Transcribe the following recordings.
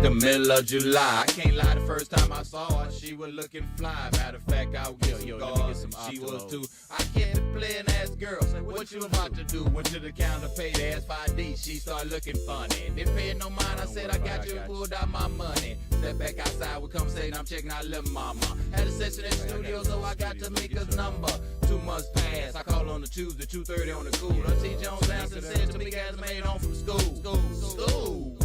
like the middle of July. I can't lie, the first time I saw her, she was looking fly. Matter of fact, I was she was too. I kept the playing ass girl. Say, what you about to do? Went to the counter, paid the ass 5D. She started looking funny. Didn't pay no mind. I said, I got you, pulled out my money. Step back outside, we conversating. I'm checking out little mama. Had a session in the studio, so I got to make a number. 2 months passed. I called on the Tuesday, 2:30 on the cool. T. Jones answered and said to me, guys made home from school.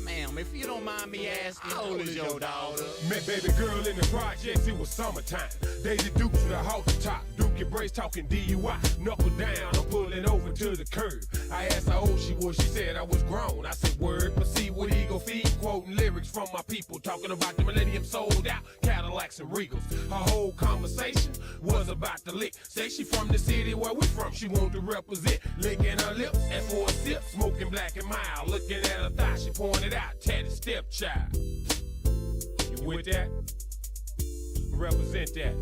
Ma'am, if you don't mind me asking, how old is your daughter? Met baby girl in the projects, it was summertime. Daisy Dukes with a halter top. Duke your brace talking DUI. Knuckle down, I'm pulling over to the curb. I asked how old she was, she said I was grown. I said word, proceed with ego feed. Quoting lyrics from my people, talking about the millennium sold out Cadillacs and Regals. Her whole conversation was about the lick. Say she from the city where we from, she want to represent. Licking her lips, and for a sip, smoking black and mild. Looking at her thigh, she pointed out, tatted stepchild. You with that? Represent that.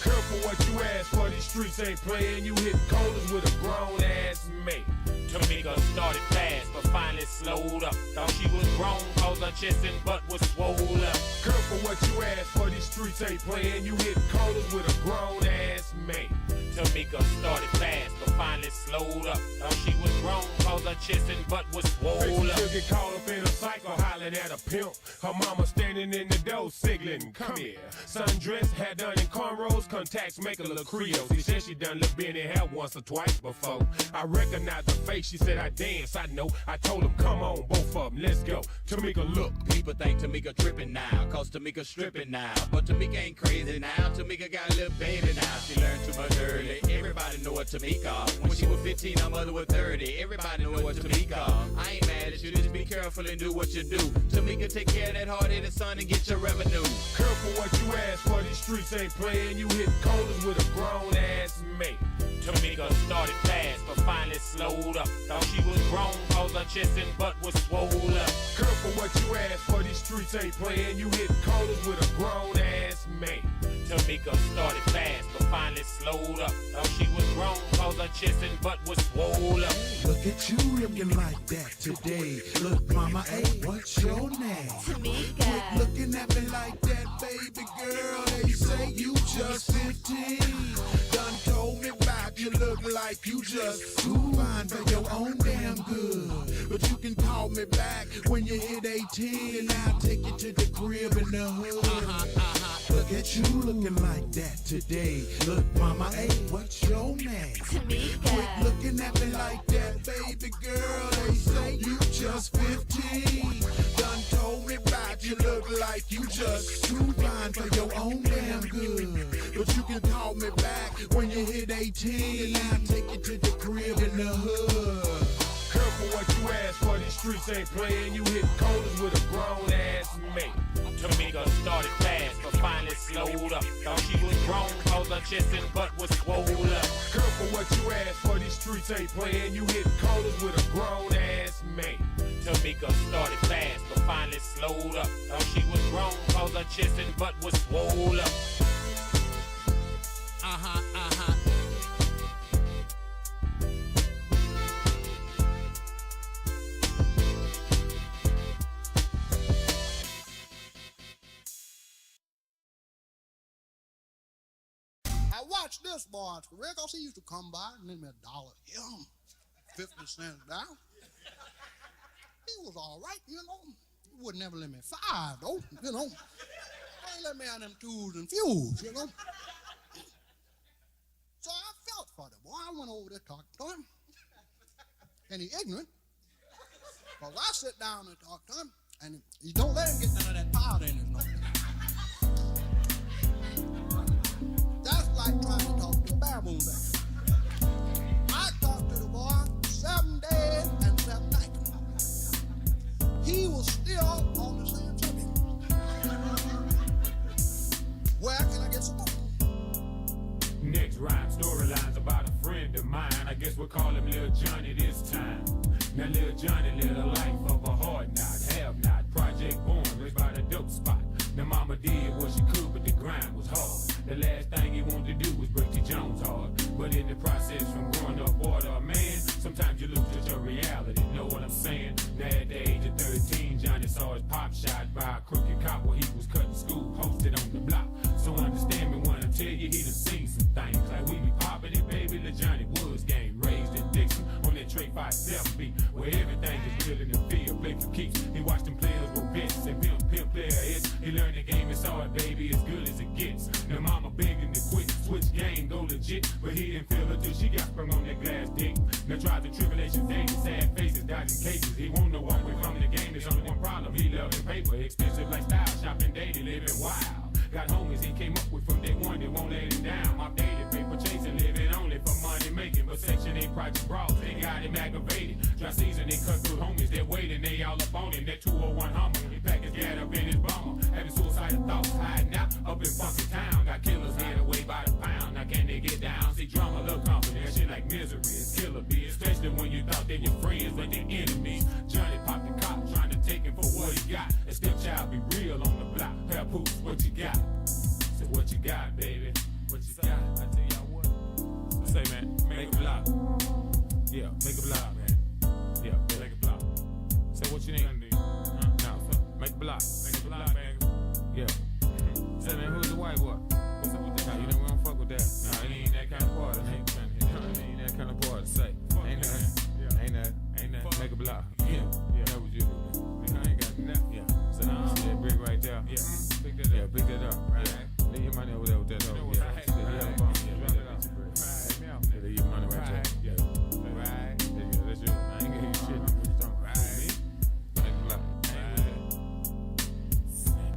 Careful what you ask for, these streets ain't playing. You hit corners with a grown ass mate. Tamika started fast, but finally slowed up. Thought she was grown, cause her chest and butt was swole up. Careful what you ask for, these streets ain't playing. You hit corners with a grown ass mate. Tamika started fast, but finally slowed up. Thought she was grown, cause her chest and butt was swole up. She'll get caught up in a cycle, hollering at a pimp. Her mama standing in the door, signaling, come here. Sundress, hat done in cornrows, contacts make her look Creole. She said she done look Benny hair once or twice before. I recognized the face, she said I dance, I know. I told him, come on, both of them, let's go. Tamika, look. People think Tamika tripping now, cause Tamika stripping now. But Tamika ain't crazy now, Tamika got a little baby now. She learned too much early. Everybody know what Tamika. When she was 15, her mother was 30. Everybody know what Tamika. I ain't mad at you, just be careful and do what you do. Tamika, take care of that hard-headed son and get your revenue. Careful what you ask for, these streets ain't playing. You hit corners with a grown ass mate. Tamika started fast, but finally slowed up. Thought she was grown, cause her chest and butt was swole up. Careful what you ask for, these streets ain't playing. You hit corners with a grown ass mate. Tamika started fast, but finally slowed up. Thought she was grown, cause her chest and butt was swole up. Look at you looking like that today. Look, mama, hey, what's your name? Tamika. Quit looking at me like that, baby girl. They say you just 15. Done told me about you look like you just too fine for your own damn good. But you can call me back when you hit 18 and I'll take you to the crib in the hood. Look at you looking like that today. Look, mama, hey, what's your name? Tamika. Quit looking at me like that, baby girl. They say you just 15. Done told me about you look like you just too fine for your own damn good. But you can call me back when you hit 18 and I'll take you to the crib in the hood. Careful what you ask for, these streets ain't playing. You hit corners with a grown ass mate. Tamika started fast, but finally slowed up. Thought she was grown, cause her chest and butt was swole up. Careful what you ask for, these streets ain't playing. You hit corners with a grown ass mate. Tamika started fast, but finally slowed up. Thought she was grown, cause her chest and butt was swole up. I watched this boy, Rick. He used to come by and lend me $1 here, 50 cents down. He was all right, you know. He would never lend me 5, though, you know. He let me on them tools and fuels, you know. So I felt for the boy. I went over there talking to him. And he ignorant. Because I sit down and talk to him, and he don't let him get none of that powder in his nose. That's like trying to talk to a baboon bear. I talked to the boy 7 days and 7 nights. He was still on the same subject. Where can I get some more? Next rhyme storyline's about a friend of mine. I guess we'll call him Lil Johnny this time. Now Lil Johnny lived a life of a hard knot, have not. Project born, raised by the dope spot. Now mama did what she could, but the grind was hard. The last thing he wanted to do was break the Jones heart. But in the process from growing up order, man, sometimes you lose just your reality, know what I'm saying? Nowadays project brawls, they got him aggravated. Dry season, they cut through homies, they're waiting, they all up on him. That 201 Hummer, he pack his gat up in his bomber. Having suicidal thoughts, hiding out up in funky town. Got killers head away by the pound. Now can they get down? See drama, look confident, that shit like misery. It's killer bees, especially when you thought they your friends, but they're enemies. Johnny popped the cop, trying to take him for what he got. And stepchild be real on the block. Papoose, what you got? Say what you got, baby. What you got? I tell y'all what. Say, man, make a block. Yeah, make a block, man. Yeah, make a block. Say what you need. No, make a block. Make a block, man. Yeah. Say, man, who's the white boy? What's up with that? Nah, you know we don't fuck with that. Nah, it ain't that kind of party. Ain't that kind of party. Say, ain't that. Make a block. Yeah. That was you do, man. I ain't got nothing. Yeah. So see that brick right there? Yeah. Pick that up. Yeah, pick that up. Right. Leave your money over there with that hoe. Yeah. Leave your money right there. Yeah. Right. That's you. I ain't gonna hear you shit. What you talking about? Me? Make a block.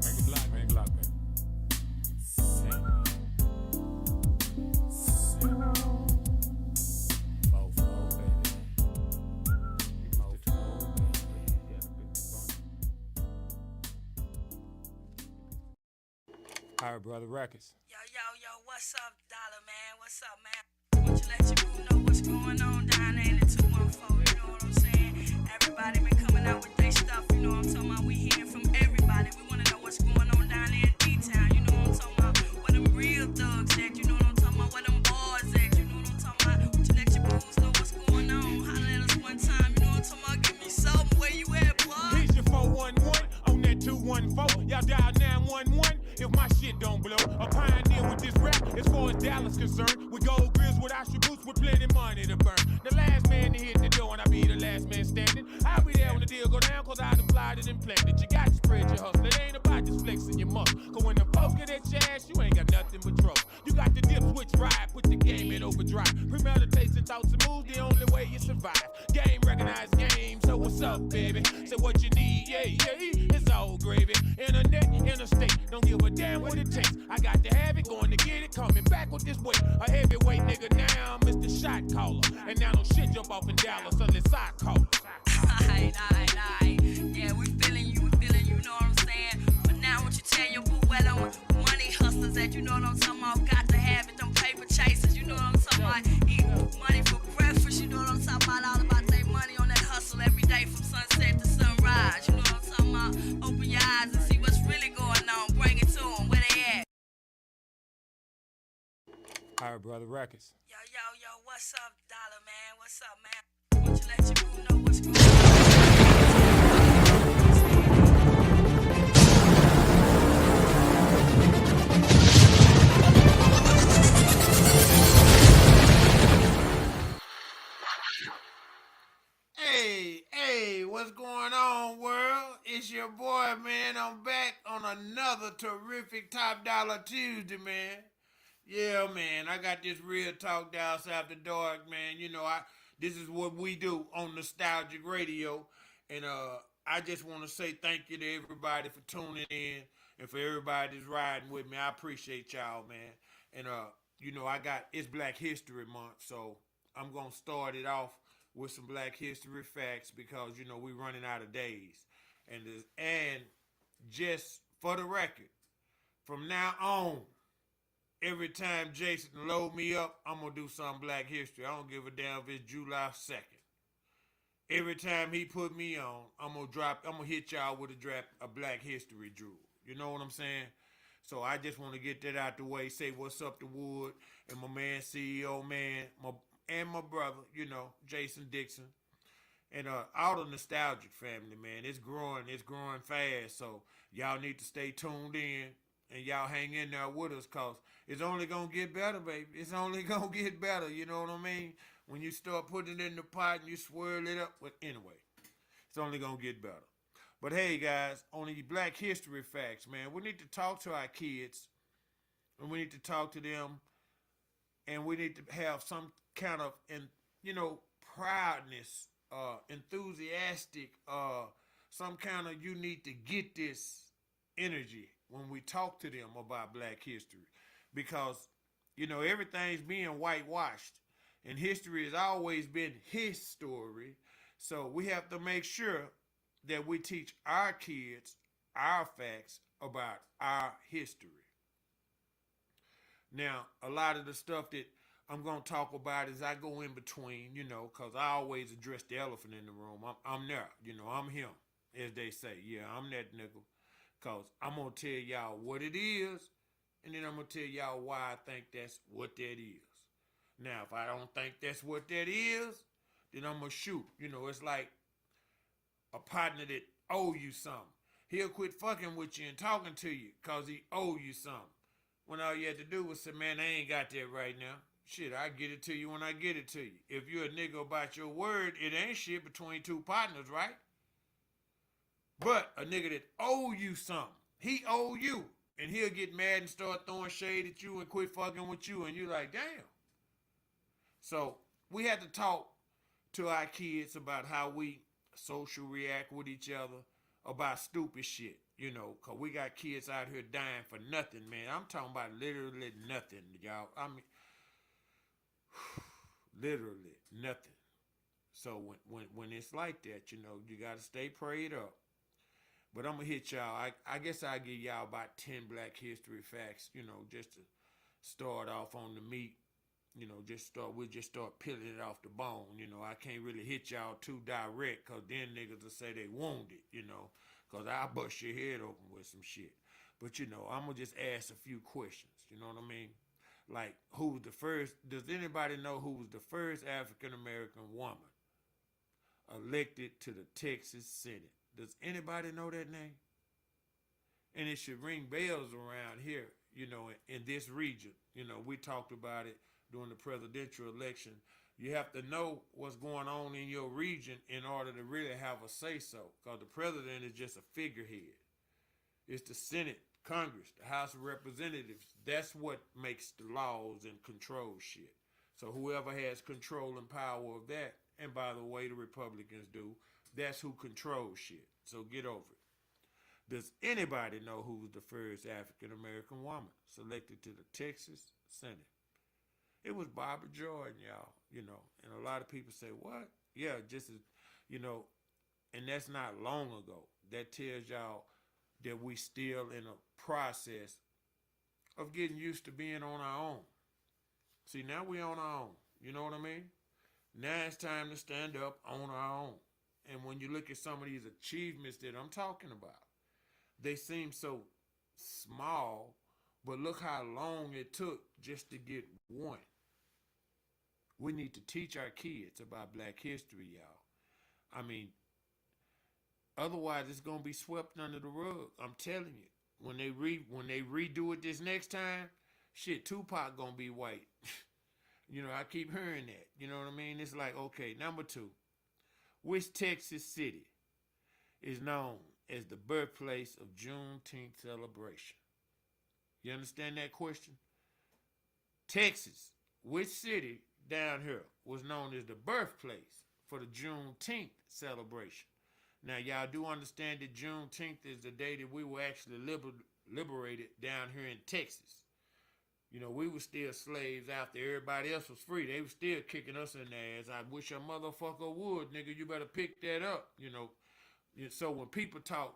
Make a block. Make a block, man. All right, brother Records. Yo, what's up, Dollar Man? What's up, man? Want you let your boo know what's going on down there in the 214, you know what I'm saying? Everybody been coming out with their stuff, you know what I'm talking about? We hearing from everybody. We want to know what's going on down there in D-Town, you know what I'm talking about? Where them real thugs at, you know what I'm talking about? Where them boys at, you know what I'm talking about? Want you let your boos know what's going on? Holler at us one time, you know what I'm talking about? Give me something, where you at, boy? Here's your 411 on that 214. Y'all dial 911 if my shit don't blow. A pioneer with this rap as far as Dallas concerned. With gold grills, with Osher boots, with plenty money to burn. The last man to hit the door and I be the last man standing. I'll be there when the deal go down cause I done applied it and planted. You got to spread your hustle. It ain't about just flexing your muscle. Cause when the folks get at your ass, you ain't got nothing but trouble. You got the dip switch ride, put the game in overdrive. Premeditation thoughts and moves, the only way you survive. Game recognized game, so what's up, baby? Say what you need, yeah, it's all gravy. Internet, interstate, don't give a damn what it takes. I got to have it, going to get it, coming back with this weight. A heavyweight nigga now, Mr. Shot Caller. And now no shit jump off in Dallas unless I call it. Aight. Yeah, we feeling you, know what I'm saying? But now what you tell your boo well on money hustlers that you know what I'm talking about? Got to have it, them paper chasers, you know what I'm talking about? Eat money for breakfast, you know what I'm talking about? All about their money on that hustle every day from sunset to sunrise, you know what I'm talking about? Open your eyes and see what's really going on. Bring it to them, where they at? All right, brother Records. Yo, what's up, Dollar Man? What's up, man? Want you let your boo know what's going on? Hey, what's going on, world? It's your boy, man. I'm back on another terrific Top Dollar Tuesday, man. Yeah, man, I got this real talk down after dark, man. You know, this is what we do on Nostalgic Radio. And I just want to say thank you to everybody for tuning in and for everybody that's riding with me. I appreciate y'all, man. And, you know, it's Black History Month, so I'm going to start it off with some Black History facts because, you know, we're running out of days. And just for the record, from now on, every time Jason load me up, I'm going to do some Black History. I don't give a damn if it's July 2nd. Every time he put me on, I'm going to hit y'all with a Black History drill. You know what I'm saying? So I just want to get that out the way, say what's up to Wood and my man, CEO man, and my brother, you know, Jason Dixon. And all the Nostalgic family, man. It's growing fast. So y'all need to stay tuned in and y'all hang in there with us because it's only going to get better, baby. It's only going to get better, you know what I mean? When you start putting it in the pot and you swirl it up, but anyway, it's only going to get better. But hey, guys, on the Black History facts, man, we need to talk to our kids and we need to talk to them and we need to have some kind of, proudness, enthusiastic, some kind of, you need to get this energy when we talk to them about Black history because, you know, everything's being whitewashed And history has always been his story. So we have to make sure that we teach our kids our facts about our history. Now, a lot of the stuff that I'm going to talk about as I go in between, because I always address the elephant in the room. I'm there, I'm him, as they say. Yeah, I'm that nigga. Because I'm going to tell y'all what it is, and then I'm going to tell y'all why I think that's what that is. Now, if I don't think that's what that is, then I'm going to shoot. It's like a partner that owe you something. He'll quit fucking with you and talking to you because he owe you something. When all you had to do was say, man, I ain't got that right now. Shit, I get it to you when I get it to you. If you're a nigga about your word, it ain't shit between two partners, right? But a nigga that owe you something, he owe you. And he'll get mad and start throwing shade at you and quit fucking with you. And you're like, damn. So we had to talk to our kids about how we social react with each other about stupid shit, because we got kids out here dying for nothing, man. I'm talking about literally nothing, y'all. I mean, literally nothing. So when it's like that, you got to stay prayed up. But I'm going to hit y'all. I guess I'll give y'all about 10 black history facts, just to start off on the meat. We'll just start peeling it off the bone. I can't really hit y'all too direct because then niggas will say they want it, because I'll bust your head open with some shit. But, I'm going to just ask a few questions, you know what I mean? Like, who was the first, does anybody know who was the first African-American woman elected to the Texas Senate? Does anybody know that name? And it should ring bells around here, in this region. We talked about it during the presidential election. You have to know what's going on in your region in order to really have a say-so, because the president is just a figurehead. It's the Senate, Congress, the House of Representatives. That's what makes the laws and controls shit. So whoever has control and power of that, and by the way, the Republicans do, that's who controls shit. So get over it. Does anybody know who was the first African-American woman selected to the Texas Senate? It was Barbara Jordan, y'all, and a lot of people say, what? Yeah, just as, and that's not long ago. That tells y'all that we still in a process of getting used to being on our own. See, now we on our own. You know what I mean? Now it's time to stand up on our own. And when you look at some of these achievements that I'm talking about, they seem so small, but look how long it took just to get one. We need to teach our kids about black history, y'all. I mean, otherwise it's going to be swept under the rug. I'm telling you. When they redo it this next time, shit, Tupac going to be white. I keep hearing that. You know what I mean? It's like, okay, number 2. Which Texas city is known as the birthplace of Juneteenth celebration? You understand that question? Texas, which city down here was known as the birthplace for the Juneteenth celebration? Now, y'all do understand that Juneteenth is the day that we were actually liberated down here in Texas. We were still slaves after everybody else was free. They were still kicking us in the ass. I wish a motherfucker would, nigga. You better pick that up, So when people talk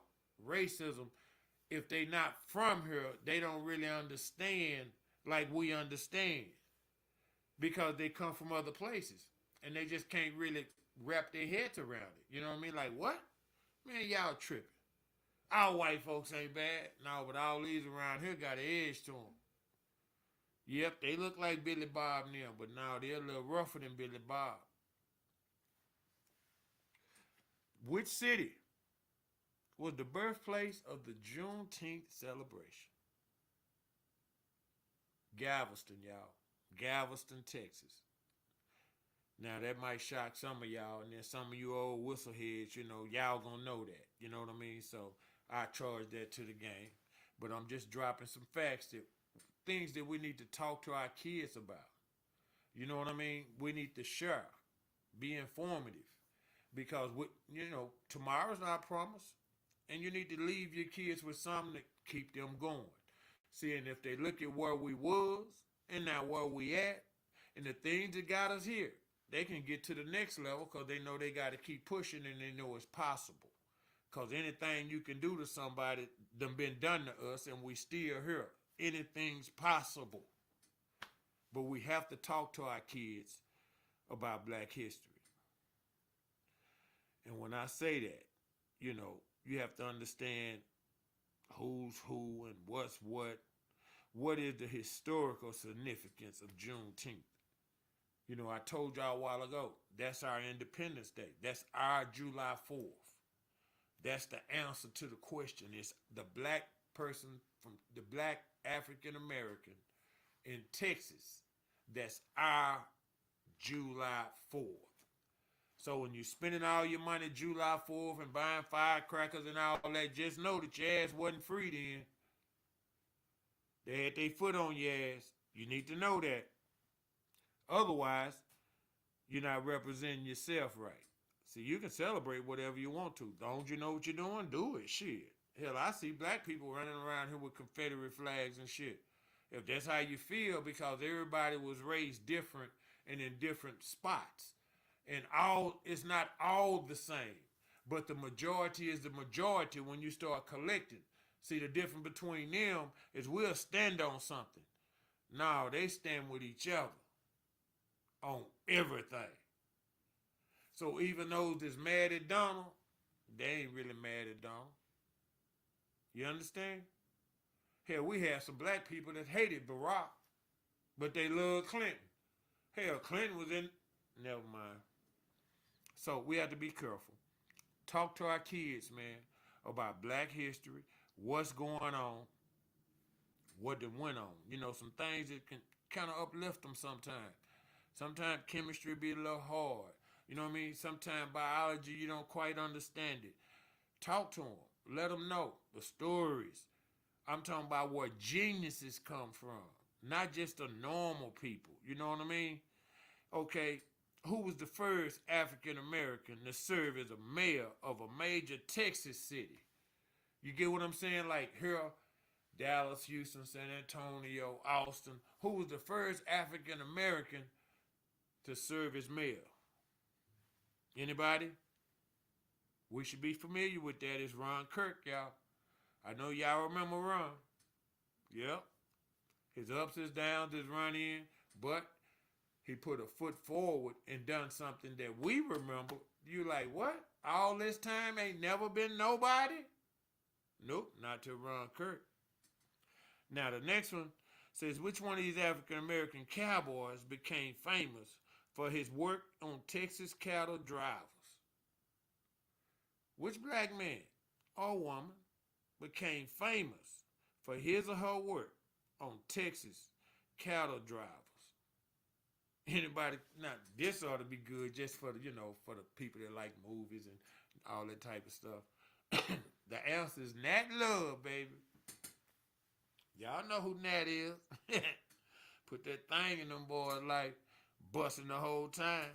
racism, if they not from here, they don't really understand like we understand, because they come from other places and they just can't really wrap their heads around it. You know what I mean? Like, what? Man, y'all tripping. Our white folks ain't bad. No, but all these around here got an edge to them. Yep, they look like Billy Bob now, but now they're a little rougher than Billy Bob. Which city was the birthplace of the Juneteenth celebration? Galveston, y'all. Galveston, Texas. Now, that might shock some of y'all, and then some of you old whistleheads, y'all gonna know that. You know what I mean? So I charge that to the game. But I'm just dropping some facts, things that we need to talk to our kids about. You know what I mean? We need to share, be informative, because tomorrow's not promised, and you need to leave your kids with something to keep them going. See, and if they look at where we was and now where we at, And the things that got us here, they can get to the next level because they know they got to keep pushing and they know it's possible. Because anything you can do to somebody done been done to us and we still here. Anything's possible. But we have to talk to our kids about Black history. And when I say that, you know, you have to understand who's who and what's what. What is the historical significance of Juneteenth? You know, I told y'all a while ago, that's our Independence Day. That's our July 4th. That's the answer to the question. It's the black person from the black African American in Texas. That's our July 4th. So when you're spending all your money July 4th and buying firecrackers and all that, just know that your ass wasn't free then. They had their foot on your ass. You need to know that. Otherwise, you're not representing yourself right. See, you can celebrate whatever you want to. Don't you know what you're doing? Do it. Shit. Hell, I see black people running around here with Confederate flags and shit. If that's how you feel, because everybody was raised different and in different spots. And it's not all the same. But the majority is the majority when you start collecting. See, the difference between them is we'll stand on something. No, they stand with each other on everything. So even those that's mad at Donald, they ain't really mad at Donald. You understand? Hell, we have some black people that hated Barack, but they love Clinton. Hell, Clinton was in... Never mind. So we have to be careful. Talk to our kids, man, about black history, what's going on, what that went on. You know, some things that can kind of uplift them sometimes. Sometimes chemistry be a little hard. You know what I mean? Sometimes biology, you don't quite understand it. Talk to them. Let them know the stories. I'm talking about where geniuses come from, not just the normal people. You know what I mean? Okay, who was the first African American to serve as a mayor of a major Texas city? You get what I'm saying? Like here, Dallas, Houston, San Antonio, Austin. Who was the first African American to serve as mayor? Anybody? We should be familiar with that. It's Ron Kirk, y'all. I know y'all remember Ron. Yep. His ups, his downs, his run in, but he put a foot forward and done something that we remember. You like, what? All this time ain't never been nobody? Nope, not till Ron Kirk. Now the next one says, which one of these African American cowboys became famous for his work on Texas cattle drivers? Which black man or woman became famous for his or her work on Texas cattle drivers? Anybody? Now, this ought to be good just for the, for the people that like movies and all that type of stuff. The answer is Nat Love, baby. Y'all know who Nat is. Put that thing in them boys' life, busting the whole time.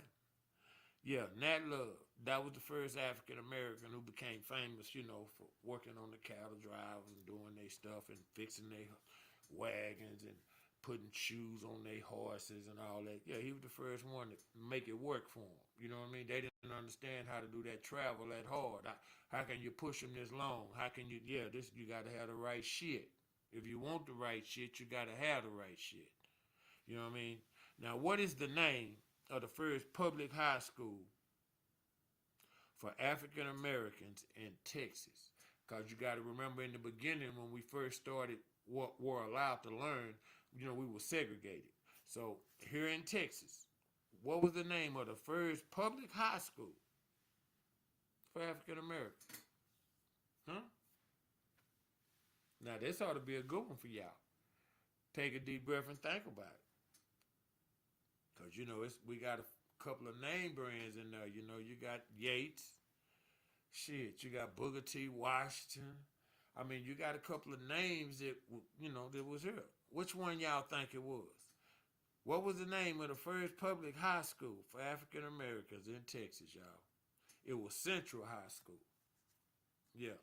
Yeah, Nat Love. That was the first African American who became famous, for working on the cattle drivers and doing their stuff and fixing their wagons and putting shoes on their horses and all that. Yeah, he was the first one to make it work for them. You know what I mean? They didn't understand how to do that travel that hard. How can you push them this long? How can you, you got to have the right shit. If you want the right shit, you got to have the right shit. You know what I mean? Now, what is the name of the first public high school for African Americans in Texas? Because you got to remember in the beginning when we first started what were allowed to learn, we were segregated. So here in Texas, what was the name of the first public high school for African Americans? Huh? Now this ought to be a good one for y'all. Take a deep breath and think about it. Because, we got a couple of name brands in there. You got Yates. Shit, you got Booker T. Washington. I mean, you got a couple of names that, that was here. Which one y'all think it was? What was the name of the first public high school for African Americans in Texas, y'all? It was Central High School. Yeah.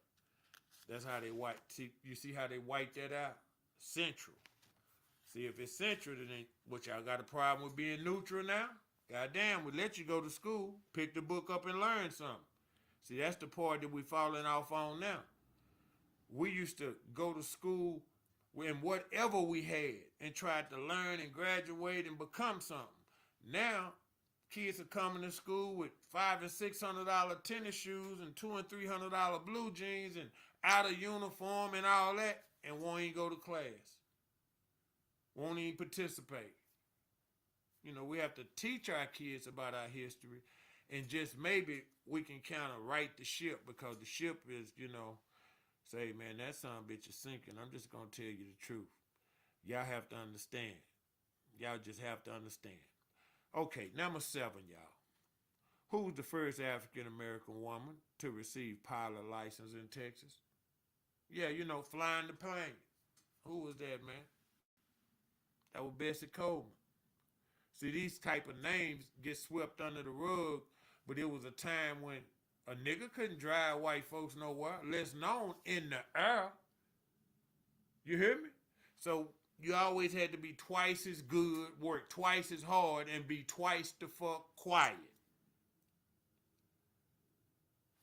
That's how they white. See, you see how they white that out? Central. See, if it's central, then what, y'all got a problem with being neutral now? Goddamn, we let you go to school, pick the book up and learn something. See, that's the part that we falling off on now. We used to go to school in whatever we had and tried to learn and graduate and become something. Now, kids are coming to school with $500 and $600 tennis shoes and $200 and $300 blue jeans and out of uniform and all that, and won't even go to class. Won't even participate. You know, we have to teach our kids about our history, and just maybe we can kind of right the ship, because the ship is, you know, say, man, that son of a bitch is sinking. I'm just going to tell you the truth. Y'all have to understand. Y'all just have to understand. Okay, number 7, y'all. Who was the first African-American woman to receive pilot license in Texas? Yeah, you know, flying the plane. Who was that, man? That was Bessie Coleman. See, these type of names get swept under the rug, but it was a time when a nigga couldn't drive white folks nowhere, less known in the air. You hear me? So you always had to be twice as good, work twice as hard, and be twice the fuck quiet.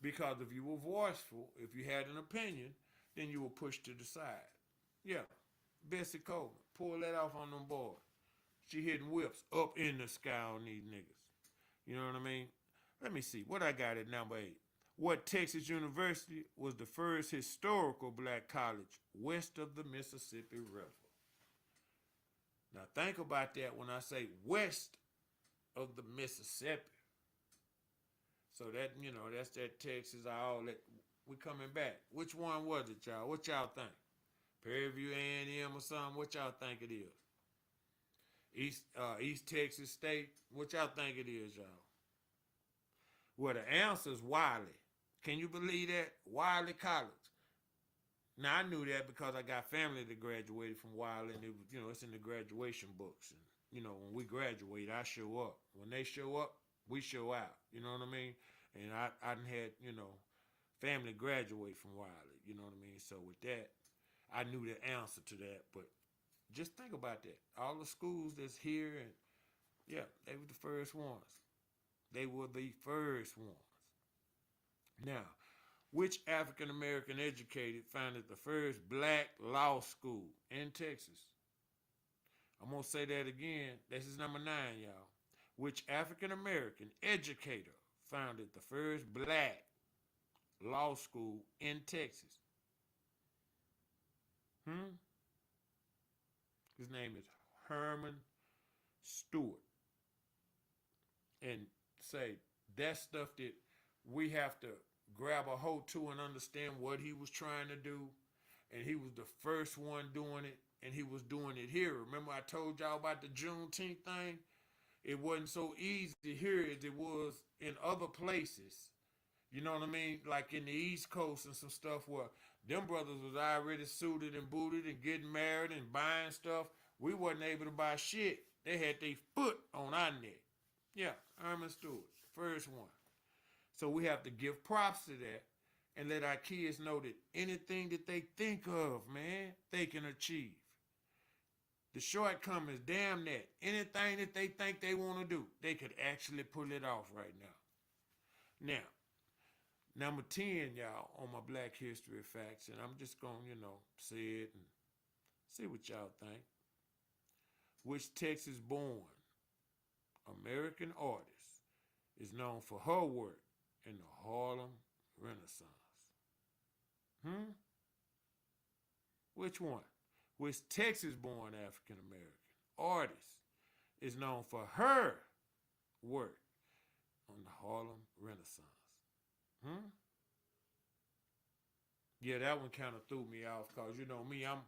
Because if you were voiceful, if you had an opinion, then you were pushed to the side. Yeah, Bessie Coleman, pull that off on them boys. She hitting whips up in the sky on these niggas. You know what I mean? Let me see. What I got at number 8? What Texas University was the first historical black college west of the Mississippi River? Now think about that when I say west of the Mississippi. So that, you know, that's that Texas, all that. We coming back. Which one was it, y'all? What y'all think? Prairie View A&M or something? What y'all think it is? East Texas State? What y'all think it is, y'all? Well, the answer is Wiley. Can you believe that? Wiley College. Now, I knew that because I got family that graduated from Wiley, and it was, you know, it's in the graduation books. And, you know, when we graduate, I show up. When they show up, we show out. You know what I mean? And I done had, you know, family graduate from Wiley. You know what I mean? So with that, I knew the answer to that. But just think about that. All the schools that's here, and yeah, they were the first ones. They were the first ones. Now, which African-American educated founded the first black law school in Texas? I'm going to say that again. This is number 9, y'all. Which African-American educator founded the first black law school in Texas? His name is Herman Stewart. And say, that's stuff that we have to grab a hold to and understand what he was trying to do. And he was the first one doing it, and he was doing it here. Remember I told y'all about the Juneteenth thing? It wasn't so easy here as it was in other places. You know what I mean? Like in the East Coast and some stuff where them brothers was already suited and booted and getting married and buying stuff. We wasn't able to buy shit. They had their foot on our neck. Yeah, Herman Stewart, first one. So we have to give props to that and let our kids know that anything that they think of, man, they can achieve. The shortcomings, damn that. Anything that they think they want to do, they could actually pull it off right now. Now, number 10, y'all, on my Black History Facts, and I'm just going to, you know, say it and see what y'all think. Which Texas-born American artist is known for her work in the Harlem Renaissance? Which one? Which Texas-born African-American artist is known for her work on the Harlem Renaissance? Yeah, that one kind of threw me off because, you know, me, I'm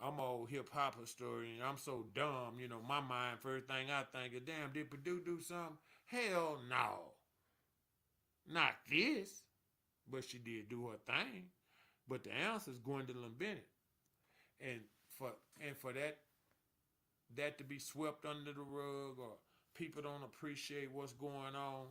an old hip-hop historian. I'm so dumb, you know, my mind, first thing I think is, damn, did Purdue do something? Hell no. Not this. But she did do her thing. But the answer is Gwendolyn Bennett. And for that to be swept under the rug, or people don't appreciate what's going on,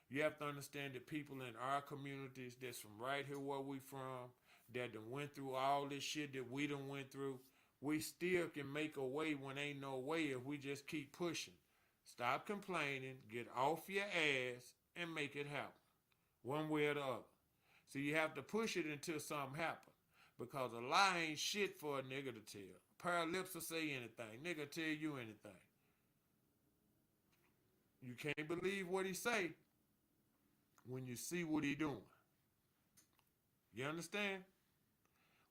you have to understand that people in our communities that's from right here where we from, that done went through all this shit that we done went through, We still can make a way when ain't no way if we just keep pushing. Stop complaining, get off your ass, and make it happen. One way or the other. So you have to push it until something happens. Because a lie ain't shit for a nigga to tell. A pair of lips will say anything. Nigga tell you anything. You can't believe what he say when you see what he doing. You understand?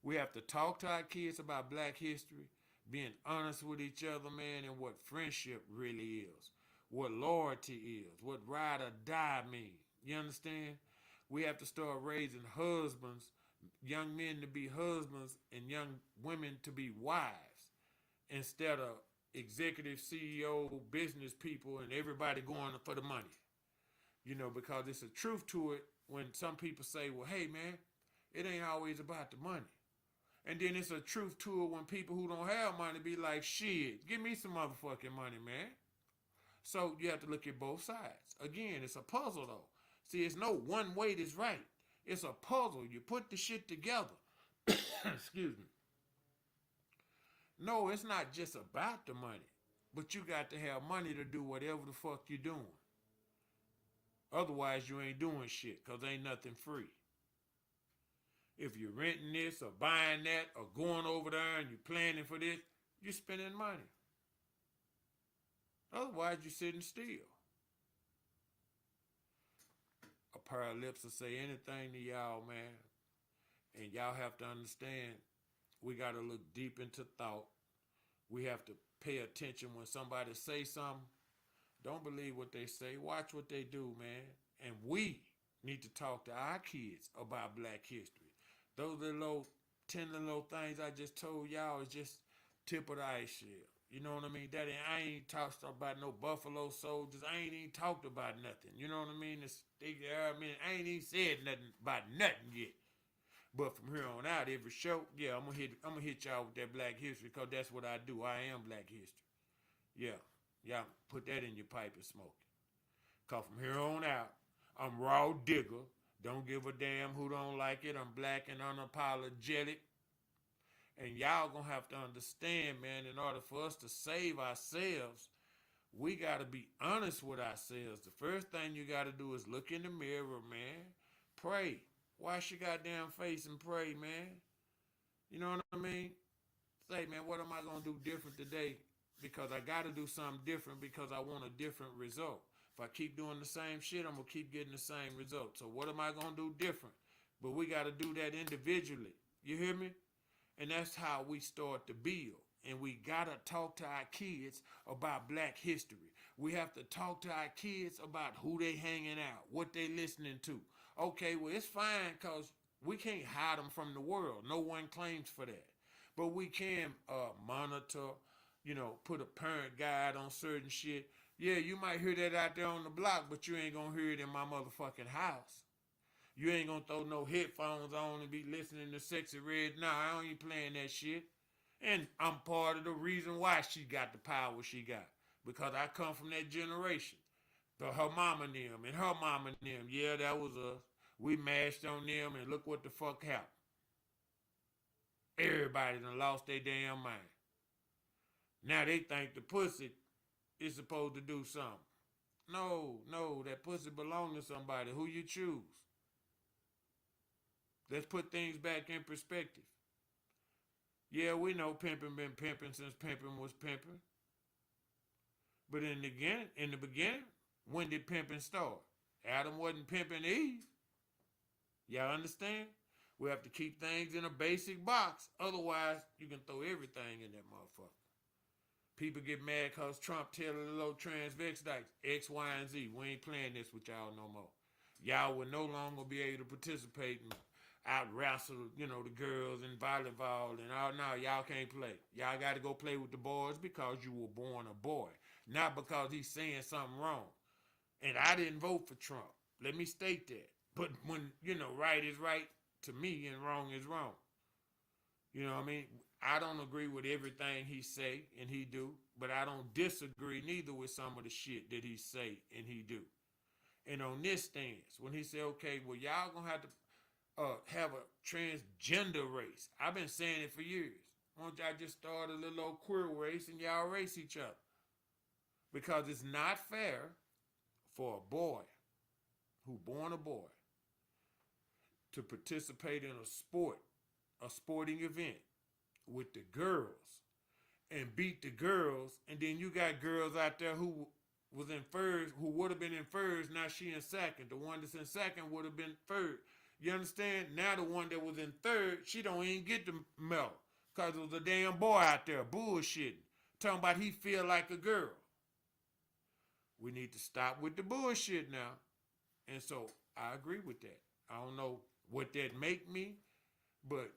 We have to talk to our kids about black history, being honest with each other, man, and what friendship really is, what loyalty is, what ride or die means. You understand? We have to start raising husbands, young men to be husbands, and young women to be wives, instead of executive CEO, business people, and everybody going for the money. You know, because it's a truth to it when some people say, well, hey, man, it ain't always about the money. And then it's a truth to it when people who don't have money be like, shit, give me some motherfucking money, man. So you have to look at both sides. Again, it's a puzzle, though. See, it's no one way that's right. It's a puzzle. You put the shit together. Excuse me. No, it's not just about the money. But you got to have money to do whatever the fuck you're doing. Otherwise, you ain't doing shit, because ain't nothing free. If you're renting this or buying that or going over there and you're planning for this, you're spending money. Otherwise, you're sitting still. A pair of lips will say anything to y'all, man. And y'all have to understand, we got to look deep into thought. We have to pay attention when somebody say something. Don't believe what they say. Watch what they do, man. And we need to talk to our kids about black history. Those little 10 little things I just told y'all is just tip of the iceberg. You know what I mean? I ain't talked about no Buffalo Soldiers. I ain't even talked about nothing. You know what I mean? I ain't even said nothing about nothing yet. But from here on out, every show, yeah, I'm gonna hit y'all with that black history, because that's what I do. I am black history. Yeah. Y'all put that in your pipe and smoke it. Because from here on out, I'm raw digger. Don't give a damn who don't like it. I'm black and unapologetic. And y'all gonna have to understand, man, in order for us to save ourselves, we gotta be honest with ourselves. The first thing you gotta do is look in the mirror, man. Pray. Wash your goddamn face and pray, man. You know what I mean? Say, man, what am I gonna do different today? Because I gotta do something different, because I want a different result. If I keep doing the same shit, I'm gonna keep getting the same result. So what am I gonna do different? But we gotta do that individually. You hear me? And that's how we start to build. And we gotta talk to our kids about black history. We have to talk to our kids about who they hanging out, what they listening to. Okay, well, it's fine, because we can't hide them from the world. No one claims for that. But we can monitor, put a parent guide on certain shit. Yeah, you might hear that out there on the block, but you ain't gonna hear it in my motherfucking house. You ain't gonna throw no headphones on and be listening to Sexy Red. Nah, I ain't playing that shit. And I'm part of the reason why she got the power she got. Because I come from that generation. Her mama and them, and her mama and them. Yeah, that was us. We mashed on them, and look what the fuck happened. Everybody done lost their damn mind. Now they think the pussy is supposed to do something. No, that pussy belong to somebody. Who you choose? Let's put things back in perspective. Yeah, we know pimping been pimping since pimping was pimping. But in the beginning, when did pimping start? Adam wasn't pimping Eve. Y'all understand? We have to keep things in a basic box. Otherwise, you can throw everything in that motherfucker. People get mad because Trump telling the little transvestites X, Y, and Z. We ain't playing this with y'all no more. Y'all will no longer be able to participate and out wrestle, the girls in volleyball and all. No, y'all can't play. Y'all got to go play with the boys because you were born a boy, not because he's saying something wrong. And I didn't vote for Trump. Let me state that. But when, right is right to me and wrong is wrong. You know what I mean? I don't agree with everything he say and he do, but I don't disagree neither with some of the shit that he say and he do. And on this stance, when he said, okay, well, y'all gonna have to have a transgender race. I've been saying it for years. Why don't y'all just start a little old queer race and y'all race each other? Because it's not fair for a boy who born a boy to participate in a sporting event with the girls and beat the girls, and then you got girls out there who was in first, who would have been in first, now she in second. The one that's in second would have been third. You understand? Now the one that was in third, she don't even get the medal because it was a damn boy out there bullshitting, talking about he feel like a girl. We need to stop with the bullshit now. And so I agree with that. I don't know what that make me, but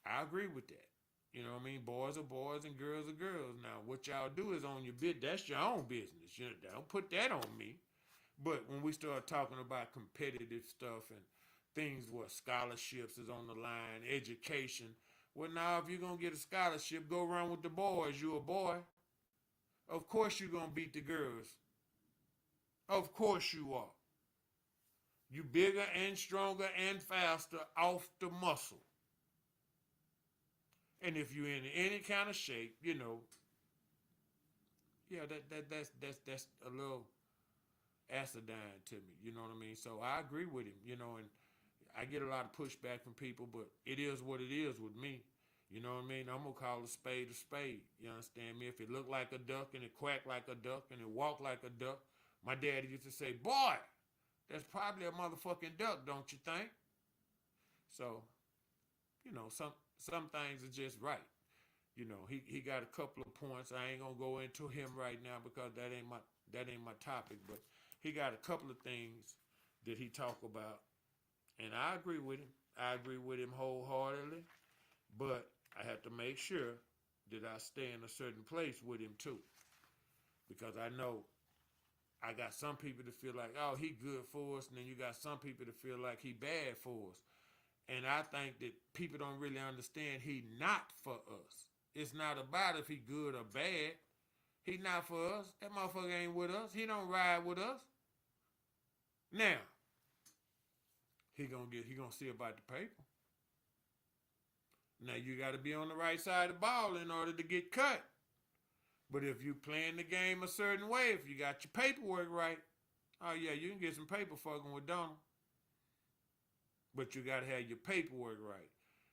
I agree with that. You know what I mean? Boys are boys and girls are girls. Now, what y'all do is on your bit. That's your own business. You don't put that on me. But when we start talking about competitive stuff and things where scholarships is on the line, education, well, now if you're going to get a scholarship, go around with the boys. You a boy. Of course you're going to beat the girls. Of course you are. You bigger and stronger and faster off the muscle. And if you're in any kind of shape, you know, yeah, that's a little acidine to me. You know what I mean? So I agree with him, you know, and I get a lot of pushback from people, but it is what it is with me. You know what I mean? I'm going to call a spade. You understand me? If it look like a duck and it quack like a duck and it walk like a duck, my daddy used to say, boy, that's probably a motherfucking duck, don't you think? So, you know, some things are just right. You know, he got a couple of points. I ain't gonna go into him right now because that ain't my topic. But he got a couple of things that he talk about, and I agree with him. I agree with him wholeheartedly. But I have to make sure that I stay in a certain place with him too, because I know I got some people that feel like, oh, he good for us, and then you got some people that feel like he bad for us. And I think that people don't really understand he not for us. It's not about if he good or bad. He not for us. That motherfucker ain't with us. He don't ride with us. Now, he gonna see about the paper. Now you gotta be on the right side of the ball in order to get cut. But if you playing the game a certain way, if you got your paperwork right, oh yeah, you can get some paper fucking with Donald. But you got to have your paperwork right.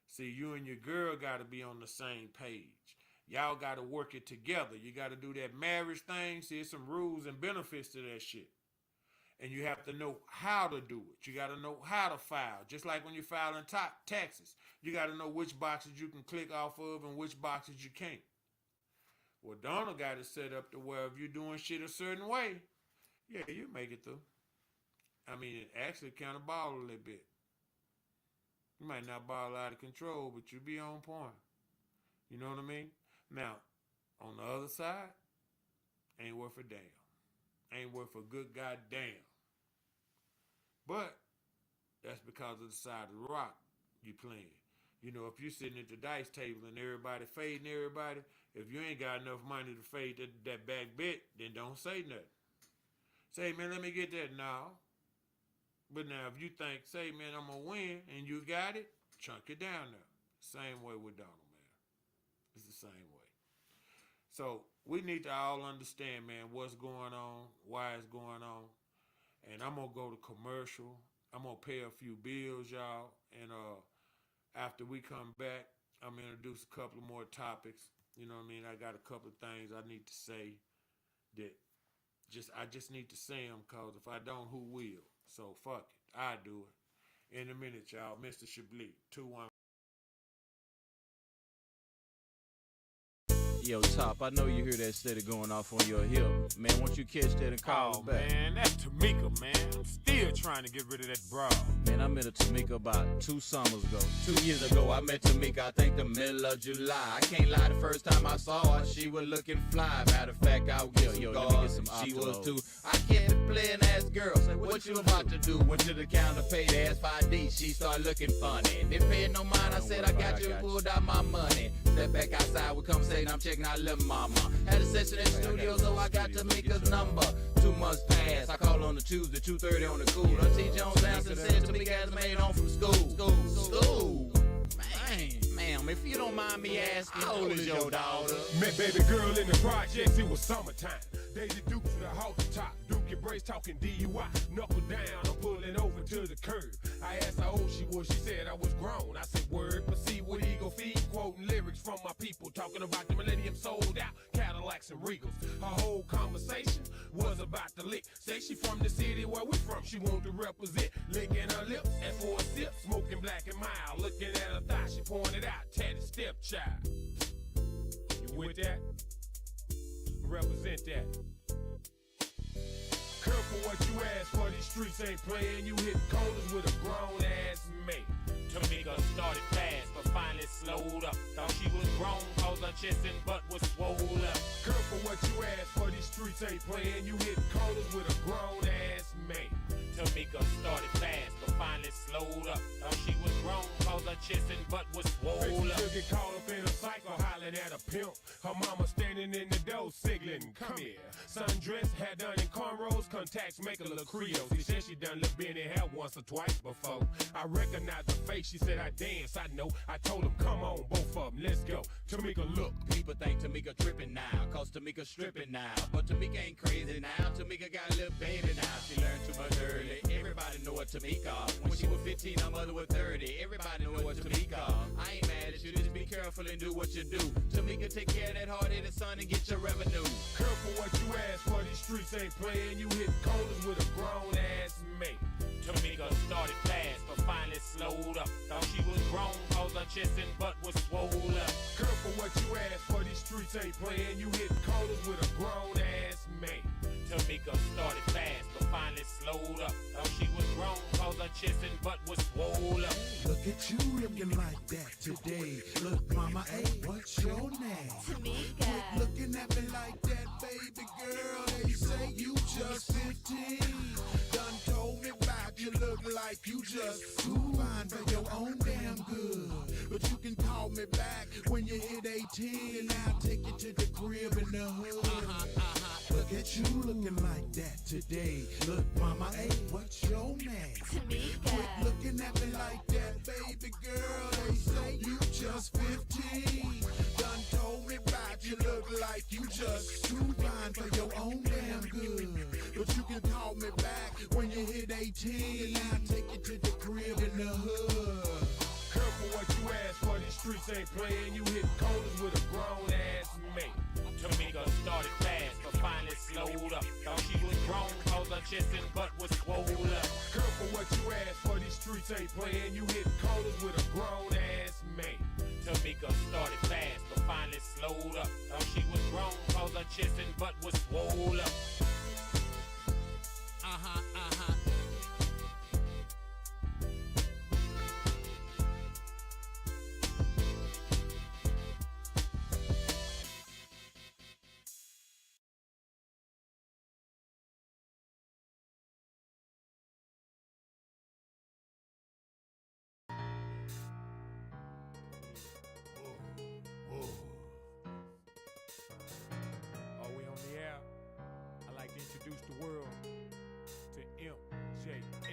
See, you and your girl got to be on the same page. Y'all got to work it together. You got to do that marriage thing. See, there's some rules and benefits to that shit. And you have to know how to do it. You got to know how to file. Just like when you're filing taxes. You got to know which boxes you can click off of and which boxes you can't. Well, Donald got it set up to where if you're doing shit a certain way, yeah, you make it through. I mean, it actually kind of ball a little bit. You might not ball out of control, but you be on point. You know what I mean? Now, on the other side, ain't worth a damn. Ain't worth a good goddamn. But that's because of the side of the rock you playing. You know, if you're sitting at the dice table and everybody fading everybody, if you ain't got enough money to fade that back bet, then don't say nothing. Say, man, let me get that now. But now if you think, say, man, I'm going to win, and you got it, chunk it down there. Same way with Donald, man. It's the same way. So we need to all understand, man, what's going on, why it's going on. And I'm going to go to commercial. I'm going to pay a few bills, y'all. And after we come back, I'm going to introduce a couple of more topics. You know what I mean? I got a couple of things I need to say that I just need to say them, because if I don't, who will? So fuck it. I do it. In a minute, y'all. Mr. Chablis, 2-1. Yo, Top, I know you hear that steady going off on your hip. Man, won't you catch that and call us back? Man, that's Tamika, man. I'm still trying to get rid of that broad. Man, I met a Tamika about 2 summers ago. 2 years ago, I met Tamika, I think the middle of July. I can't lie, the first time I saw her, she was looking fly. Matter of fact, I was let me get some she was too. I kept it playing ass girl. Say, what you about to do? Went to the counter, paid ass 5D. She started looking funny. Didn't pay no mind, I said, I got you, pulled out my money. Step back outside, we come say, I'm checking out little mama. Had a session in the studio, so I got Tamika's number. 2 months passed, I called on the Tuesday, 2:30 on the cool. Her T. Jones Johnson said Tamika has made home from school. Man, me If you don't mind me asking, how old is your daughter? Met baby girl in the projects, it was summertime. Daisy Dukes to the halter top. Duke and Brace talking DUI. Knuckle down, I'm pulling over to the curb. I asked how old she was, she said I was grown. I said word, proceed with ego feed. Quoting lyrics from my people, talking about the millennium sold out Cadillacs and Regals. Her whole conversation was about the lick. Say she from the city where we from, she want to represent. Licking her lips, and for a sip, smoking black and mild. Looking at her thigh, she pointed out, tatted stepchild. You with that? Represent that. Careful what you ask for, these streets ain't playing. You hit corners with a grown ass mate. Tamika started fast, but finally slowed up. Thought she was grown, cause her chest and butt was swole up. Careful what you ask for, these streets ain't playing. You hit corners with a grown ass mate. Tamika started fast, but finally slowed up. Thought she was grown, cause her chest and butt was swole up. She'll get caught up in a cycle, hollering at a pimp. Her mama standing in the door, signaling, come here. Sundress, hair done in cornrows, contacts make her look Creole. She said she done look Benny hair once or twice before. I recognized her face, she said I dance, I know. I told him, come on, both of them, let's go. Tamika, look. People think Tamika tripping now, cause Tamika stripping now. But Tamika ain't crazy now, Tamika got a little baby now. She learned too much early. Everybody know what Tamika. When she was 15, her mother was 30. Everybody know what Tamika. I ain't mad at you, just be careful and do what you do. Tamika, take care of that hard-headed son and get your revenue. Careful what you ask for, these streets ain't playing. You hit corners with a grown ass mate. Tamika started fast, but finally slowed up. Thought she was grown, cause her chest and butt was swole up. Careful what you ask for, these streets ain't playing. You hit corners with a grown ass mate. Tamika started fast, but finally slowed up. Thought she was grown, cause her chest and butt was swole up. Look at you looking like that today. Look, mama, hey, what's your name? Tamika. Quit looking at me like that, baby girl. They say you just 15. Done told me about you look like you just too fine for your own damn good. But you can call me back when you hit 18 and I'll take you to the crib in the hood. Look at you looking like that today. Look, mama, hey, what's your name? Tamika. Quit looking at me like that, baby girl. They say you just 15. Done told me about you look like you just too fine for your own damn good. But you can call me back when you hit 18 and I'll take you to the crib in the hood. Careful what you ask for, these streets ain't playing. You hit corners with a grown ass mate. Tamika started fast, but finally slowed up. Thought she was grown, cause her chest and butt was swole up. Careful what you ask for, these streets ain't playing. You hit corners with a grown ass mate. Tamika started fast, but finally slowed up. Thought she was grown, cause her chest and butt was swole up. Are we on the air? I'd like to introduce the world to MJF, the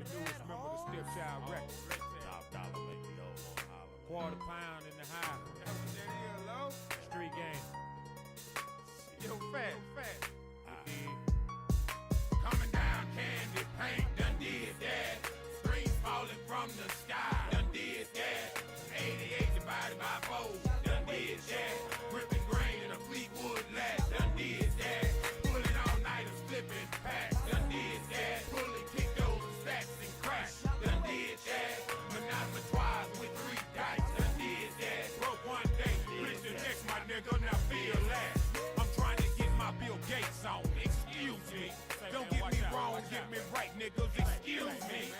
newest member of the Stepchild Records. Top dollar make me old on holler. Quarter pound in the high. Street game. Yo, fat. Coming down, candy paint, done did that. Screens falling from the sky, done did that. 88 divided by 4, done did that. Gripping grain in a Fleetwood lat, done did that. Pulling all nighters, flipping packs, done did that. Pulling kick over stacks and cracks, done did that. Monopolize with 3 dice, done did that. Broke one day, rich the next, my nigga, now feel that. I'm trying to get my Bill Gates on, excuse me. Don't get me wrong, get me right, niggas, excuse me.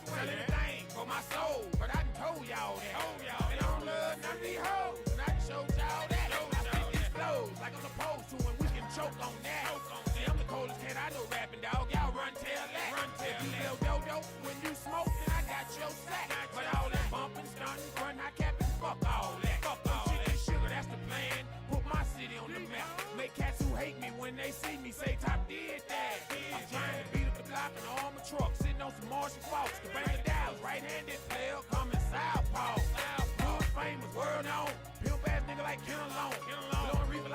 Sell anything for my soul, but I done told y'all that. And I don't love none of these hoes, and I done showed y'all that. I spit these flows like I'm supposed to, and we can choke on that. See, I'm the coldest cat I know rapping, dog. Y'all run tell that. If you little dodo, when you smoke, then I got your sack. But all that bumping, stunting, run, high capping, fuck all that. Chicken sugar, that's the plan. Put my city on the map. Make cats who hate me when they see me say Top did that. I'm trying to beat up the block in an armored truck, sitting on some Martian Fox. The bang of Dallas, right-handed player coming southpaw.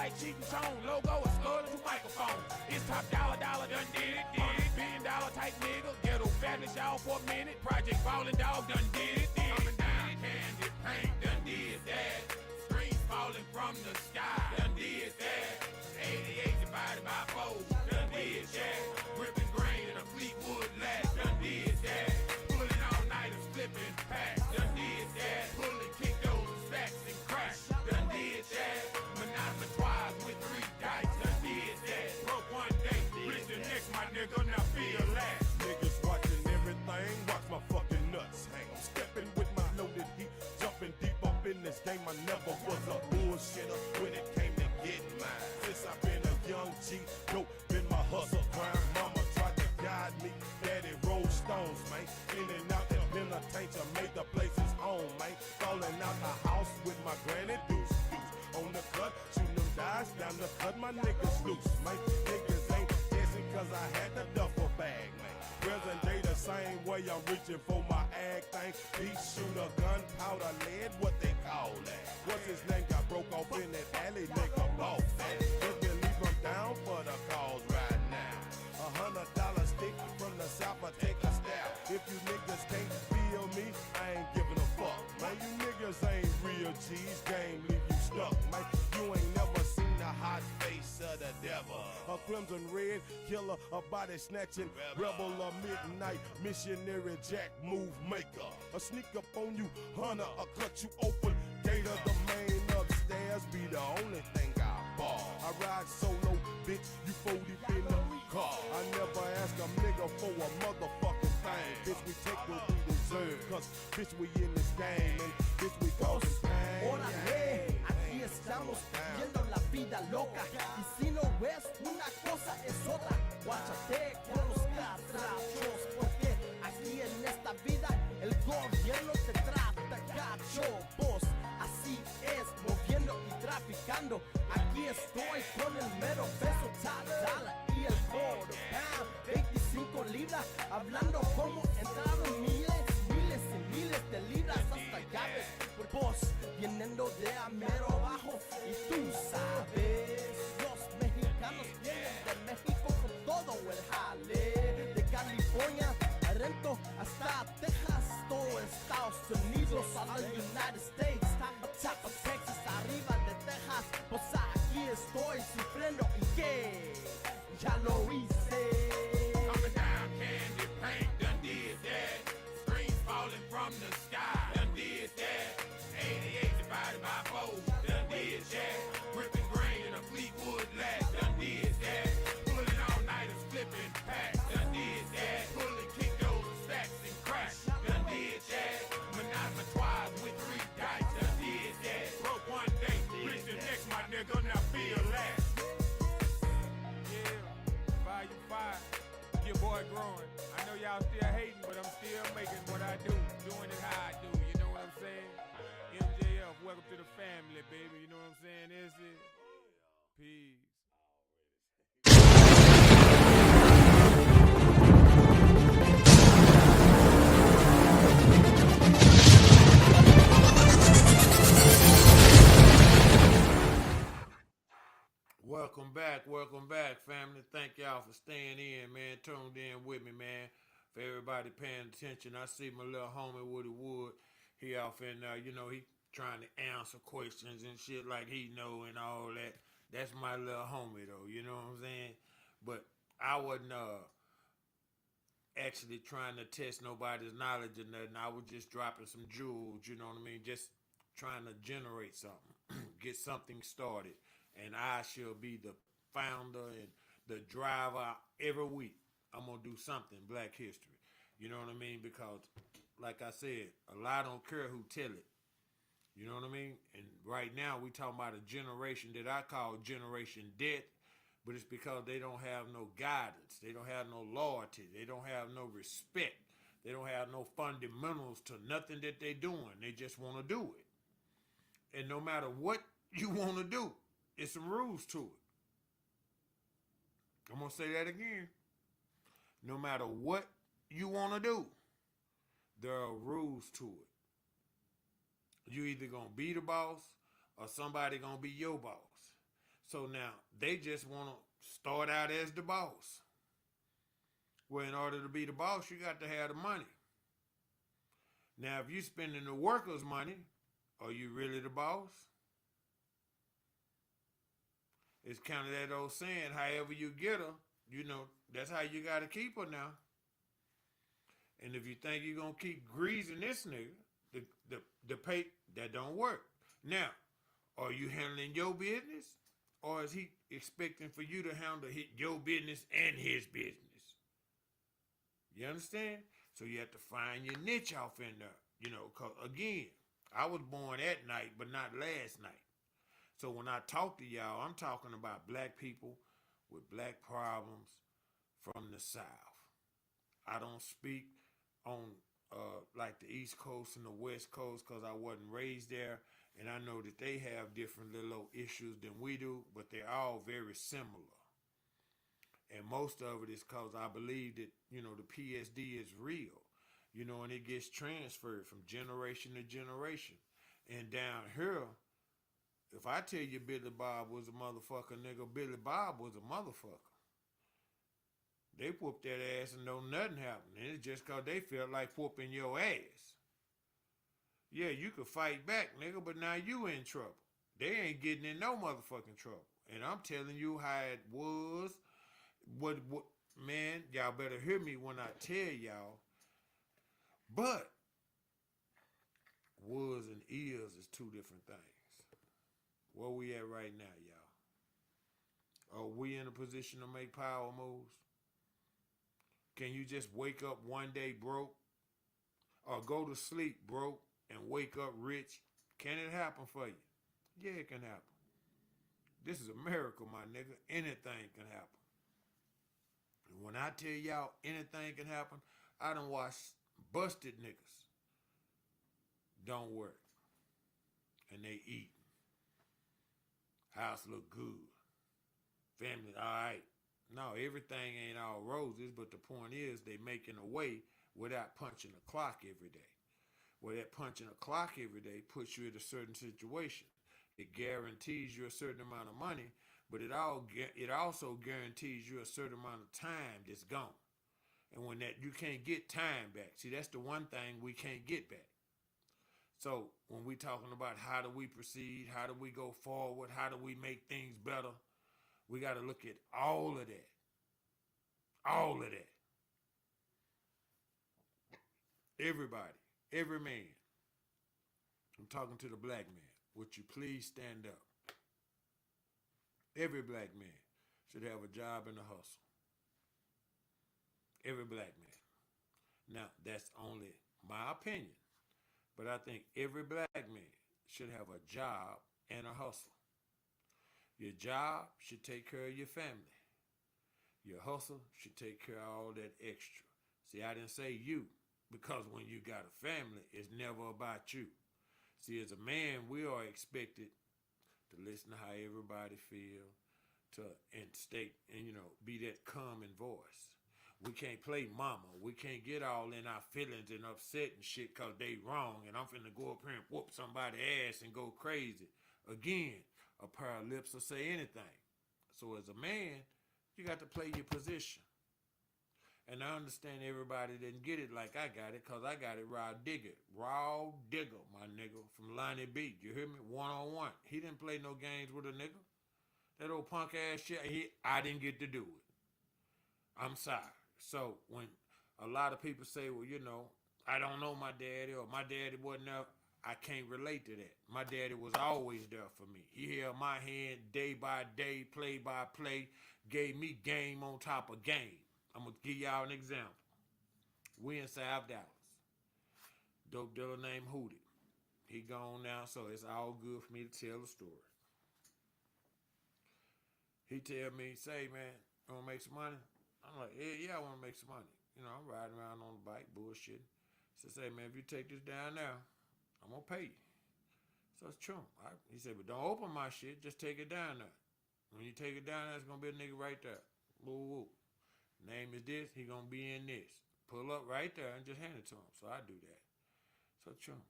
like cheating tone. Logo is skull to microphone. It's top dollar, done did it. $1 billion type nigga. Ghetto fabulous y'all for a minute. Project Ballin' Dog done did it. Coming down, candy paint done did that. Screens falling from the sky done did that. 88 divided by 4 done did that. Gripping grain in a Fleetwood lat done did that. Pulling all nighters, flipping packs done did that. Pulling kick those stacks and crack done did that. Monopolize with 3 dice done did that. Broke one day, rich the next, my nigga, now feel that. Niggas watching everything, watch my fucking nuts hang. I'm stepping with my loaded heat, jumping deep up in this game. I never was a bullshitter when it came to getting mine. Since I've been a young G, dope been my hustle grind. Mama tried to guide me, daddy rolled stones, man. In and out that penitentiary, made the place his home, man. Falling out the house with my granny deuce. On the cut, shooting them dice down the cut, my niggas loose, man. Niggas ain't guessing cause I had the duffel bag, man. Present day the same way, I'm reaching for my ag thing. Beat shooter, gunpowder, lead, what they call that? What's his name? Got broke off in that alley, nigga, boss that. Just believe I'm down for the cause right now. $100 stick from the south, I take a stab. If you niggas can't feel me, I ain't giving a fuck, man. You niggas ain't real G's, game leave you stuck, man. You ain't never seen the hot face of the devil. A crimson red killer, a body snatching rebel, a midnight missionary jack move maker. A sneak up on you, hunter, a cut you open. Gator, the main upstairs, be the only thing I bar. I ride solo, bitch, you 40 in the car. I never ask a nigga for a motherfucking thing. Bitch, we take what we deserve, cause bitch, we in this game, and bitch, we causing pain. Órale, aquí estamos viendo la vida loca. Y si no ves una cosa es otra. Guáchate con los catrachos, porque aquí en esta vida el gobierno te trata gacho. Vos, así es, moviendo y traficando. Aquí estoy con el mero peso, top dollar y el quarter pound. 25 libras, hablando como entraron miles y miles de libras hasta llaves. Vos, viniendo de a mero abajo, y tú sabes, los mexicanos vienen de México con todo el jale. De California a Rento hasta Texas, todo Estados Unidos, a los United States, top of Texas, arriba de Texas. Pues aquí estoy sufriendo y que ya lo hice. Coming down, candy paint done did that. Screens falling from the sky done did that. 88 divided by 4 done did that. Gripping grain in a Fleetwood lat done did that. Pulling all nighters, flipping packs done did that. Pulling kick those stacks and crack done did that. Monopolize with 3 dice done did that. Broke one day, rich the next, my nigga, now feel that. Yeah, volume 5, your boy growing. I know y'all still hating, but I'm still making what I do, doing it how I do. You know what I'm saying? MJF, welcome to the family, baby. You know what I'm saying? Is it? Peace. Welcome back, family. Thank y'all for staying in, man. Tuned in with me, man. For everybody paying attention. I see my little homie Woody Wood. He off in there, you know, he trying to answer questions and shit like he know and all that. That's my little homie, though. You know what I'm saying? But I wasn't actually trying to test nobody's knowledge or nothing. I was just dropping some jewels, you know what I mean? Just trying to generate something, get something started. And I shall be the founder and the driver every week. I'm going to do something Black history. You know what I mean? Because, like I said, a lot don't care who tell it. You know what I mean? And right now we talking about a generation that I call Generation Debt, but it's because they don't have no guidance. They don't have no loyalty. They don't have no respect. They don't have no fundamentals to nothing that they doing. They just want to do it. And no matter what you want to do, it's some rules to it. I'm going to say that again. No matter what you want to do, there are rules to it. You either going to be the boss or somebody going to be your boss. So now they just want to start out as the boss. Well, in order to be the boss, you got to have the money. Now, if you spending the workers' money, are you really the boss? It's kind of that old saying, however you get her, you know, that's how you got to keep her now. And if you think you're going to keep greasing this nigga, the pay, that don't work. Now, are you handling your business? Or is he expecting for you to handle your business and his business? You understand? So you have to find your niche off in there. You know, because again, I was born at night, but not last night. So when I talk to y'all, I'm talking about black people with black problems from the South. I don't speak on like the East Coast and the West Coast because I wasn't raised there. And I know that they have different little issues than we do, but they're all very similar. And most of it is because I believe that, you know, the PSD is real, you know, and it gets transferred from generation to generation. And down here, if I tell you Billy Bob was a motherfucker, nigga, Billy Bob was a motherfucker. They whoop that ass and know nothing happened. And it's just because they feel like whooping your ass. Yeah, you could fight back, nigga, but now you in trouble. They ain't getting in no motherfucking trouble. And I'm telling you how it was. What, man, y'all better hear me when I tell y'all. But was and is two different things. Where we at right now, y'all? Are we in a position to make power moves? Can you just wake up one day broke? Or go to sleep broke and wake up rich? Can it happen for you? Yeah, it can happen. This is America, my nigga. Anything can happen. And when I tell y'all anything can happen, I done watched busted niggas don't work. And they eating. House look good. Family, all right. No, everything ain't all roses, but the point is they making a way without punching the clock every day. Well, that punching a clock every day puts you in a certain situation. It guarantees you a certain amount of money, but it also guarantees you a certain amount of time that's gone. And when that, you can't get time back. See, that's the one thing we can't get back. So when we talking about how do we proceed, how do we go forward, how do we make things better, we got to look at all of that. All of that. Everybody, every man. I'm talking to the black man. Would you please stand up? Every black man should have a job and a hustle. Every black man. Now, that's only my opinion. But I think every black man should have a job and a hustle. Your job should take care of your family. Your hustle should take care of all that extra. See, I didn't say you, because when you got a family, it's never about you. See, as a man, we are expected to listen to how everybody feel, and state, and be that calming voice. We can't play mama. We can't get all in our feelings and upset and shit because they wrong, and I'm finna go up here and whoop somebody's ass and go crazy. Again, a pair of lips will say anything. So as a man, you got to play your position. And I understand everybody didn't get it like I got it, because I got it raw digger. Raw digger, my nigga, from Lonnie B. You hear me? One-on-one. He didn't play no games with a nigga. That old punk ass shit, I didn't get to do it. I'm sorry. So when a lot of people say, well, I don't know my daddy, or my daddy wasn't there, I can't relate to that. My daddy was always there for me. He held my hand day by day, play by play, gave me game on top of game. I'm going to give y'all an example. We in South Dallas. Dope dealer named Hootie. He gone now, so it's all good for me to tell the story. He tell me, say, man, you want to make some money? I'm like, yeah, I want to make some money. I'm riding around on the bike, bullshitting. So say, man, if you take this down now, I'm going to pay you. So it's true. He said, but don't open my shit, just take it down there. When you take it down there, there's going to be a nigga right there. Woo, woo. Name is this, he going to be in this. Pull up right there and just hand it to him. So I do that. So true.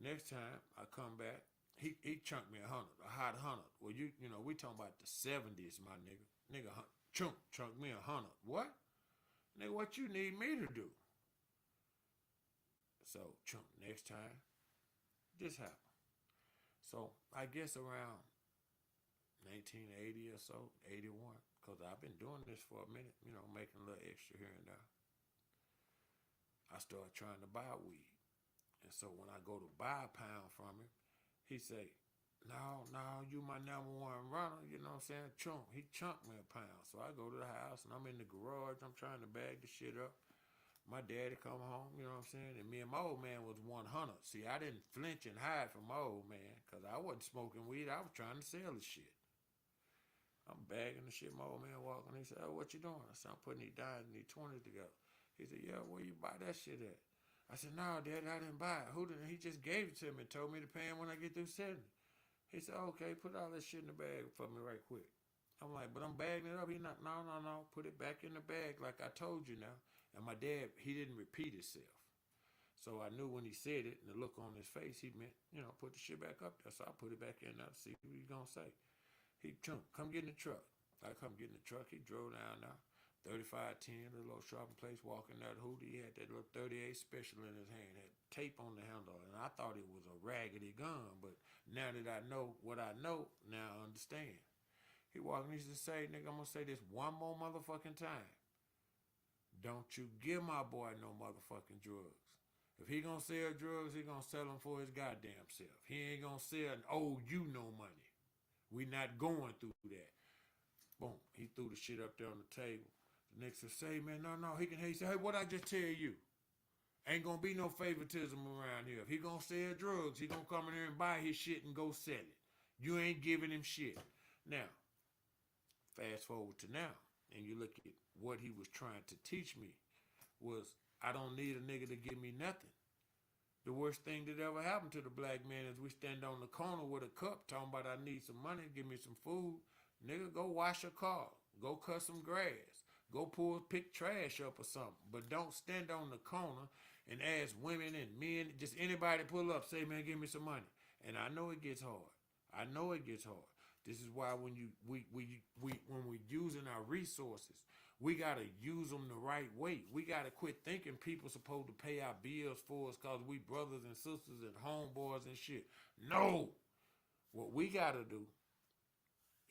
Next time I come back, he chunked me a hot 100. Well, you know, we talking about the 70s, my nigga. Nigga, chunked me 100. What? Nigga, what you need me to do? So, chunk, next time, this happened. So, I guess around 1980 or so, 81, because I've been doing this for a minute, you know, making a little extra here and there. I started trying to buy weed. And so when I go to buy a pound from him, he say, no, you my number one runner, you know what I'm saying? Chunk. He chunked me a pound. So I go to the house and I'm in the garage, I'm trying to bag the shit up. My daddy come home, you know what I'm saying? And me and my old man was 100. See, I didn't flinch and hide from my old man because I wasn't smoking weed. I was trying to sell the shit. I'm bagging the shit. My old man walking. He said, oh, what you doing? I said, I'm putting these dimes and these 20s together. He said, yeah, where you buy that shit at? I said, no, Dad, I didn't buy it. Who did? He just gave it to me and told me to pay him when I get through selling it. He said, okay, put all that shit in the bag for me right quick. I'm like, but I'm bagging it up. He not, no. Put it back in the bag like I told you now. And my dad, he didn't repeat himself. So I knew when he said it and the look on his face, he meant, you know, put the shit back up there. So I put it back in there to see what he's going to say. He chunked, come get in the truck. I come get in the truck. He drove down there, 3510, the little shopping place, walking that hoodie. He had that little 38 special in his hand, had tape on the handle. And I thought it was a raggedy gun, but now that I know what I know, now I understand. He walking, he said, say, nigga, I'm going to say this one more motherfucking time. Don't you give my boy no motherfucking drugs. If he gonna sell drugs, he gonna sell them for his goddamn self. He ain't gonna sell and owe you no money. We not going through that. Boom. He threw the shit up there on the table. The next one say, man, no. He said, hey, what I just tell you? Ain't gonna be no favoritism around here. If he gonna sell drugs, he gonna come in here and buy his shit and go sell it. You ain't giving him shit. Now, fast forward to now, and you look at what he was trying to teach me was I don't need a nigga to give me nothing. The worst thing that ever happened to the black man is we stand on the corner with a cup talking about I need some money, give me some food. Nigga, go wash your car. Go cut some grass. Go pick trash up or something. But don't stand on the corner and ask women and men, just anybody pull up, say, man, give me some money. And I know it gets hard. This is why when we're using our resources, we gotta use them the right way. We gotta quit thinking people supposed to pay our bills for us because we brothers and sisters and homeboys and shit. No, what we gotta do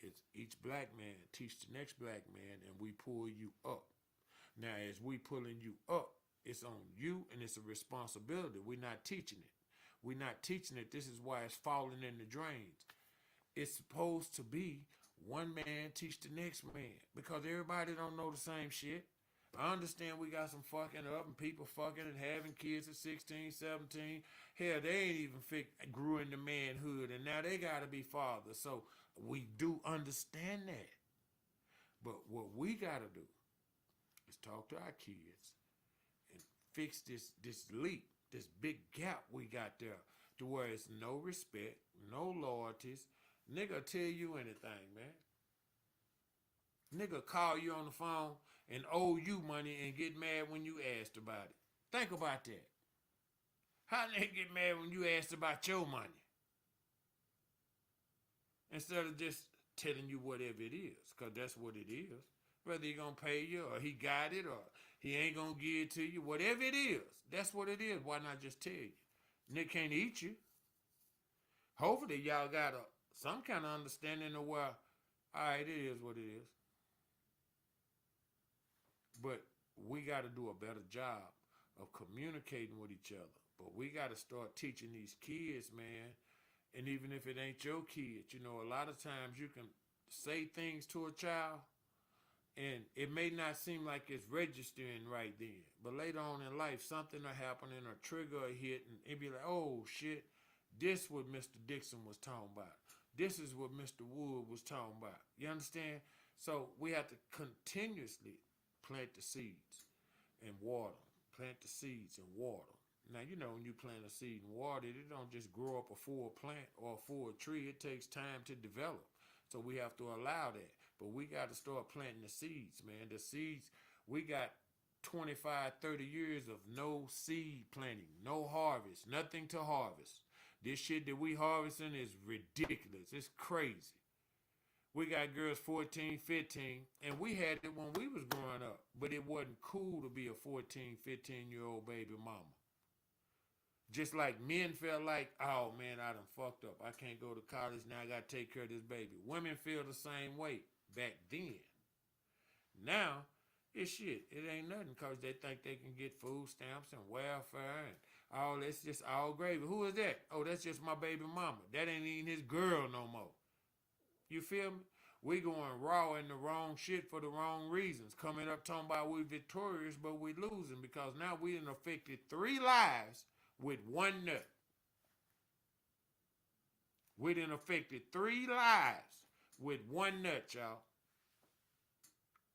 is each black man teach the next black man, and we pull you up. Now, as we pulling you up, it's on you, and it's a responsibility. We're not teaching it. This is why it's falling in the drains. It's supposed to be one man teach the next man because everybody don't know the same shit. I understand we got some fucking up and people fucking and having kids at 16, 17. Hell, they ain't even grew into manhood and now they got to be fathers. So we do understand that. But what we got to do is talk to our kids and fix this leak, this big gap we got there to where it's no respect, no loyalties. Nigga tell you anything, man. Nigga call you on the phone and owe you money and get mad when you asked about it. Think about that. How nigga get mad when you asked about your money? Instead of just telling you whatever it is, because that's what it is. Whether he gonna pay you or he got it or he ain't gonna give it to you, whatever it is, that's what it is. Why not just tell you? Nigga can't eat you. Hopefully y'all got some kind of understanding of where, all right, it is what it is. But we got to do a better job of communicating with each other. But we got to start teaching these kids, man. And even if it ain't your kids, you know, a lot of times you can say things to a child and it may not seem like it's registering right then. But later on in life, something will happen and a trigger will hit and it'll be like, oh, shit, this what Mr. Dixon was talking about. This is what Mr. Wood was talking about. You understand? So we have to continuously plant the seeds and water them. Plant the seeds and water them. Now, you know, when you plant a seed and water it, it don't just grow up a full plant or a full tree. It takes time to develop. So we have to allow that. But we got to start planting the seeds, man. The seeds, we got 25, 30 years of no seed planting, no harvest, nothing to harvest. This shit that we harvesting is ridiculous. It's crazy. We got girls 14, 15, and we had it when we was growing up. But it wasn't cool to be a 14, 15-year-old baby mama. Just like men felt like, oh man, I done fucked up. I can't go to college now. I got to take care of this baby. Women feel the same way back then. Now, it's shit. It ain't nothing because they think they can get food stamps and welfare and all that's just all gravy. Who is that? Oh, that's just my baby mama. That ain't even his girl no more. You feel me? We going raw in the wrong shit for the wrong reasons. Coming up talking about we victorious, but we losing because now we done affected 3 lives with 1 nut. We done affected 3 lives with 1 nut, y'all.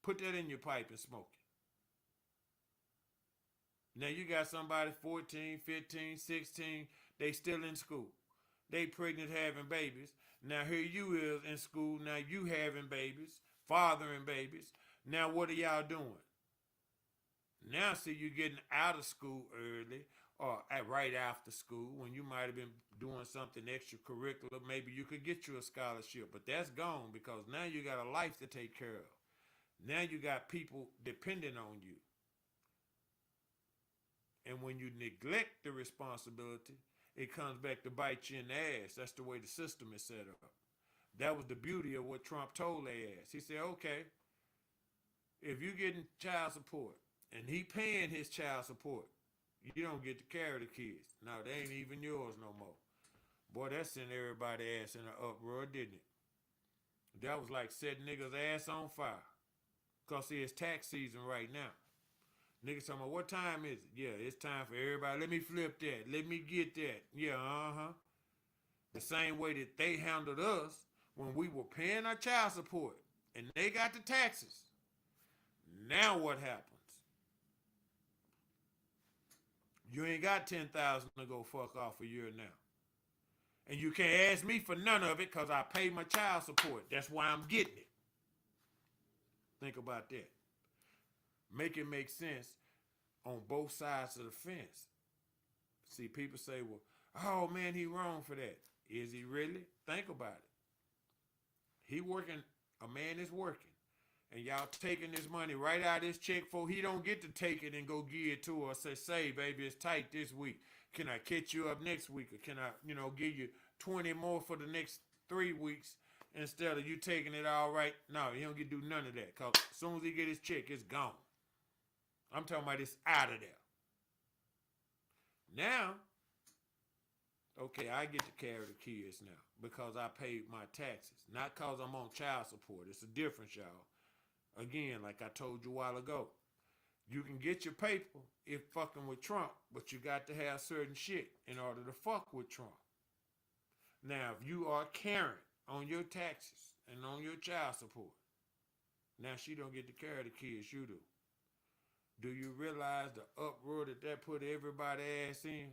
Put that in your pipe and smoke it. Now you got somebody 14, 15, 16, they still in school. They pregnant having babies. Now here you is in school, now you having babies, fathering babies. Now what are y'all doing? Now see you getting out of school early or right after school when you might have been doing something extracurricular. Maybe you could get you a scholarship, but that's gone because now you got a life to take care of. Now you got people depending on you. And when you neglect the responsibility, it comes back to bite you in the ass. That's the way the system is set up. That was the beauty of what Trump told their ass. He said, okay, if you getting child support and he paying his child support, you don't get to carry the kids. No, they ain't even yours no more. Boy, that sent everybody ass in an uproar, didn't it? That was like setting niggas ass on fire. Because see, it's tax season right now. Niggas talking about, what time is it? Yeah, it's time for everybody. Let me flip that. Let me get that. Yeah, The same way that they handled us when we were paying our child support and they got the taxes. Now what happens? You ain't got $10,000 to go fuck off a year now. And you can't ask me for none of it because I pay my child support. That's why I'm getting it. Think about that. Make it make sense on both sides of the fence. See, people say, well, oh man, he wrong for that. Is he really? Think about it. He working, a man is working. And y'all taking this money right out of his check for he don't get to take it and go give it to her. Say, baby, it's tight this week. Can I catch you up next week? Or can I, give you 20 more for the next 3 weeks instead of you taking it all right? No, he don't get to do none of that. Because as soon as he get his check, it's gone. I'm talking about it's out of there. Now, okay, I get to carry the kids now because I paid my taxes. Not because I'm on child support. It's a difference, y'all. Again, like I told you a while ago, you can get your paper if fucking with Trump, but you got to have certain shit in order to fuck with Trump. Now, if you are Karen on your taxes and on your child support, now she don't get to carry the kids, you do. Do you realize the uproar that put everybody ass in?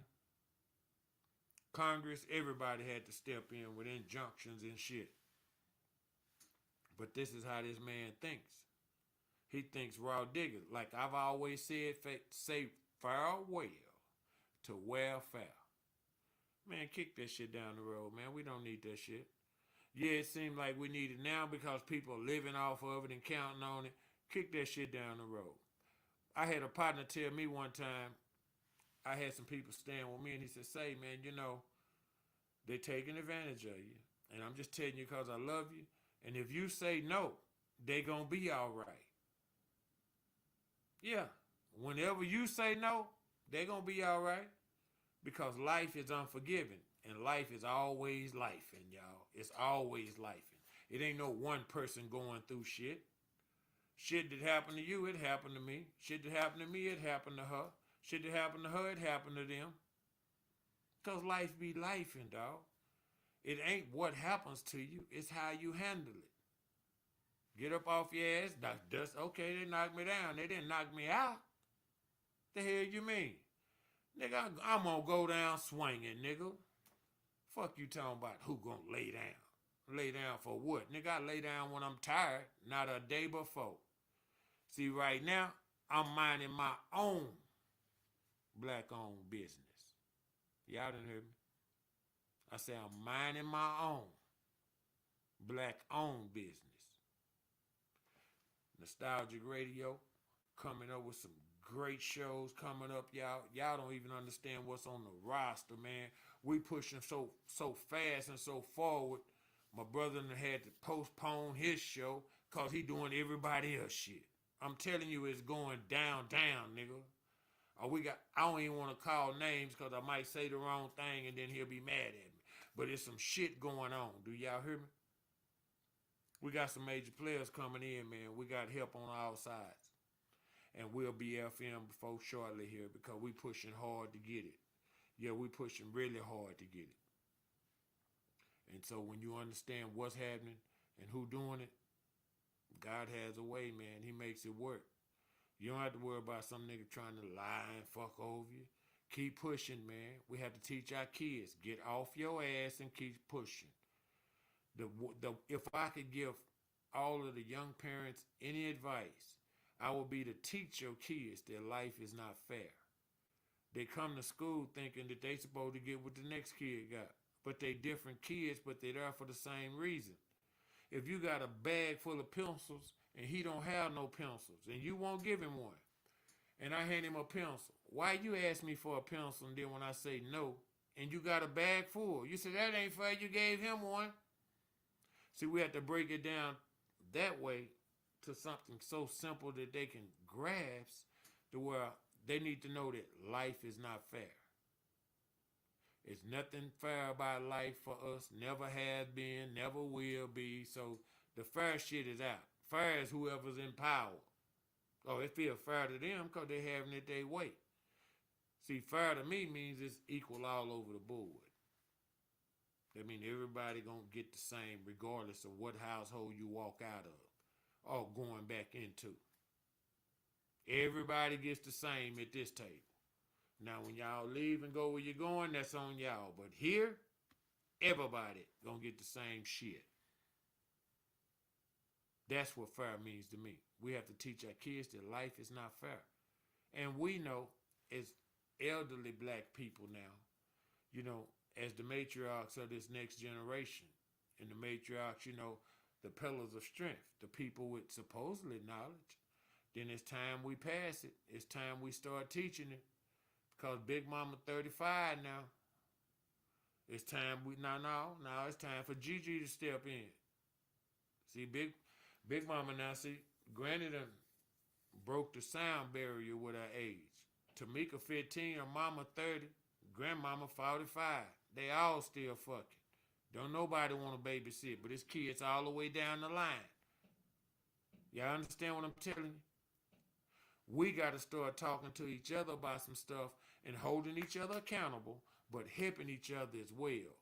Congress, everybody had to step in with injunctions and shit. But this is how this man thinks. He thinks raw digger. Like I've always said, say farewell to welfare. Man, kick that shit down the road, man. We don't need that shit. Yeah, it seems like we need it now because people are living off of it and counting on it. Kick that shit down the road. I had a partner tell me one time, I had some people staying with me, and he said, say, man, they taking advantage of you. And I'm just telling you because I love you. And if you say no, they going to be all right. Yeah. Whenever you say no, they going to be all right. Because life is unforgiving. And life is always lifing, y'all. It's always lifing. It ain't no one person going through shit. Shit that happened to you, it happened to me. Shit that happened to me, it happened to her. Shit that happened to her, it happened to them. Because life be lifing, dog. It ain't what happens to you, it's how you handle it. Get up off your ass, dust. Okay, they knocked me down. They didn't knock me out. The hell you mean? Nigga, I'm gonna go down swinging, nigga. Fuck you talking about who gonna lay down? Lay down for what? Nigga, I lay down when I'm tired, not a day before. See, right now, I'm minding my own black-owned business. Y'all didn't hear me. I say I'm minding my own black-owned business. Nostalgic Radio coming up with some great shows coming up, y'all. Y'all don't even understand what's on the roster, man. We pushing so fast and so forward. My brother had to postpone his show because he doing everybody else shit. I'm telling you, it's going down, nigga. I don't even want to call names because I might say the wrong thing and then he'll be mad at me. But there's some shit going on. Do y'all hear me? We got some major players coming in, man. We got help on all sides. And we'll be FM before shortly here because we pushing hard to get it. Yeah, we pushing really hard to get it. And so when you understand what's happening and who doing it, God has a way, man. He makes it work. You don't have to worry about some nigga trying to lie and fuck over you. Keep pushing, man. We have to teach our kids. Get off your ass and keep pushing. If I could give all of the young parents any advice, I would be to teach your kids that life is not fair. They come to school thinking that they supposed to get what the next kid got. But they different kids, but they're there for the same reason. If you got a bag full of pencils and he don't have no pencils and you won't give him one, and I hand him a pencil, why you ask me for a pencil and then when I say no and you got a bag full, you say that ain't fair, you gave him one. See, we have to break it down that way to something so simple that they can grasp to where they need to know that life is not fair. It's nothing fair about life for us, never has been, never will be. So the fair shit is out. Fair is whoever's in power. Oh, it feels fair to them because they're having it their way. See, fair to me means it's equal all over the board. That means everybody gonna get the same regardless of what household you walk out of or going back into. Everybody gets the same at this table. Now, when y'all leave and go where you're going, that's on y'all. But here, everybody gonna get the same shit. That's what fair means to me. We have to teach our kids that life is not fair. And we know, as elderly black people now, you know, as the matriarchs of this next generation, and the matriarchs, you know, the pillars of strength, the people with supposedly knowledge, then it's time we pass it. It's time we start teaching it. Because Big Mama 35 now. It's time now it's time for Gigi to step in. See, Big Mama now, see, Granny done broke the sound barrier with her age. Tamika 15, her mama 30, grandmama 45. They all still fucking. Don't nobody want to babysit, but it's kids all the way down the line. Y'all understand what I'm telling you? We got to start talking to each other about some stuff and holding each other accountable, but helping each other as well.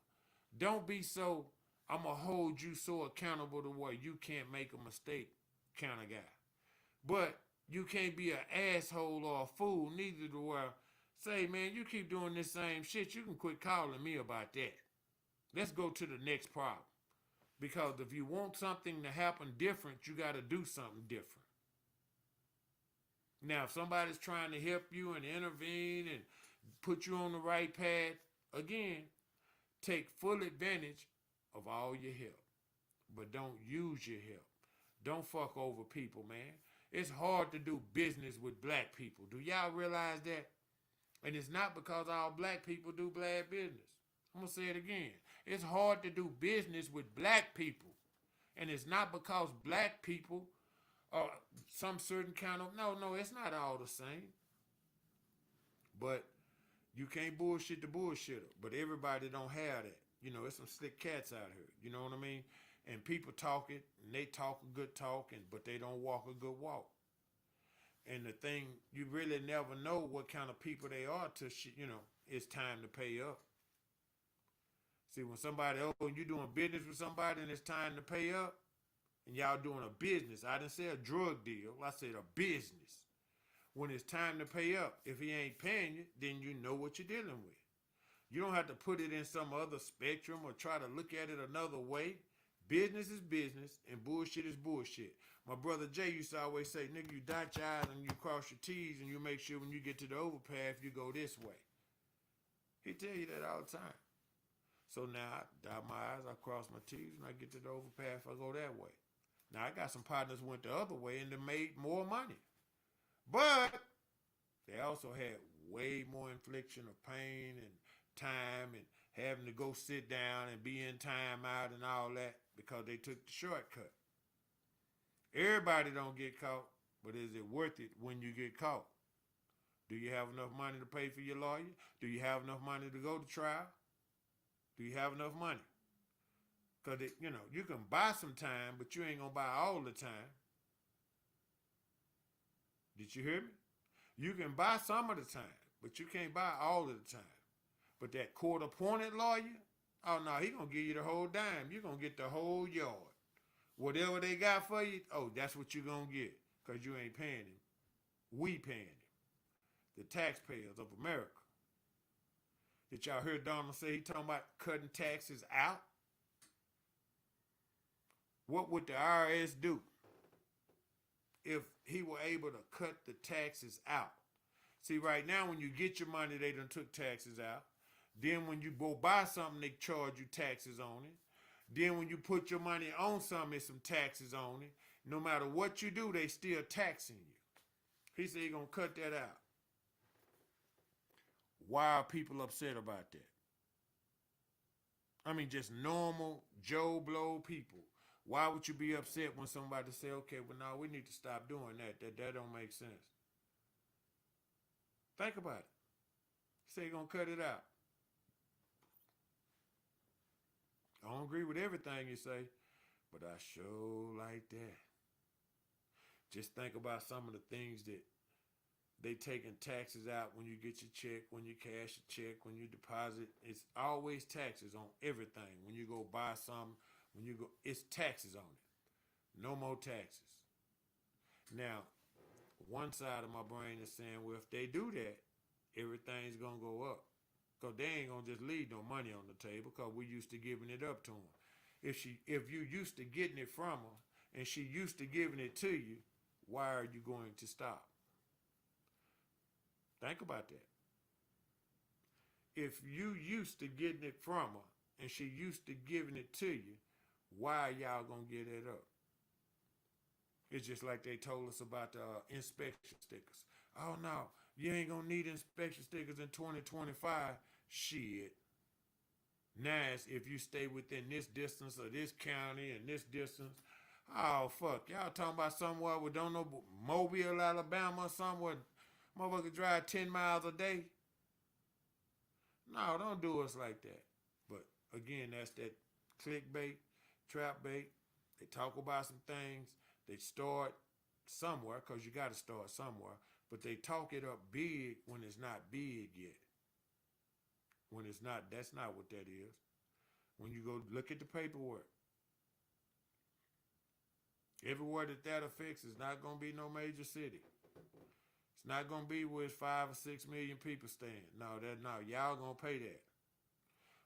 Don't be so, I'm going to hold you so accountable to where you can't make a mistake kind of guy. But you can't be an asshole or a fool neither to where, say, man, you keep doing this same shit, you can quit calling me about that. Let's go to the next problem. Because if you want something to happen different, you got to do something different. Now, if somebody's trying to help you and intervene and put you on the right path, again, take full advantage of all your help. But don't use your help. Don't fuck over people, man. It's hard to do business with black people. Do y'all realize that? And it's not because all black people do bad business. I'm going to say it again. It's hard to do business with black people. And it's not because black people are some certain kind of, no, it's not all the same. But you can't bullshit the bullshitter. But everybody don't have that. You know, there's some slick cats out here. You know what I mean? And people talk it, and they talk a good talk, but they don't walk a good walk. And the thing, you really never know what kind of people they are till, you know, it's time to pay up. See, when you're doing business with somebody and it's time to pay up, and y'all doing a business, I didn't say a drug deal, I said a business. When it's time to pay up, if he ain't paying you, then you know what you're dealing with. You don't have to put it in some other spectrum or try to look at it another way. Business is business and bullshit is bullshit. My brother Jay used to always say, nigga, you dot your I's and you cross your T's and you make sure when you get to the overpass, you go this way. He tell you that all the time. So now I dot my I's, I cross my T's, and I get to the overpass, I go that way. Now I got some partners who went the other way and they made more money. But they also had way more infliction of pain and time and having to go sit down and be in time out and all that because they took the shortcut. Everybody don't get caught, but is it worth it when you get caught? Do you have enough money to pay for your lawyer? Do you have enough money to go to trial? Do you have enough money? Because, you can buy some time, but you ain't going to buy all the time. Did you hear me? You can buy some of the time, but you can't buy all of the time. But that court-appointed lawyer, oh, no, he going to give you the whole dime. You're going to get the whole yard. Whatever they got for you, oh, that's what you're going to get because you ain't paying him. We paying him. The taxpayers of America. Did y'all hear Donald say he talking about cutting taxes out? What would the IRS do if he were able to cut the taxes out? See, right now when you get your money, they done took taxes out. Then when you go buy something, they charge you taxes on it. Then when you put your money on something, there's some taxes on it. No matter what you do, they still taxing you. He said he's going to cut that out. Why are people upset about that? I mean, just normal Joe Blow people. Why would you be upset when somebody say, okay, well, no, we need to stop doing that. That don't make sense. Think about it. Say you're going to cut it out. I don't agree with everything you say, but I sure like that. Just think about some of the things that they taking taxes out when you get your check, when you cash a check, when you deposit. It's always taxes on everything. When you go buy something, it's taxes on it. No more taxes. Now, one side of my brain is saying, well, if they do that, everything's going to go up. Because they ain't going to just leave no money on the table because we used to giving it up to them. If you used to getting it from her and she used to giving it to you, why are you going to stop? Think about that. If you used to getting it from her and she used to giving it to you, why are y'all going to get it up? It's just like they told us about the inspection stickers. Oh, no, you ain't going to need inspection stickers in 2025. Shit. Now, if you stay within this distance of this county and this distance, oh, fuck. Y'all talking about somewhere we don't know, Mobile, Alabama, somewhere motherfucker drive 10 miles a day? No, don't do us like that. But, again, that's that clickbait, trap bait. They talk about some things. They start somewhere, because you got to start somewhere. But they talk it up big when it's not big yet. When it's not, that's not what that is. When you go look at the paperwork, everywhere that affects is not going to be no major city. It's not going to be where it's 5 or 6 million people staying. No, y'all going to pay that.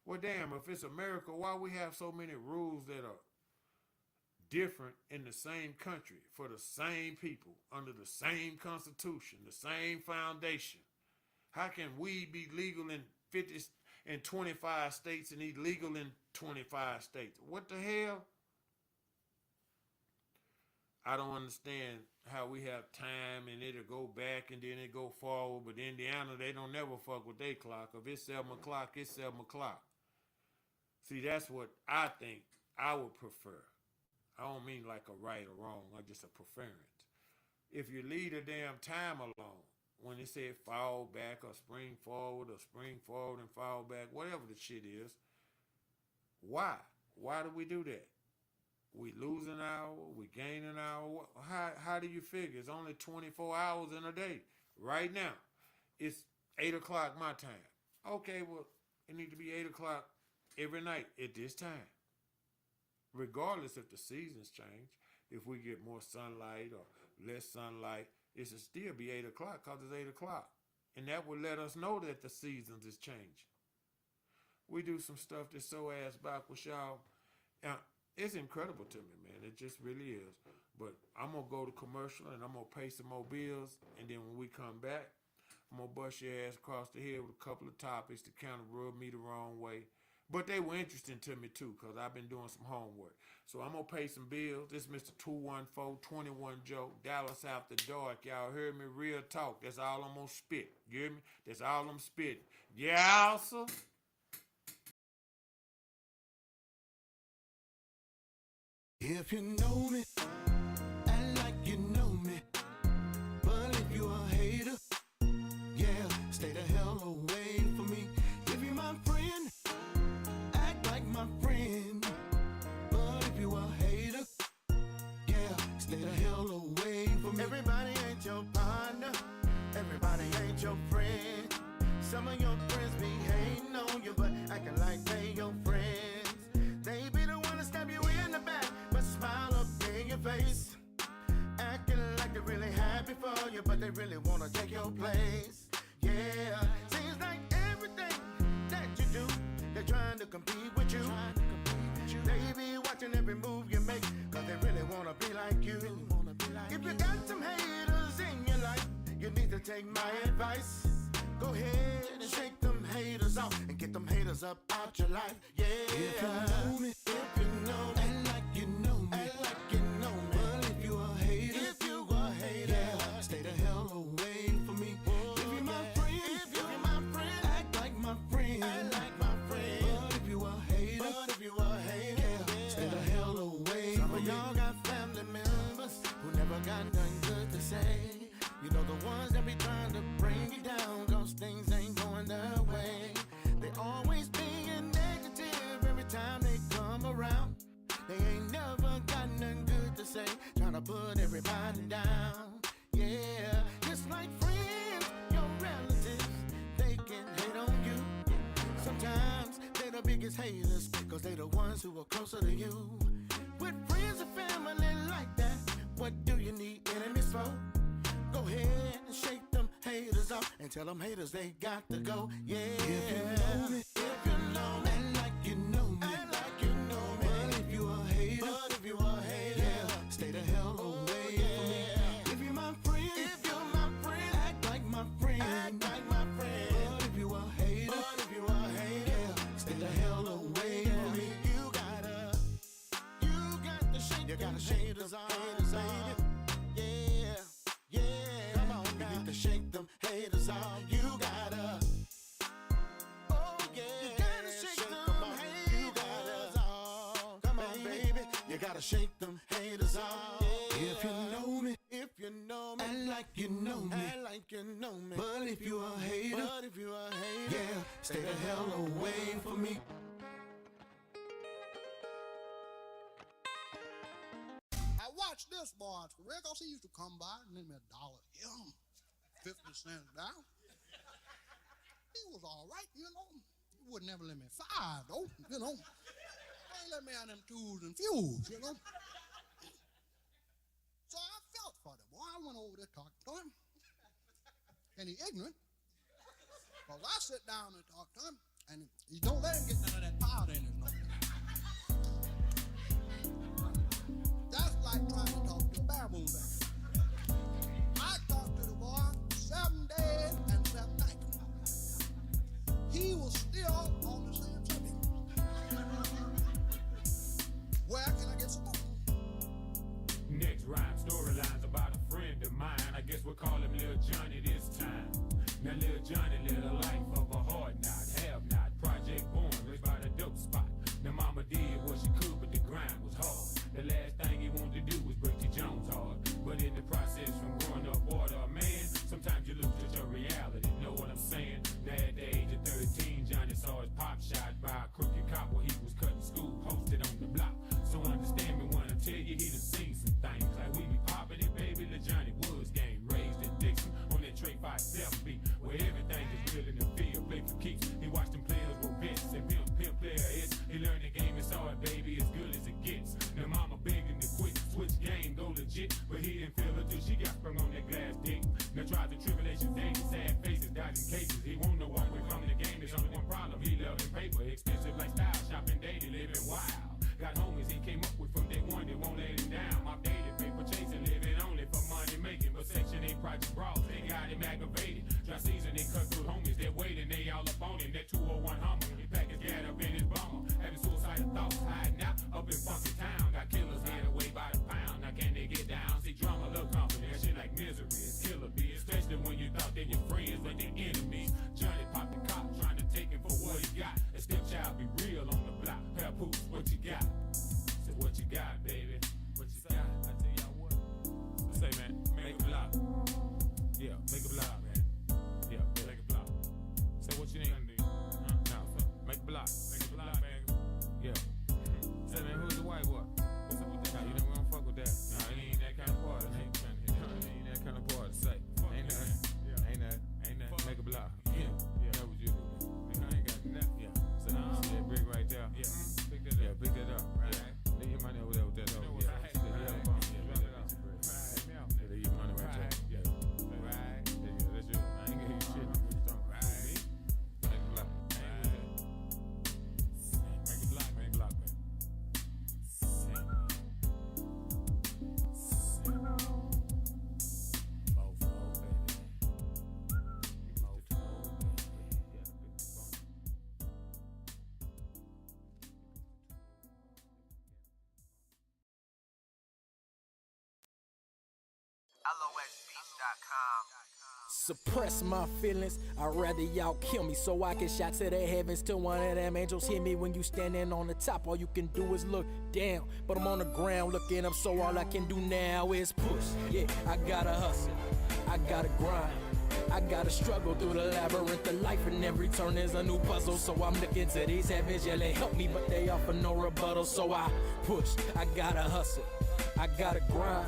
Well, damn, if it's America, why we have so many rules that are different in the same country for the same people under the same constitution, the same foundation? How can we be legal in 25 states and illegal in 25 states? What the hell? I don't understand how we have time and it'll go back and then it go forward, but Indiana, they don't never fuck with their clock. If it's 7 o'clock, it's 7 o'clock. See, that's what I think I would prefer. I don't mean like a right or wrong, or just a preference. If you leave the damn time alone, when they say fall back or spring forward and fall back, whatever the shit is, why? Why do we do that? We lose an hour, we gain an hour. How do you figure? It's only 24 hours in a day. Right now, it's 8 o'clock my time. Okay, well, it needs to be 8 o'clock every night at this time. Regardless if the seasons change, if we get more sunlight or less sunlight, it should still be 8 o'clock because it's 8 o'clock. And that would let us know that the seasons is changing. We do some stuff that's so ass backwards, y'all. It's incredible to me, man. It just really is. But I'm going to go to commercial and I'm going to pay some more bills. And then when we come back, I'm going to bust your ass across the head with a couple of topics to kind of rub me the wrong way. But they were interesting to me too, because I've been doing some homework. So I'm going to pay some bills. This is Mr. 214-21 Joe, Dallas After Dark. Y'all heard me? Real talk. That's all I'm going to spit. You hear me? That's all I'm spitting. Yeah, sir. If you know me, act like you know me. But if you a hater, yeah, stay the hell away from me. If you my friend, act like my friend. But if you a hater, yeah, stay the hell away from me. Everybody ain't your partner, everybody ain't your friend. Some of your friends be hating on you, but acting like they your friends. They be the one to stab you in the back, but smile up in your face. Acting like they're really happy for you, but they really wanna take your place. Yeah, seems like everything that you do, they're trying to compete with you. They be watching every move you make, cause they really wanna be like you. If you got some haters in your life, you need to take my advice. Go ahead and shake them haters off and get them haters up out your life. Yeah. If you know me, if you know me, act like you know me, act like you know me. But if you a hater, yeah, stay the hell away from me. If you my friend, act like my friend, But if you a hater, yeah, stay the hell away from me. Some of y'all got family members who never got nothing good to say. You know the ones that be trying to bring you down, those things ain't going their way. They always being negative every time they come around. They ain't never got nothing good to say, trying to put everybody down. Yeah, just like friends, your relatives, they can hate on you. Sometimes they the biggest haters, cause they the ones who are closer to you. With friends and family like that, what do you need enemies for? Go ahead and shake them haters off and tell them haters they got to go. Yeah. If you know me, act like you know me, But if you a hater, yeah, stay the hell away from me. If you my friend, act like my friend, But if you a hater, yeah, stay the hell away from me. You got to shake them haters off, baby. Yeah, come on, you need to shake them haters off. You gotta, oh yeah, you gotta shake them haters off. Come on, baby, you gotta shake them haters off. Yeah. If you know me, act like you know me, But if you a hater, yeah, stay the hell away from me. I watched this boy, Rick. He used to come by and lend me $1 here, 50 cents down. He was all right, you know. He would never let me $5, though, you know. He let me have them tools and fuels, you know. So I felt for the boy. I went over there talking to him. And he ignorant. Because I sit down and talk to him, and he don't let him get none of that powder in his nose. That's like trying to talk to a baboon bear. I talked to the boy 7 days and 7 nights. He was still on the same subject. Where can I get some more? Next rhyme, storylines about a friend of mine. I guess we'll call him Lil Johnny this time. Now Lil Johnny lived a life of a hard knot, have not. Project born, raised by the dope spot. Now mama did what she could, but the grind was hard. The last thing he wanted to do was break the Jones hard. But in the process from growing up water, man, sometimes you lose just your reality, know what I'm saying? Now at the age of 13, Johnny saw his pop shot by a crooked cop while he was cutting school, posted on the block. So understand me when I tell you he done seen some things. Like we be popping it, baby, the Johnny Woods game. Raised in Dixon on that Trey 5-7 beat, where everything is real in the field, play for keeps. He watched them players with bits and pimp player hits. He learned the game and saw it, baby, as good as it gets. Now mama begging to quit, switch game, go legit. But he didn't feel it till she got sprung on that glass dick. Now trials and tribulations, dangerous, sad faces, dodging cases. He won't know walk away from the game, there's only one problem. He loving paper, expensive lifestyle, shopping daily, living wild. Got homies he came up with from day one, they won't let him down. My dated paper chasing, living only for money making. But Section 8 project brawls, they got him aggravated. Dry season, they cut through homies, they're waiting, they all up on him. That 201 Hummer, he pack his gat up in his bum. Suppress my feelings, I'd rather y'all kill me so I can shout to the heavens till one of them angels hit me. When you standing on the top, all you can do is look down, but I'm on the ground looking up, so all I can do now is push. Yeah, I gotta hustle, I gotta grind, I gotta struggle through the labyrinth of life, and every turn is a new puzzle. So I'm looking to these heavens, yeah, they help me, but they offer no rebuttal. So I push, I gotta hustle, I gotta grind,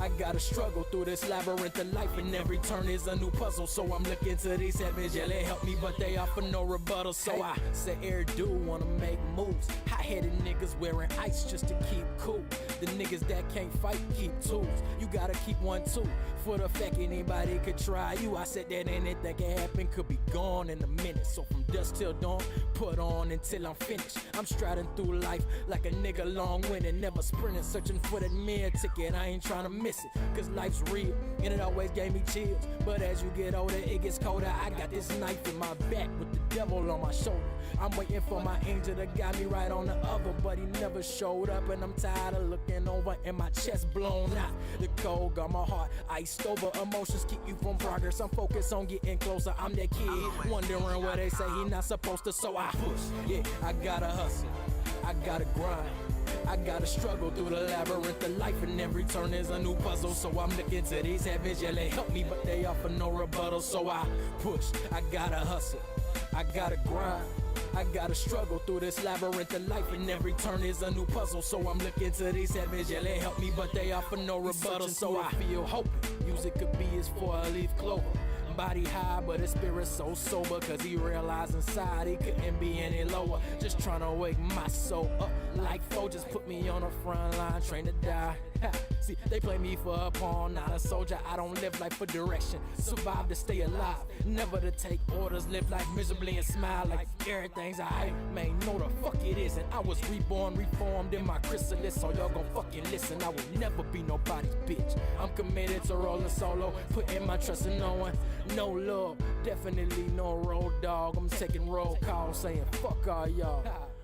I gotta struggle through this labyrinth of life, and every turn is a new puzzle. So I'm looking to these heavens, yeah, they help me, but they offer no rebuttal. So I say, air do wanna make moves. Hot-headed niggas wearing ice just to keep cool. The niggas that can't fight keep tools. You gotta keep one too, for the fact anybody could try you. I said that anything can happen, could be gone in a minute. So from dusk till dawn, put on until I'm finished. I'm striding through life like a nigga long-winded, never sprinting, searching for that meal ticket. I ain't trying to miss it, cause life's real, and it always gave me chills. But as you get older, it gets colder. I got this knife in my back with the devil on my shoulder. I'm waiting for my angel to guide me right on the other, but he never showed up, and I'm tired of looking over and my chest blown out. The cold got my heart iced over. Emotions keep you from progress. I'm focused on getting closer. I'm that kid wondering what they say he not supposed to, so I push. Yeah, I gotta hustle, I gotta grind, I gotta struggle through the labyrinth of life, and every turn is a new puzzle. So I'm looking to these heavens, yeah, they help me, but they offer no rebuttal. So I push, I gotta hustle, I gotta grind, I gotta struggle through this labyrinth of life, and every turn is a new puzzle. So I'm looking to these heavens, yeah, they help me, but they offer no rebuttal. So I feel hoping music could be his four-leaf clover. Body high, but his spirit so sober, cause he realized inside he couldn't be any lower. Just trying to wake my soul up like foe. Just put me on the front line, trained to die. See, they play me for a pawn, not a soldier. I don't live life for direction, survive to stay alive, never to take orders. Live life miserably and smile like everything's alright. Man, no the fuck it isn't. I was reborn, reformed in my chrysalis, so y'all gon' fucking listen. I will never be nobody's bitch. I'm committed to rolling solo, putting my trust in no one. No love, definitely no road dog. I'm taking roll calls, saying fuck all y'all.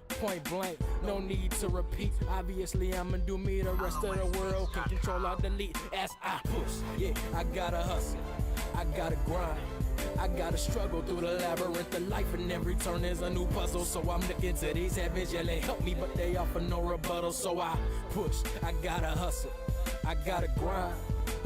Point blank, no need to repeat. Obviously I'ma do me, the rest of the world can control or delete as I push. Yeah, I gotta hustle, I gotta grind, I gotta struggle through the labyrinth of life, and every turn is a new puzzle. So I'm looking to these heavens, yeah, they help me, but they offer no rebuttal. So I push, I gotta hustle, I gotta grind,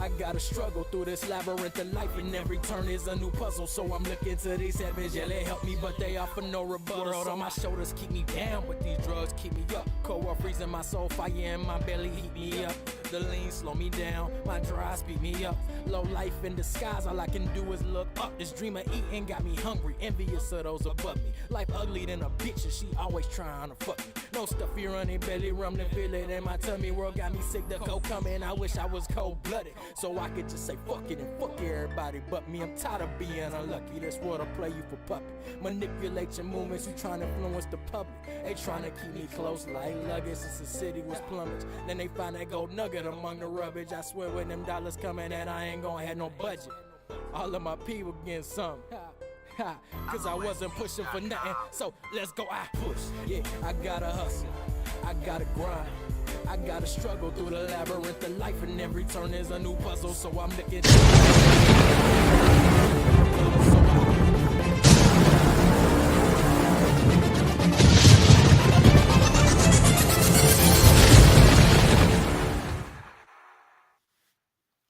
I gotta struggle through this labyrinth of life, and every turn is a new puzzle. So I'm looking to these heavens, yeah, they help me, but they offer no rebuttal. World on my shoulders keep me down, but these drugs keep me up. Cold war freezing my soul, fire in my belly heat me up. The lean slow me down, my dry speed me up. Low life in disguise, all I can do is look up. This dream of eating got me hungry, envious of those above me. Life ugly than a bitch, and she always trying to fuck me. No stuffy running belly, rumbling, feel it in my tummy. World got me sick, the cold coming. I wish I was cold-blooded, so I could just say fuck it and fuck everybody but me. I'm tired of being unlucky, this world will play you for puppet. Manipulate your movements, you trying to influence the public. They trying to keep me close like luggage since the city was plumaged. Then they find that gold nugget among the rubbish. I swear when them dollars coming and I ain't gonna have no budget. All of my people getting some. Cause I wasn't pushing for nothing, so let's go, I push. Yeah, I gotta hustle, I gotta grind, I gotta struggle through the labyrinth of life, and every turn is a new puzzle. So I'm looking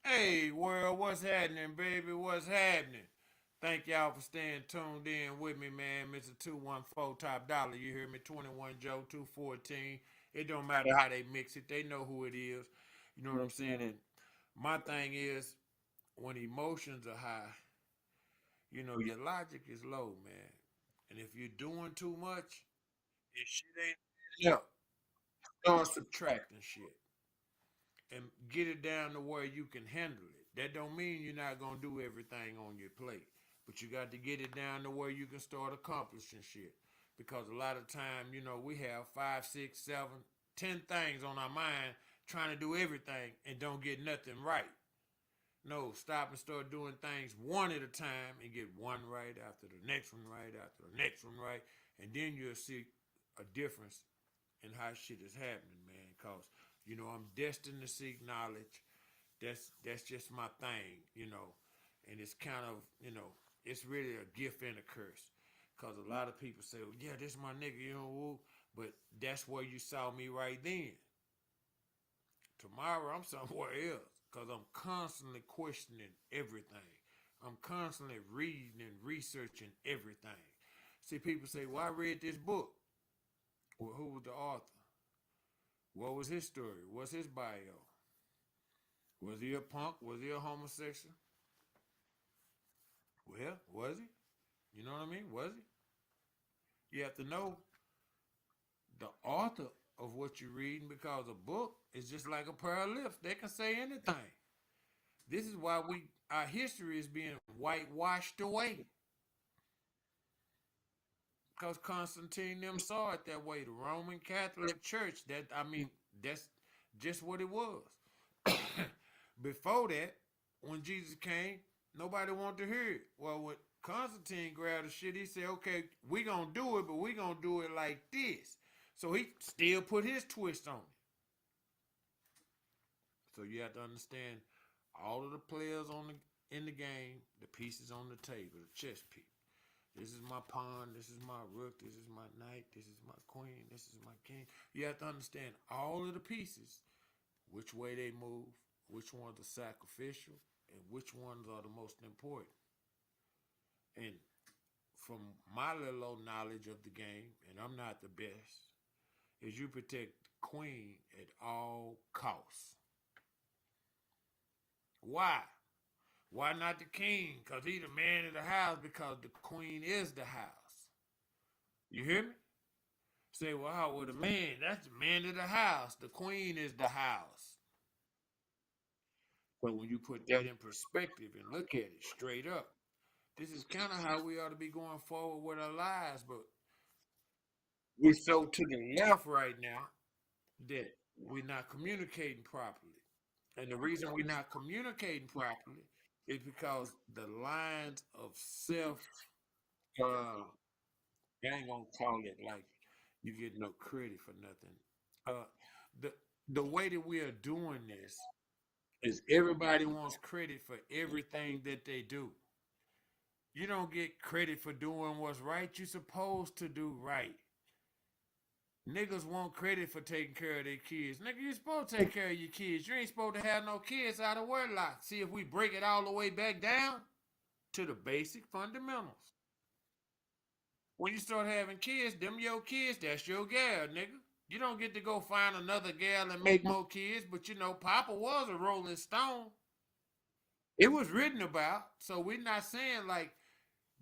Hey world, what's happening, baby? What's happening? Thank y'all for staying tuned in with me, man. Mr. 214 Top Dollar. You hear me? 21 Joe 214. It don't matter how they mix it. They know who it is. You know what I'm saying? And my thing is, when emotions are high, you know, your logic is low, man. And if you're doing too much, and shit ain't up, start subtracting shit and get it down to where you can handle it. That don't mean you're not gonna do everything on your plate, but you got to get it down to where you can start accomplishing shit. Because a lot of time, you know, we have 5, 6, 7, 10 things on our mind trying to do everything and don't get nothing right. No, stop and start doing things one at a time and get one right after the next one right after the next one right, and then you'll see a difference in how shit is happening, man. Cause you know I'm destined to seek knowledge. That's just my thing, you know. And it's kind of, it's really a gift and a curse. Because a lot of people say, well, yeah, this is my nigga, woo. But that's where you saw me right then. Tomorrow, I'm somewhere else. Because I'm constantly questioning everything. I'm constantly reading and researching everything. See, people say, well, I read this book. Well, who was the author? What was his story? What's his bio? Was he a punk? Was he a homosexual? Well, was he? You know what I mean? Was he? You have to know the author of what you're reading, because a book is just like a pair of lips. They can say anything. This is why our history is being whitewashed away. Because Constantine them saw it that way. The Roman Catholic Church, that's just what it was. Before that, when Jesus came, nobody wanted to hear it. Well, when Constantine grabbed the shit, he said, okay, we going to do it, but we going to do it like this. So he still put his twist on it. So you have to understand all of the players in the game, the pieces on the table, the chess piece. This is my pawn, this is my rook, this is my knight, this is my queen, this is my king. You have to understand all of the pieces, which way they move, which ones are sacrificial, and which ones are the most important. And from my little old knowledge of the game, and I'm not the best, is you protect the queen at all costs. Why? Why not the king? Because he's the man of the house, because the queen is the house. You hear me? Say, well, the man, that's the man of the house. The queen is the house. But when you put that in perspective and look at it straight up, this is kind of how we ought to be going forward with our lives. But we're so to the left right now that we're not communicating properly. And the reason we're not communicating properly is because the lines of self, I ain't gonna call it like you get no credit for nothing. Uh, the the way that we are doing this is everybody wants credit for everything that they do. You don't get credit for doing what's right. You're supposed to do right. Niggas want credit for taking care of their kids. Nigga, you supposed to take care of your kids. You ain't supposed to have no kids out of wedlock. See, if we break it all the way back down to the basic fundamentals. When you start having kids, them your kids, that's your gal, nigga. You don't get to go find another gal and make more kids, but Papa was a Rolling Stone. It was written about, so we're not saying like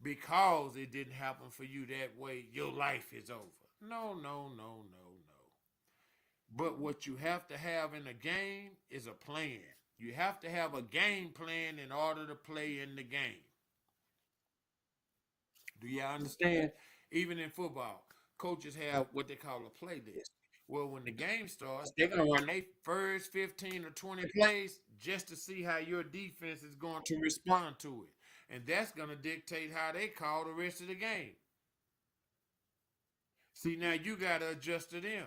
because it didn't happen for you that way, your life is over. No, no, no, no, no. But what you have to have in a game is a plan. You have to have a game plan in order to play in the game. Do y'all understand? Even in football, coaches have what they call a playlist. Well, when the game starts, they're going to run their first 15 or 20 plays just to see how your defense is going to respond to it. And that's going to dictate how they call the rest of the game. See, now you got to adjust to them.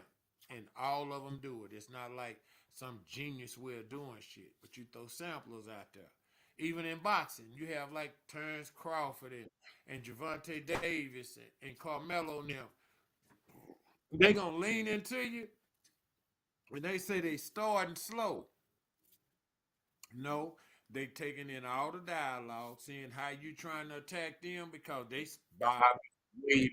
And all of them do it. It's not like some genius way of doing shit, but you throw samplers out there. Even in boxing, you have like Terrence Crawford and Javante Davis and Carmelo and them. They gonna lean into you when they say they starting slow. No, they taking in all the dialogue, seeing how you trying to attack them because they bobbing, waving,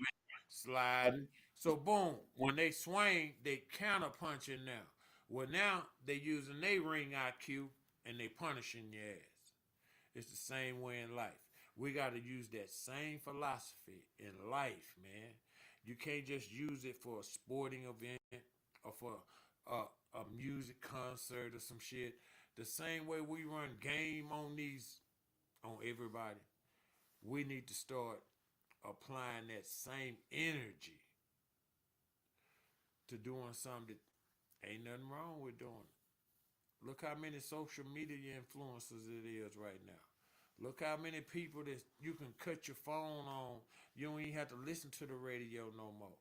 sliding. So boom, when they swing, they counter punching now. Well, now they using their ring IQ and they punishing your ass. It's the same way in life. We got to use that same philosophy in life, man. You can't just use it for a sporting event or for a music concert or some shit. The same way we run game on everybody, we need to start applying that same energy to doing something that ain't nothing wrong with doing. Look how many social media influencers it is right now. Look how many people that you can cut your phone on. You don't even have to listen to the radio no more.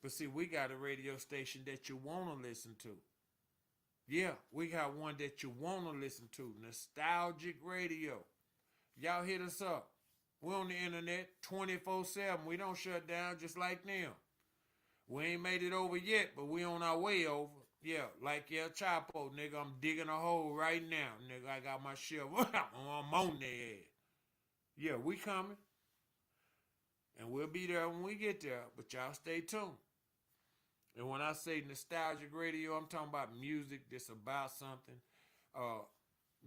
But see, we got a radio station that you want to listen to. Yeah, we got one that you want to listen to. Nostalgic radio. Y'all hit us up. We're on the internet 24/7. We don't shut down just like them. We ain't made it over yet, but we on our way over. Yeah, like El Chapo, nigga, I'm digging a hole right now. Nigga, I got my shovel. I'm on their ass. Yeah, we coming. And we'll be there when we get there, but y'all stay tuned. And when I say nostalgic radio, I'm talking about music that's about something.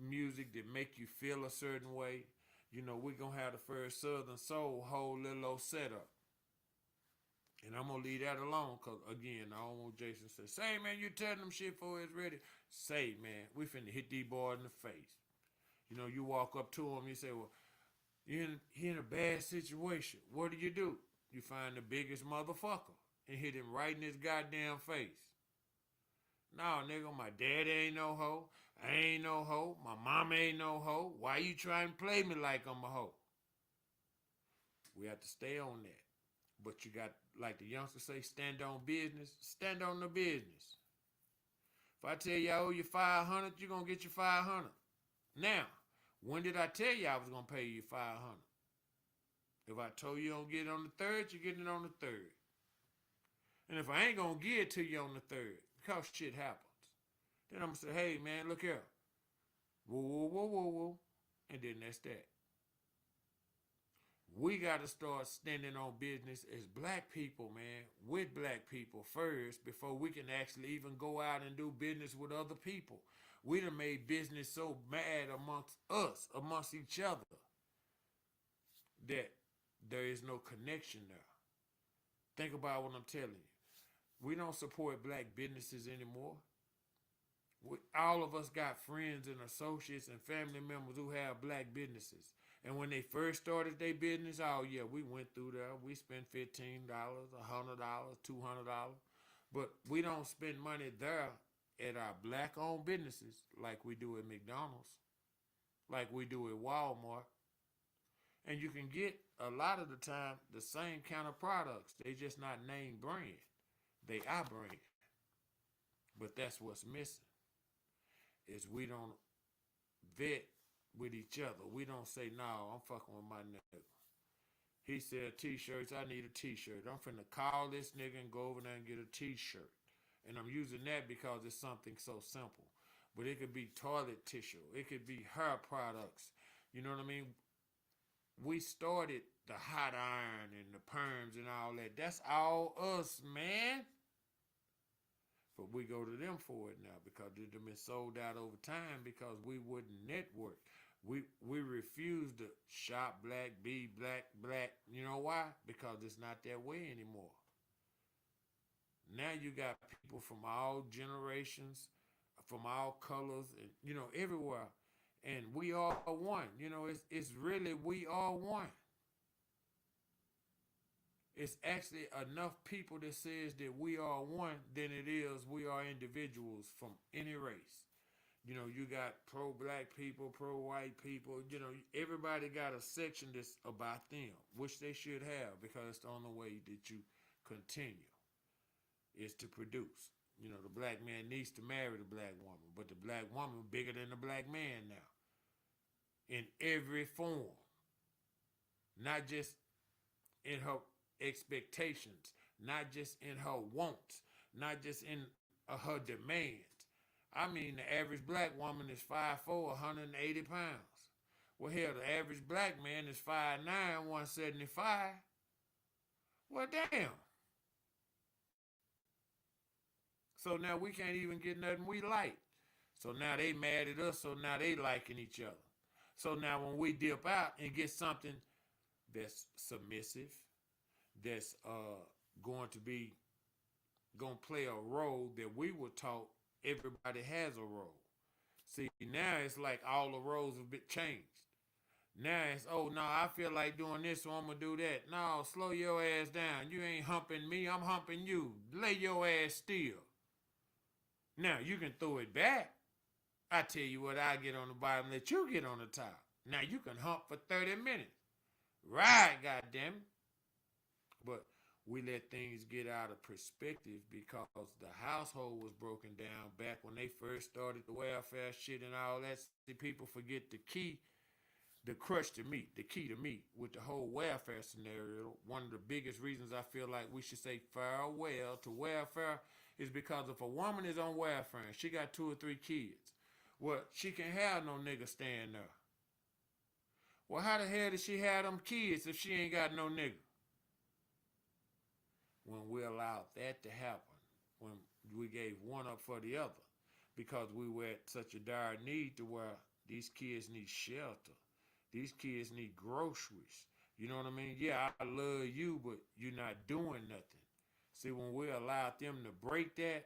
Music that make you feel a certain way. You know, we're going to have the first Southern Soul whole little old setup. And I'm going to leave that alone because, again, I don't want Jason to say, man, you telling them shit before it's ready. Say, man, we finna hit these boys in the face. You know, you walk up to them, you say, well, you're in a bad situation. What do? You find the biggest motherfucker and hit him right in his goddamn face. No, nigga, my daddy ain't no hoe. I ain't no hoe. My mama ain't no hoe. Why you trying to play me like I'm a hoe? We have to stay on that. But you got, like the youngsters say, stand on business. Stand on the business. If I tell you I owe you 500, you're going to get your 500. Now, when did I tell you I was going to pay you 500? If I told you don't get it on the 3rd, you're getting it on the 3rd. And if I ain't going to give it to you on the 3rd, because shit happens, then I'm going to say, hey, man, look here. Whoa, whoa, whoa, whoa, whoa. And then that's that. We got to start standing on business as black people, man, with black people first before we can actually even go out and do business with other people. We done made business so bad amongst us, amongst each other, that there is no connection there. Think about what I'm telling you. We don't support black businesses anymore. All of us got friends and associates and family members who have black businesses. And when they first started their business, oh yeah, we went through there. We spent $15, $100, $200. But we don't spend money there at our black-owned businesses like we do at McDonald's, like we do at Walmart. And you can get, a lot of the time, the same kind of products. They just not name brand. They are brand. But that's what's missing, is we don't vet with each other. We don't say, no, I'm fucking with my nigga. He said t-shirts, I need a t-shirt. I'm finna call this nigga and go over there and get a t-shirt. And I'm using that because it's something so simple. But it could be toilet tissue. It could be hair products. You know what I mean? We started the hot iron and the perms and all that. That's all us, man. But we go to them for it now because they've been sold out over time because we wouldn't network. We refuse to shop black, be black, black. You know why? Because it's not that way anymore. Now you got people from all generations, from all colors, and, you know, everywhere. And we are one. You know, it's really we are one. It's actually enough people that says that we are one than it is we are individuals from any race. You know, you got pro-black people, pro-white people. You know, everybody got a section that's about them, which they should have, because it's the only way that you continue is to produce. You know, the black man needs to marry the black woman, but the black woman bigger than the black man now. In every form. Not just in her expectations, not just in her wants, not just in her demands. I mean, the average black woman is 5'4", 180 pounds. Well, hell, the average black man is 5'9", 175. Well, damn. So now we can't even get nothing we like. So now they mad at us, so now they liking each other. So now when we dip out and get something that's submissive, that's going to play a role that we were taught everybody has a role. See, now it's like all the roles have been changed. Now it's, oh, no, I feel like doing this, so I'm going to do that. No, slow your ass down. You ain't humping me, I'm humping you. Lay your ass still. Now, you can throw it back. I tell you what, I get on the bottom, let you get on the top. Now, you can hump for 30 minutes. Right, goddammit. But we let things get out of perspective because the household was broken down back when they first started the welfare shit and all that. See, people forget the key. the crutch to meet, the key to meet with the whole welfare scenario. One of the biggest reasons I feel like we should say farewell to welfare is because if a woman is on welfare and she got 2 or 3 kids, well, she can have no nigga staying there. Well, how the hell did she have them kids if she ain't got no nigga? When we allowed that to happen, when we gave one up for the other, because we were at such a dire need to where these kids need shelter. These kids need groceries. You know what I mean? Yeah, I love you, but you're not doing nothing. See, when we allowed them to break that,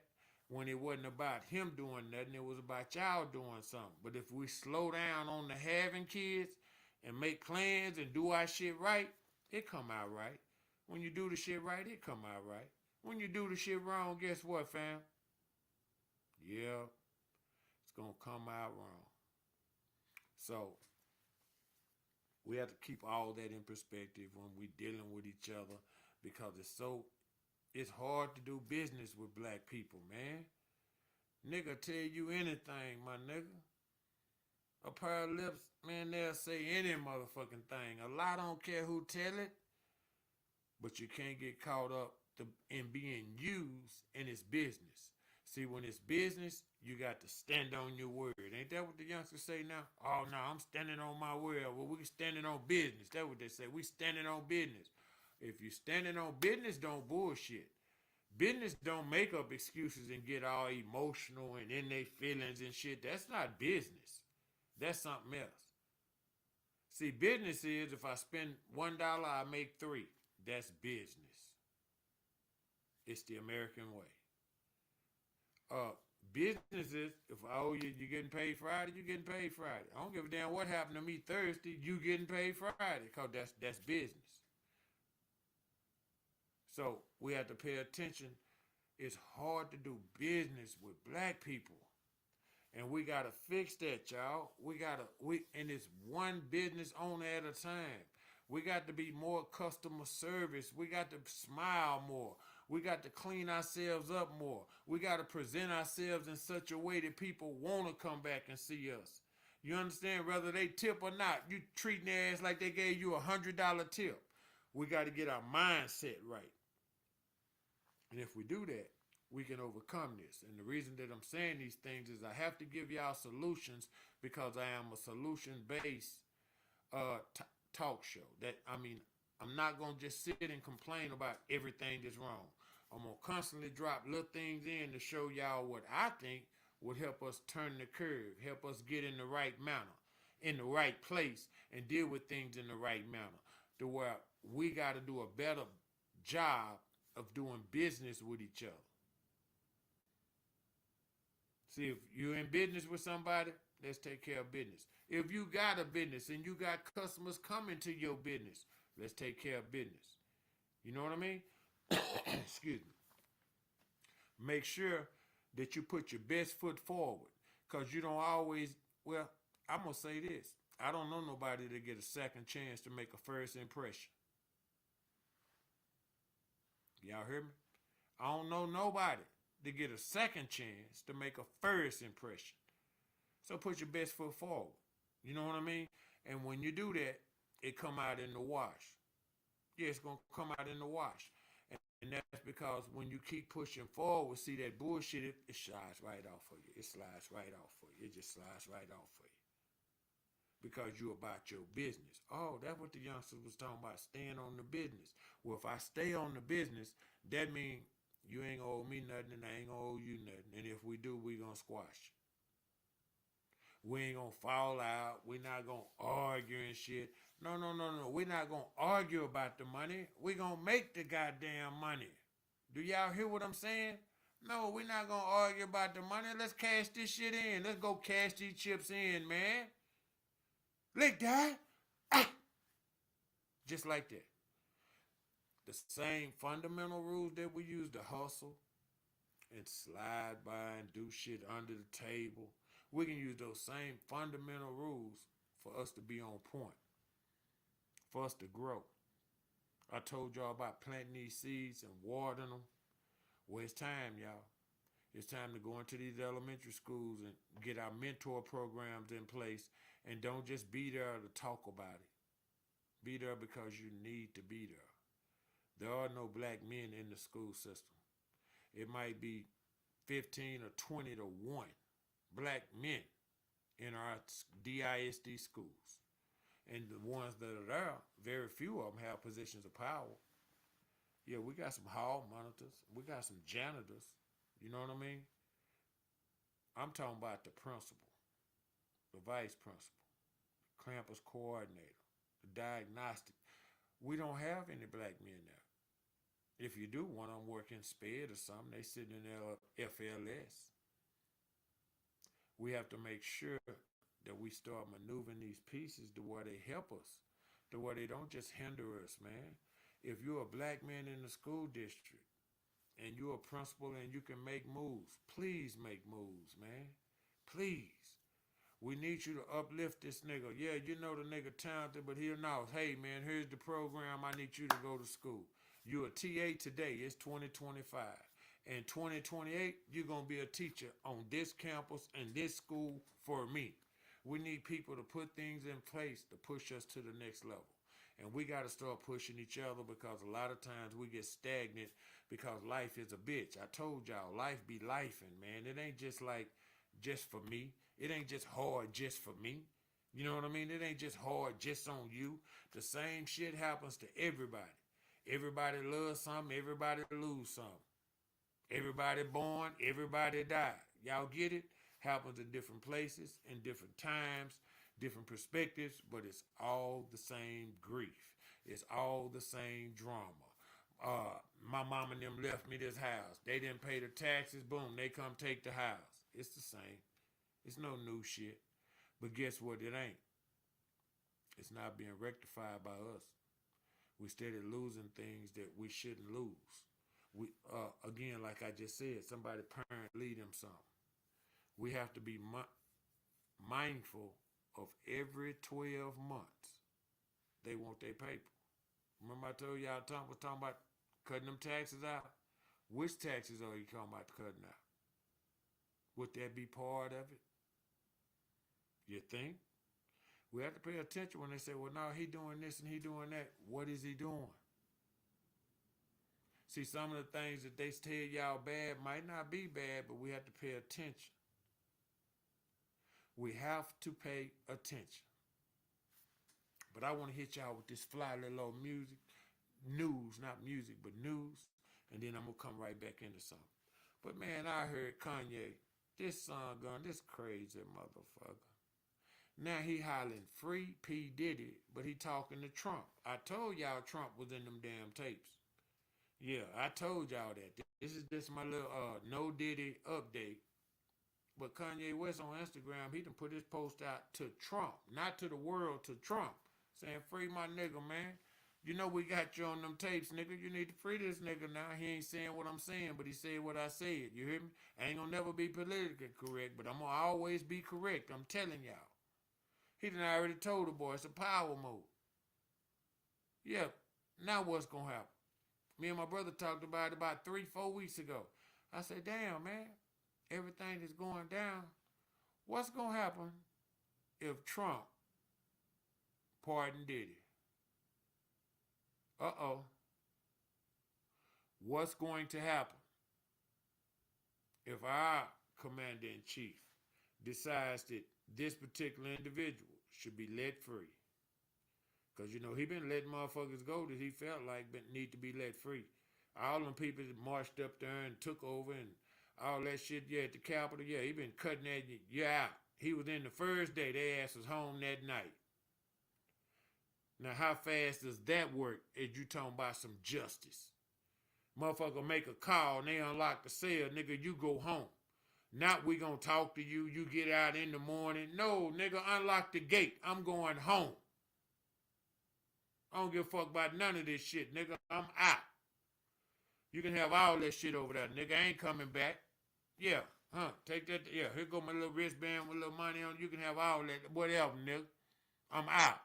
when it wasn't about him doing nothing, it was about y'all doing something. But if we slow down on the having kids and make plans and do our shit right, it come out right. When you do the shit right, it come out right. When you do the shit wrong, guess what, fam? Yeah, it's going to come out wrong. So, we have to keep all that in perspective when we dealing with each other, because it's hard to do business with black people, man. Nigga tell you anything, my nigga. A pair of lips, man, they'll say any motherfucking thing. A lie don't care who tell it, but you can't get caught up in being used in its business. See, when it's business, you got to stand on your word. Ain't that what the youngsters say now? Oh, no, I'm standing on my word. Well, we standing on business. That's what they say. We standing on business. If you standing on business, don't bullshit. Business don't make up excuses and get all emotional and in their feelings and shit. That's not business. That's something else. See, business is if I spend $1, I make 3. That's business. It's the American way. Business is, if I owe you, you're getting paid Friday, you're getting paid Friday. I don't give a damn what happened to me Thursday, you getting paid Friday, because that's business. So we have to pay attention. It's hard to do business with black people. And we gotta fix that, y'all. And it's one business owner at a time. We got to be more customer service. We got to smile more. We got to clean ourselves up more. We got to present ourselves in such a way that people want to come back and see us. You understand? Whether they tip or not, you treating their ass like they gave you $100 tip. We got to get our mindset right. And if we do that, we can overcome this. And the reason that I'm saying these things is I have to give y'all solutions, because I am a solution-based talk show. I'm not going to just sit and complain about everything that's wrong. I'm going to constantly drop little things in to show y'all what I think would help us turn the curve, help us get in the right manner, in the right place, and deal with things in the right manner, to where we got to do a better job of doing business with each other. See, if you're in business with somebody, let's take care of business. If you got a business and you got customers coming to your business, let's take care of business. You know what I mean? Excuse me. Make sure that you put your best foot forward, because you don't always, well, I'm going to say this. I don't know nobody to get a second chance to make a first impression. Y'all hear me? I don't know nobody to get a second chance to make a first impression. So put your best foot forward. You know what I mean? And when you do that, it come out in the wash. Yeah, it's going to come out in the wash. And that's because when you keep pushing forward, see that bullshit, it slides right off for you. It slides right off for you. It just slides right off for you. Because you're about your business. Oh, that's what the youngsters was talking about, staying on the business. Well, if I stay on the business, that means you ain't gonna owe me nothing and I ain't gonna owe you nothing. And if we do, we gonna squash. We ain't gonna fall out. We're not gonna argue and shit. No. We're not gonna argue about the money. We're gonna make the goddamn money. Do y'all hear what I'm saying? No, we're not gonna argue about the money. Let's cash this shit in. Let's go cash these chips in, man. Like that. Ah! Just like that. The same fundamental rules that we use to hustle and slide by and do shit under the table. We can use those same fundamental rules for us to be on point, for us to grow. I told y'all about planting these seeds and watering them. Well, it's time, y'all. It's time to go into these elementary schools and get our mentor programs in place, and don't just be there to talk about it. Be there because you need to be there. There are no black men in the school system. It might be 15 or 20 to 1 black men in our DISD schools. And the ones that are there, very few of them have positions of power. Yeah, we got some hall monitors. We got some janitors. You know what I mean? I'm talking about the principal, the vice principal, the campus coordinator, the diagnostic. We don't have any black men there. If you do, one of them work in SPED or something. They sitting in their FLS. We have to make sure that we start maneuvering these pieces to where they help us, to where they don't just hinder us, man. If you're a black man in the school district and you're a principal and you can make moves, please make moves, man. Please. We need you to uplift this nigga. Yeah, you know the nigga talented, but he'll know, hey, man, here's the program. I need you to go to school. You're a TA today. It's 2025. In 2028, you're going to be a teacher on this campus and this school for me. We need people to put things in place to push us to the next level. And we got to start pushing each other, because a lot of times we get stagnant because life is a bitch. I told y'all, life be lifing, man. It ain't just like just for me. It ain't just hard just for me. You know what I mean? It ain't just hard just on you. The same shit happens to everybody. Everybody loves something. Everybody lose something. Everybody born. Everybody die. Y'all get it? Happens in different places, in different times, different perspectives, but it's all the same grief. It's all the same drama. My mom and them left me this house. They didn't pay the taxes. Boom, they come take the house. It's the same. It's no new shit. But guess what? It ain't. It's not being rectified by us. We steady losing things that we shouldn't lose. We again, like I just said, somebody parent lead them something. We have to be mindful of every 12 months they want their paper. Remember I told y'all Tom was talking about cutting them taxes out? Which taxes are you talking about cutting out? Would that be part of it? You think? We have to pay attention when they say, well, no, he doing this and he doing that. What is he doing? See, some of the things that they tell y'all bad might not be bad, but we have to pay attention. We have to pay attention. But I want to hit y'all with this fly little old music. News, not music, but news. And then I'm going to come right back into something. But man, I heard Kanye, this song going, this crazy motherfucker. Now he hollering free P. Diddy, but he talking to Trump. I told y'all Trump was in them damn tapes. Yeah, I told y'all that. This is just my little no Diddy update. But Kanye West on Instagram, he done put his post out to Trump, not to the world, to Trump, saying, free my nigga, man. You know we got you on them tapes, nigga. You need to free this nigga now. He ain't saying what I'm saying, but he said what I said. You hear me? I ain't gonna never be politically correct, but I'm gonna always be correct. I'm telling y'all. He done already told the boy it's a power move. Yeah, now what's gonna happen? Me and my brother talked about it about 3-4 weeks ago. I said, damn, man, everything is going down. What's gonna happen if Trump pardoned Diddy? Uh-oh. What's going to happen if our commander-in-chief decides that this particular individual should be let free? Because, you know, he been letting motherfuckers go that he felt like need to be let free. All them people that marched up there and took over and all that shit, yeah, at the Capitol, yeah, he been cutting that, yeah, out. He was in the first day, their ass was home that night. Now, how fast does that work as you talking about some justice? Motherfucker make a call and they unlock the cell, nigga, you go home. Not we gonna talk to you, you get out in the morning. No, nigga, unlock the gate. I'm going home. I don't give a fuck about none of this shit, nigga. I'm out. You can have all that shit over there, nigga. I ain't coming back. Yeah, take that. Yeah, here go my little wristband with a little money on it. You can have all that, whatever, nigga. I'm out.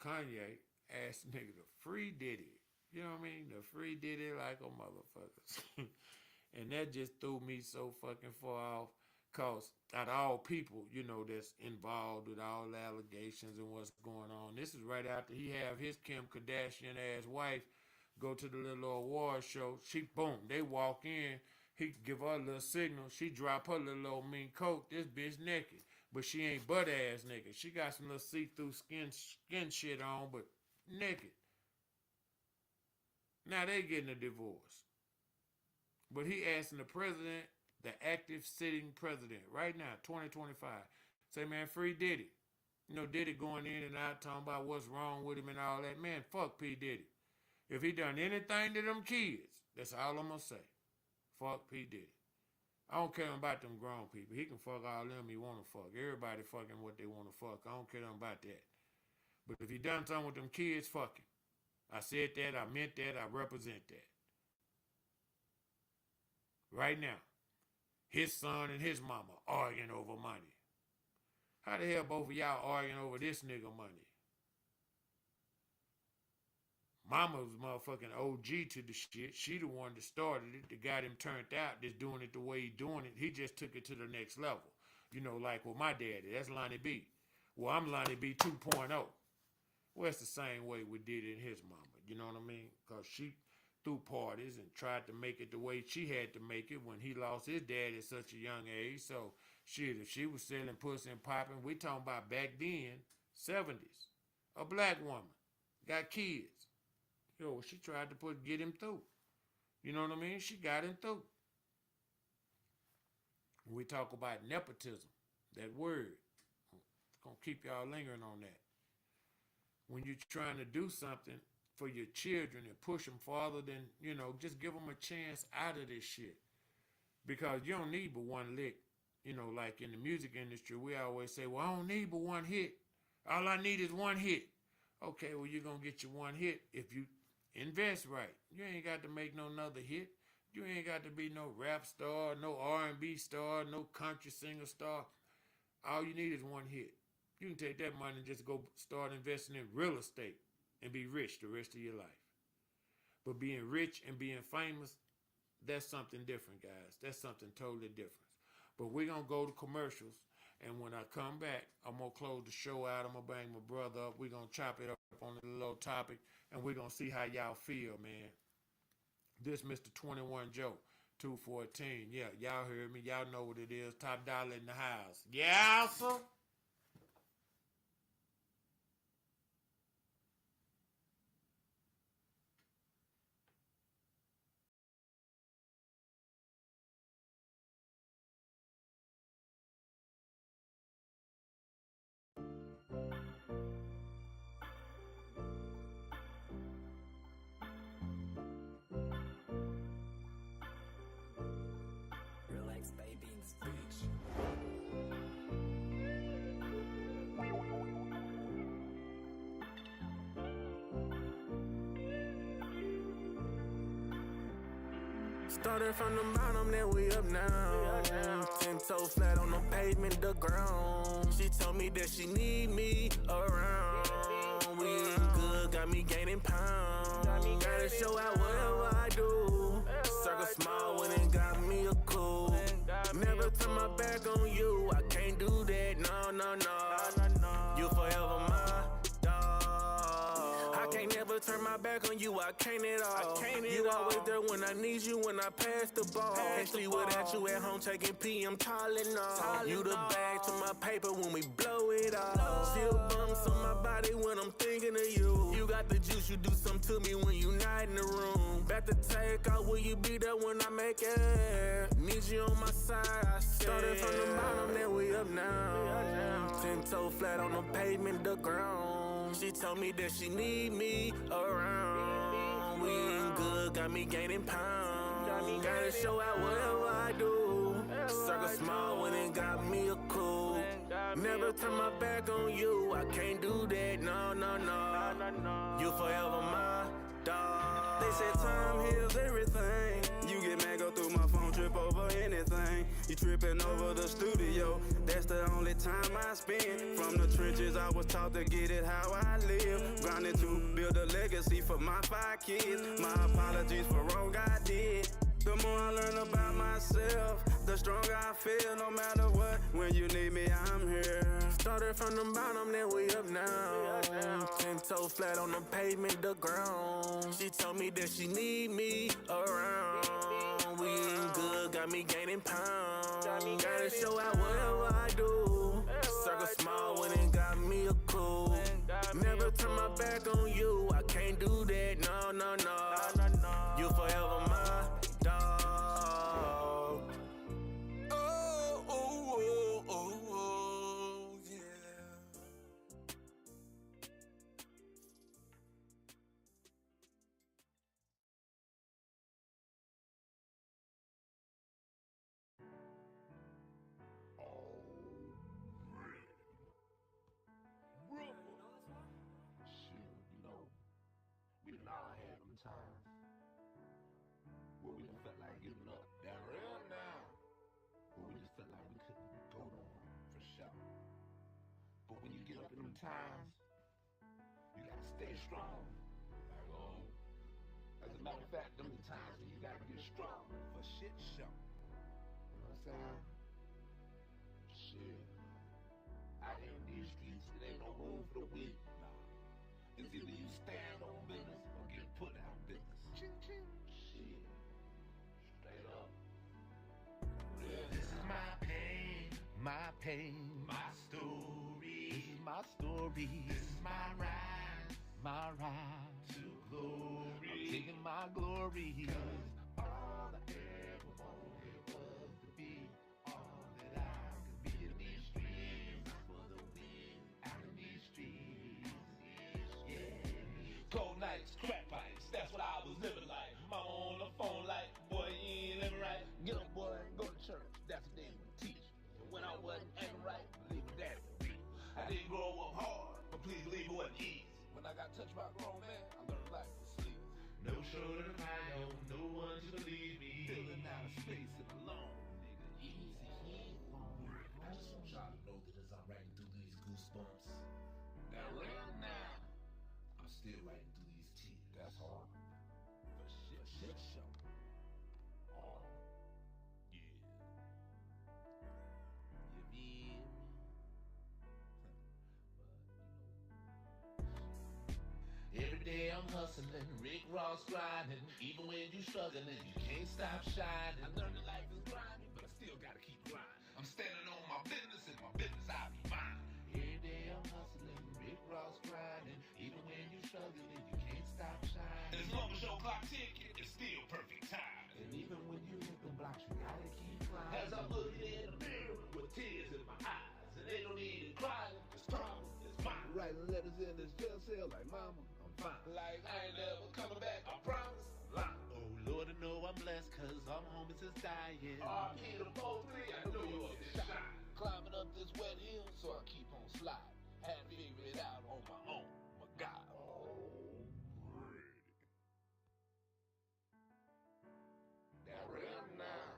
Kanye asked nigga to free Diddy You know what I mean? The free did it like a motherfucker. And that just threw me so fucking far off. Cause out of all people, you know, that's involved with all the allegations and what's going on. This is right after he have his Kim Kardashian ass wife go to the little award show. She boom, they walk in. He give her a little signal. She drop her little old mean coat. This bitch naked, but she ain't butt ass naked. She got some little see-through skin shit on, but naked. Now they getting a divorce. But he asking the president, the active sitting president, right now, 2025, say, man, free Diddy. You know, Diddy going in and out talking about what's wrong with him and all that. Man, fuck P. Diddy. If he done anything to them kids, that's all I'm going to say. Fuck P. Diddy. I don't care about them grown people. He can fuck all them he want to fuck. Everybody fucking what they want to fuck. I don't care nothing about that. But if he done something with them kids, fuck him. I said that, I meant that, I represent that. Right now, his son and his mama arguing over money. How the hell both of y'all arguing over this nigga money? Mama's motherfucking OG to the shit. She the one that started it, that got him turned out, that's doing it the way he doing it. He just took it to the next level. You know, like with my daddy, that's Lonnie B. Well, I'm Lonnie B 2.0. Well, it's the same way we did it in his mama. You know what I mean? Because she threw parties and tried to make it the way she had to make it when he lost his dad at such a young age. So, shit, if she was selling pussy and popping, we talking about back then, 70s. A black woman, got kids. Yo, she tried to get him through. You know what I mean? She got him through. We talk about nepotism, that word. It's going to keep y'all lingering on that. When you're trying to do something for your children and push them farther than, you know, just give them a chance out of this shit. Because you don't need but one lick. You know, like in the music industry, we always say, well, I don't need but one hit. All I need is one hit. Okay, well, you're going to get your one hit if you invest right. You ain't got to make no another hit. You ain't got to be no rap star, no R&B star, no country singer star. All you need is one hit. You can take that money and just go start investing in real estate and be rich the rest of your life. But being rich and being famous, that's something different, guys. That's something totally different. But we're going to go to commercials. And when I come back, I'm going to close the show out. I'm going to bring my brother up. We're going to chop it up on a little topic. And we're going to see how y'all feel, man. This Mr. 21 Joe, 214. Yeah, y'all heard me. Y'all know what it is. Top dollar in the house. Yeah, sir. Relax, baby, in this bitch. Started from the bottom, then we up now. 10 toes flat on the pavement, the ground. She told me that she need me around. We eating good, got me gaining pounds. Gotta show out whatever I do. Circle small when it got me a cool. Never turn my back on you, I can't do that, no, no, no. You forever my dog. I can't never turn my back on you, I can't at all. You always there when I need you, when I pass the ball. Can't sleep without you at home taking PM Tylenol. You the bag to my paper when we blow it all. Still bumps on my body when I'm thinking of you. You got the juice, you do something to me when you not in the room. Back to take out, will you be there when I make it? Need you on my side, I said. Started from the bottom, then we up now. 10 toe flat on the pavement, the ground. She told me that she need me around. We eating good, got me gaining pounds. Gotta show out whatever I do. Circle small when it got me a cool. Never turn my back on you, I can't do that, no, no, no. You forever my dog. They said time heals everything. You get mad, go through my phone, trip over anything. You tripping over the studio. That's the only time I spend. From the trenches, I was taught to get it how I live. Grinding to build a legacy for my 5 kids. My apologies for wrong I did. The more I learn about myself, the stronger I feel. No matter what, when you need me, I'm here. Started from the bottom, then we up now. 10 toes flat on the pavement, the ground. She told me that she need me around. We eating good, got me gaining pounds. Gotta show out whatever I do. Circle small when it got me a cool. Never turn my back on you. I can't do that, no, no, no. You forever my dog. Oh, oh, oh, oh, oh, yeah. Shit, you know, we done all had them times where we done felt like giving up. That real now. Where we just felt like we couldn't go no more, for sure. But when you get up in them times, you gotta stay strong. Like, oh, as a matter of fact, them the times when you gotta get strong for shit show. You know what I'm saying? Shit. Out here in these streets, it ain't no room for the weak. Nah. It's either you stand on business or get put out business. Ching, ching. Shit. Straight up. This is my pain, my story. This is my story. This is my rise to glory. I'm taking my glory. 'Cause all I ever wanted was to be all that I could be in these streets. For the win out in these streets. Yeah. Cold nights, crack pipes, that's what I was living like. Mama on the phone like, boy, you ain't living right. Get up, boy, and go to church. That's what they would teach. And when I wasn't acting right, believe me, daddy would be. I didn't grow up hard, but please believe it wasn't easy. When I got touched by a grown man, I learned life was sleazy. No shoulder to cry on, no one to believe me. Feeling out of space and alone, nigga, easy. I just want y'all to know that as I'm riding through these goosebumps, now right now, I'm still riding through these tears. That's hard. For shit show. Oh, yeah. You mean? Every day I'm hustling, Rick Ross grinding. Even when you struggling, you can't stop shining. I learned that life is grinding, but I still gotta keep grinding. I'm standing on my business and my business I be mine. Every day I'm hustling, Rick Ross grinding. Even when you struggling, you can't stop shining. As long as your clock ticking, it's still perfect time. And even when you hit the blocks, you gotta keep climbing. As I'm looking in the mirror with tears in my eyes, and they don't even crying, this problem is mine. Writing letters in this jail cell like mama, I'm fine. Like I ain't never coming back, I promise. Line. Oh Lord, I know I'm blessed, cause all my homies is dying. RP to poetry, I know you up to shine. Climbing up this wet hill, so I keep on sliding. Had to figure it out on my own, my God. That real now.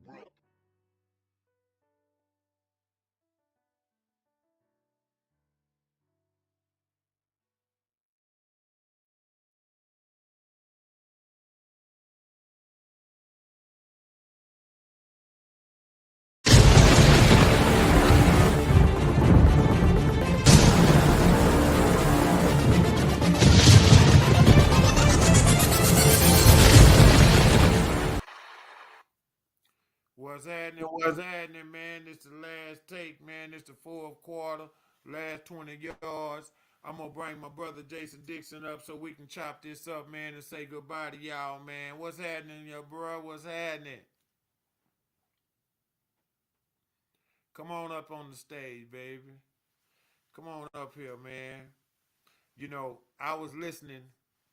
Real. What's happening, man? This the last take, man. This the fourth quarter, last 20 yards. I'm gonna bring my brother Jason Dixon up so we can chop this up, man, and say goodbye to y'all, man. What's happening, yo, bro? What's happening? Come on up on the stage, baby. Come on up here, man. You know, I was listening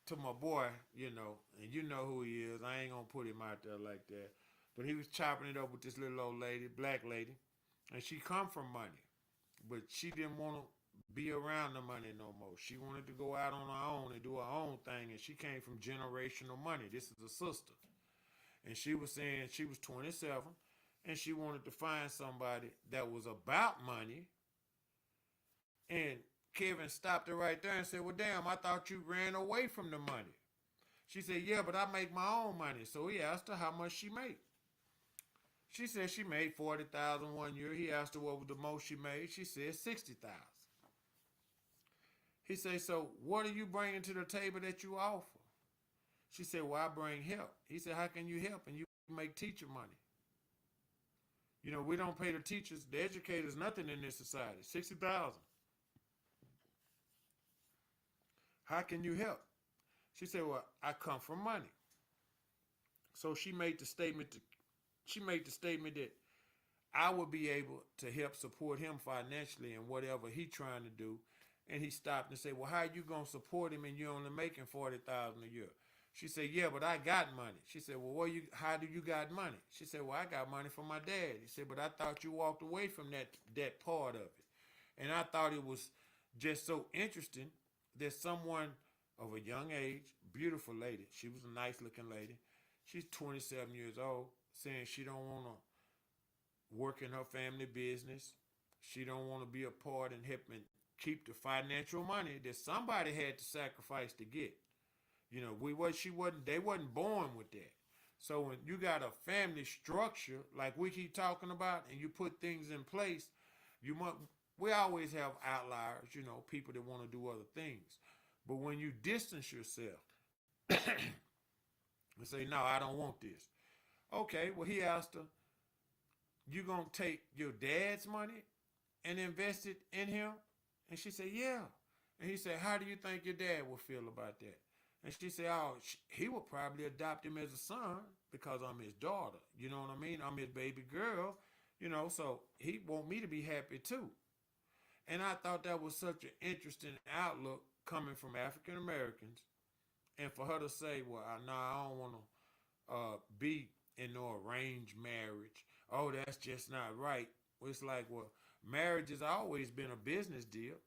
to my boy, you know, and you know who he is. I ain't gonna put him out there like that. But he was chopping it up with this little old lady, black lady, and she come from money, but she didn't want to be around the money no more. She wanted to go out on her own and do her own thing, and she came from generational money. This is a sister, and she was saying she was 27, and she wanted to find somebody that was about money. And Kevin stopped her right there and said, "Well, damn, I thought you ran away from the money." She said, "Yeah, but I make my own money." So he asked her how much she made. She said she made 40,000 one year. He asked her what was the most she made. She said 60,000. He said, "So what are you bringing to the table that you offer?" She said, "Well, I bring help." He said, "How can you help and you make teacher money?" You know, we don't pay the teachers, the educators, nothing in this society. 60,000. How can you help? She said, "Well, I come from money." So she made the statement that I would be able to help support him financially in whatever he trying to do. And he stopped and said, "Well, how you gonna support him and you only making 40,000 a year?" She said, "Yeah, but I got money." She said, "Well, how do you got money?" She said, "Well, I got money from my dad." He said, "But I thought you walked away from that part of it." And I thought it was just so interesting that someone of a young age, beautiful lady, she was a nice looking lady. She's 27 years old, saying she don't want to work in her family business. She don't want to be a part in helping keep the financial money that somebody had to sacrifice to get. You know, they wasn't born with that. So when you got a family structure like we keep talking about, and you put things in place, you must. We always have outliers, you know, people that want to do other things. But when you distance yourself and say, "No, I don't want this." Okay, well, he asked her, "You gonna take your dad's money and invest it in him?" And she said, "Yeah." And he said, "How do you think your dad would feel about that?" And she said, "Oh, he would probably adopt him as a son because I'm his daughter. You know what I mean? I'm his baby girl, you know, so he want me to be happy too." And I thought that was such an interesting outlook coming from African Americans. And for her to say, "Well, no, I don't want to be in no arranged marriage. Oh, that's just not right." Well, it's like, well, marriage has always been a business deal.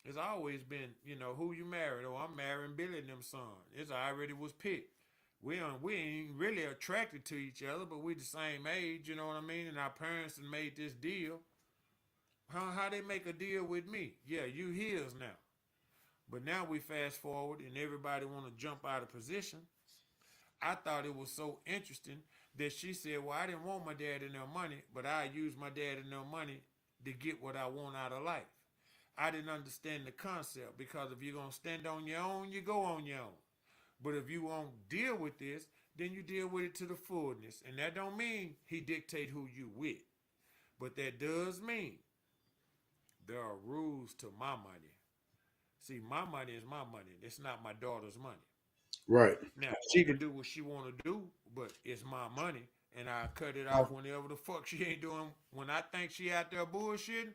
It's always been, you know, who you married. "Oh, I'm marrying Billy and them son." It's already was picked. We ain't really attracted to each other, but we the same age, you know what I mean? And our parents have made this deal. How they make a deal with me? Yeah, you his now. But now we fast forward and everybody want to jump out of position. I thought it was so interesting that she said, "Well, I didn't want my dad and their money, but I use my dad and their money to get what I want out of life." I didn't understand the concept because if you're going to stand on your own, you go on your own. But if you won't deal with this, then you deal with it to the fullness. And that don't mean he dictate who you with. But that does mean there are rules to my money. See, my money is my money. It's not my daughter's money. Right. Now, she can do what she want to do, but it's my money. And I cut it off whenever the fuck she ain't doing. When I think she out there bullshitting,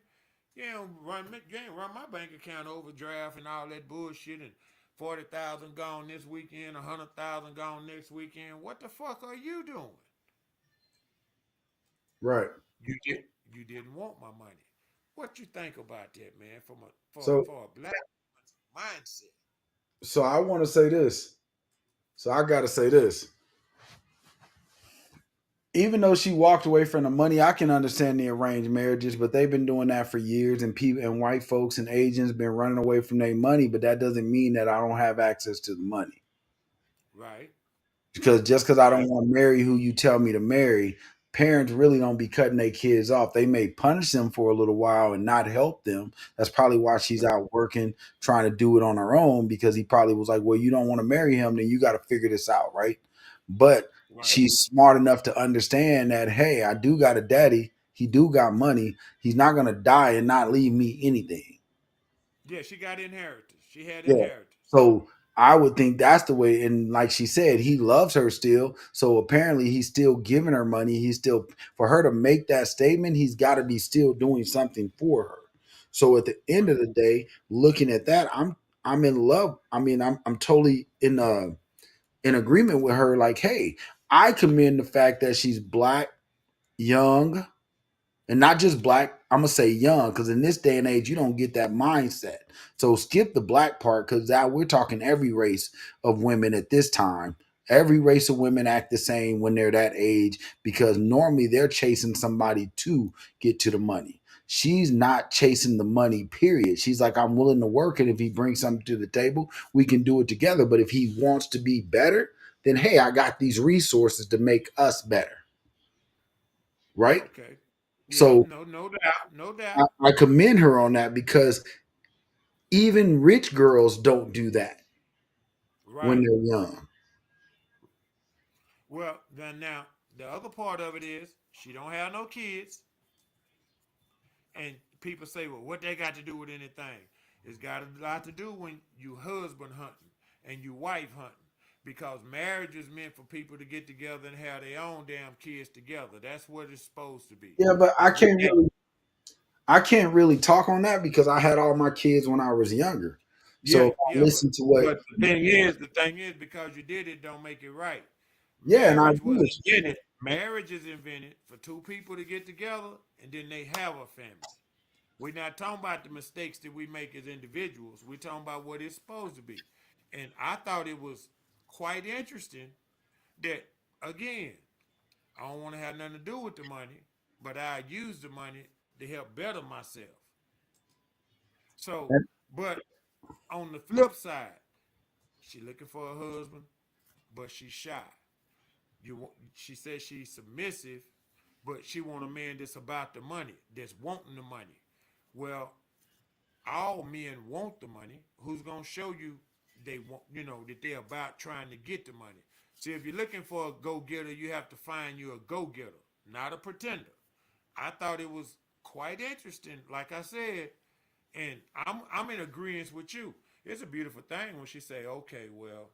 you ain't run my bank account overdraft and all that bullshit and 40,000 gone this weekend, 100,000 gone next weekend. What the fuck are you doing? Right. You did you didn't want my money. What you think about that, man? So For a black mindset. so I want to say this. So I got to say this. Even though she walked away from the money, I can understand the arranged marriages, but they've been doing that for years, and people and white folks and Asians been running away from their money. But that doesn't mean that I don't have access to the money. Right. Because just because I Right. don't want to marry who you tell me to marry, parents really don't be cutting their kids off. They may punish them for a little while and not help them. That's probably why she's out working, trying to do it on her own, because he probably was like, "Well, you don't want to marry him, then you got to figure this out, right?" But Right. she's smart enough to understand that, hey, I do got a daddy. He do got money. He's not gonna die and not leave me anything. Yeah, she got inheritance. She had Yeah. inheritance. So I would think that's the way. And like she said, he loves her still. So apparently he's still giving her money. He's still, for her to make that statement, he's got to be still doing something for her. So at the end of Right. the day, looking at that, I'm in love. I mean, I'm totally in agreement with her. Like, hey, I commend the fact that she's black, young, and not just black. I'm gonna say young because in this day and age you don't get that mindset. So skip the black part because now we're talking every race of women at this time. Every race of women act the same when they're that age because normally they're chasing somebody to get to the money. She's not chasing the money, period. She's like, I'm willing to work, and if he brings something to the table, we can do it together. But if he wants to be better, then hey, I got these resources to make us better, right? Okay. Yeah, So no doubt, no doubt. I commend her on that because even rich girls don't do that when Right. they're young. Well, then now the other part of it is she don't have no kids, and people say, well, what they got to do with anything? It's got a lot to do when you husband hunting and you wife hunting. Because marriage is meant for people to get together and have their own damn kids together. That's what it's supposed to be. Yeah, but But we can't. I can't really talk on that because I had all my kids when I was younger. So Yeah, if I yeah, listen to what, but the thing is, because you did it, don't make it right. yeah, and I Marriage agree was with you. invented. Marriage is invented for two people to get together and then they have a family. We're not talking about the mistakes that we make as individuals. We're talking about what it's supposed to be. And I thought it was quite interesting that, again, I don't want to have nothing to do with the money, but I use the money to help better myself. So, but on the flip side, she looking for a husband, but she's shy. She says she's submissive, but she want a man that's about the money, that's wanting the money. Well, all men want the money. Who's gonna show you they want, that they're about trying to get the money? See, if you're looking for a go-getter, you have to find you a go-getter, not a pretender. I thought it was quite interesting, like I said, and I'm in agreement with you. It's a beautiful thing when she say, okay, well,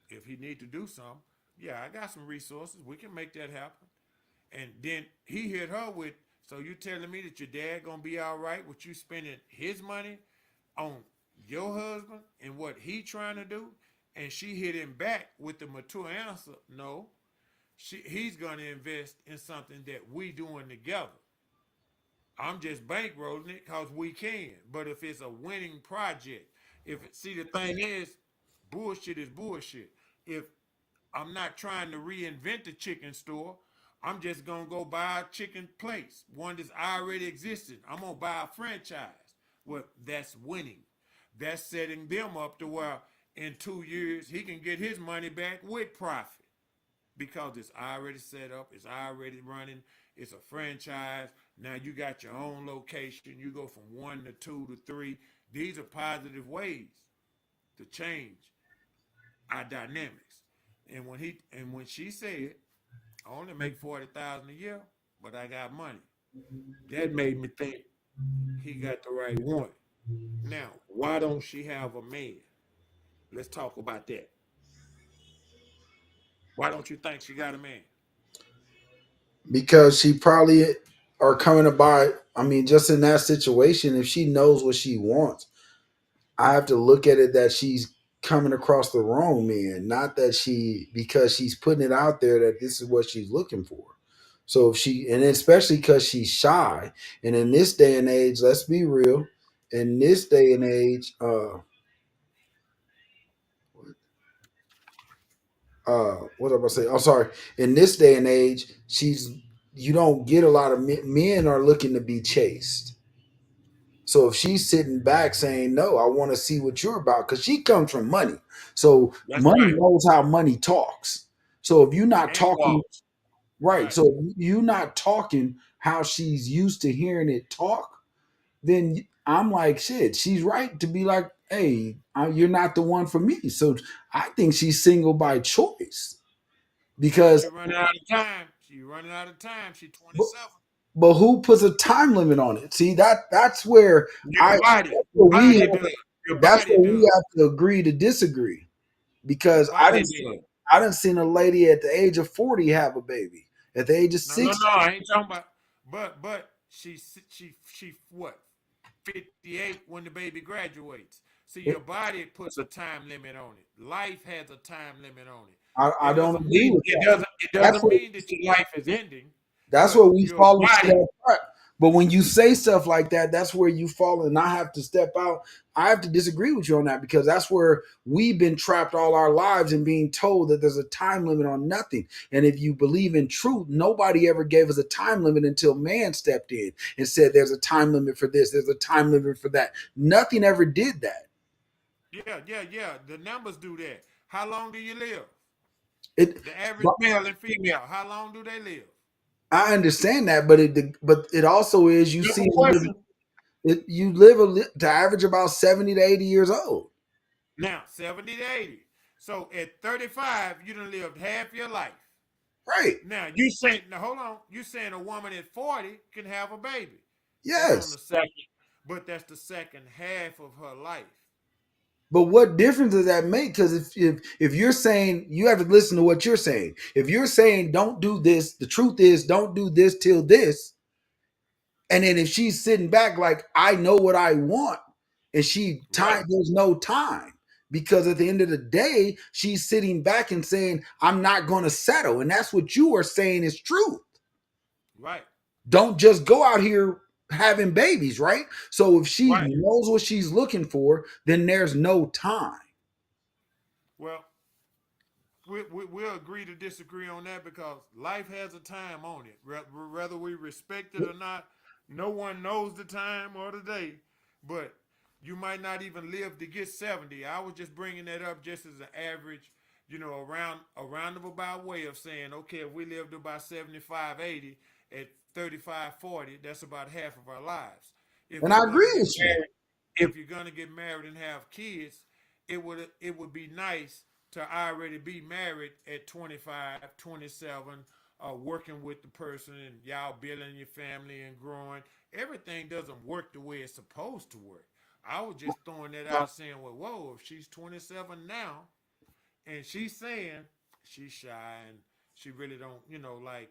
if he need to do something, yeah, I got some resources. We can make that happen. And then he hit her with, so you telling me that your dad gonna be all right with you spending his money on your husband and what he trying to do? And she hit him back with the mature answer, no. He's gonna invest in something that we doing together. I'm just bankrolling it because we can. But if it's a winning project, see, the thing is, bullshit is bullshit. If I'm not trying to reinvent the chicken store, I'm just gonna go buy a chicken place, one that's already existed. I'm gonna buy a franchise. Well, that's winning. That's setting them up to where in 2 years he can get his money back with profit because it's already set up, it's already running, it's a franchise. Now you got your own location. You go from 1 to 2 to 3. These are positive ways to change our dynamics. And when she said, I only make 40,000 a year, but I got money. That made me think he got the right one. Now, why don't she have a man? Let's talk about that. Why don't you think she got a man? Because she probably are coming about. I mean, just in that situation, if she knows what she wants, I have to look at it that she's coming across the wrong man, not that because she's putting it out there that this is what she's looking for. So if she, and especially because she's shy, and in this day and age, let's be real, in this day and age, what was I about to say? I'm sorry. In this day and age, you don't get a lot of men are looking to be chased. So if she's sitting back saying, no, I want to see what you're about, because she comes from money. So That's money right. knows how money talks. So if you're not And talking, walks. right, Right. so if you're not talking how she's used to hearing it talk, then I'm like, shit, she's right to be like, hey, you're not the one for me. So I think she's single by choice Well, because, she running out of time. She running out of time. She but, 27. but who puts a time limit on it? See, that's where Your body. that's where we Body have does. Your that's body where we does. have to agree to disagree Your because body does. I didn't seen a lady at the age of 40 have a baby. At the age of No. 60, I ain't talking about. But she what? 58 when the baby graduates. See, your body puts a time limit on it. Life has a time limit on it. I It don't doesn't agree mean with it that. doesn't it That's doesn't what mean that your life is ending, that's but what we your fall into body. that trap. But when you say stuff like that, that's where you fall, and I have to step out. I have to disagree with you on that because that's where we've been trapped all our lives and being told that there's a time limit on nothing. And if you believe in truth, nobody ever gave us a time limit until man stepped in and said there's a time limit for this, there's a time limit for that. Nothing ever did that. Yeah. The numbers do that. How long do you live? It, The average male and female, how long do they live? I understand that, but it also is you see Simple question. you live to average about 70 to 80 years old. Now, 70 to 80. So at 35, you done lived half your life. Right. Now, you saying, now hold on, you saying a woman at 40 can have a baby. That's on the Yes. second, but that's the second half of her life. But what difference does that make? Because if you're saying you have to listen to what you're saying. If you're saying don't do this, the truth is don't do this till this. And then if she's sitting back like I know what I want, and Right, there's no time because at the end of the day she's sitting back and saying I'm not going to settle, and that's what you are saying is truth. right, Don't just go out here having babies, right? So if she right. knows what she's looking for, then there's no time. Well, we'll agree to disagree on that because life has a time on it. Whether we respect it or not, no one knows the time or the day. But you might not even live to get 70. I was just bringing that up just as an average, around a roundabout way of saying, okay, if we lived to about 75, 80 at 35, 40, that's about half of our lives. If And I you're gonna agree get with you. married, if you're gonna get married and have kids, it would be nice to already be married at 25, 27, working with the person and y'all building your family and growing. Everything doesn't work the way it's supposed to work. I was just throwing that out saying, well, whoa, if she's 27 now and she's saying she's shy and she really don't, like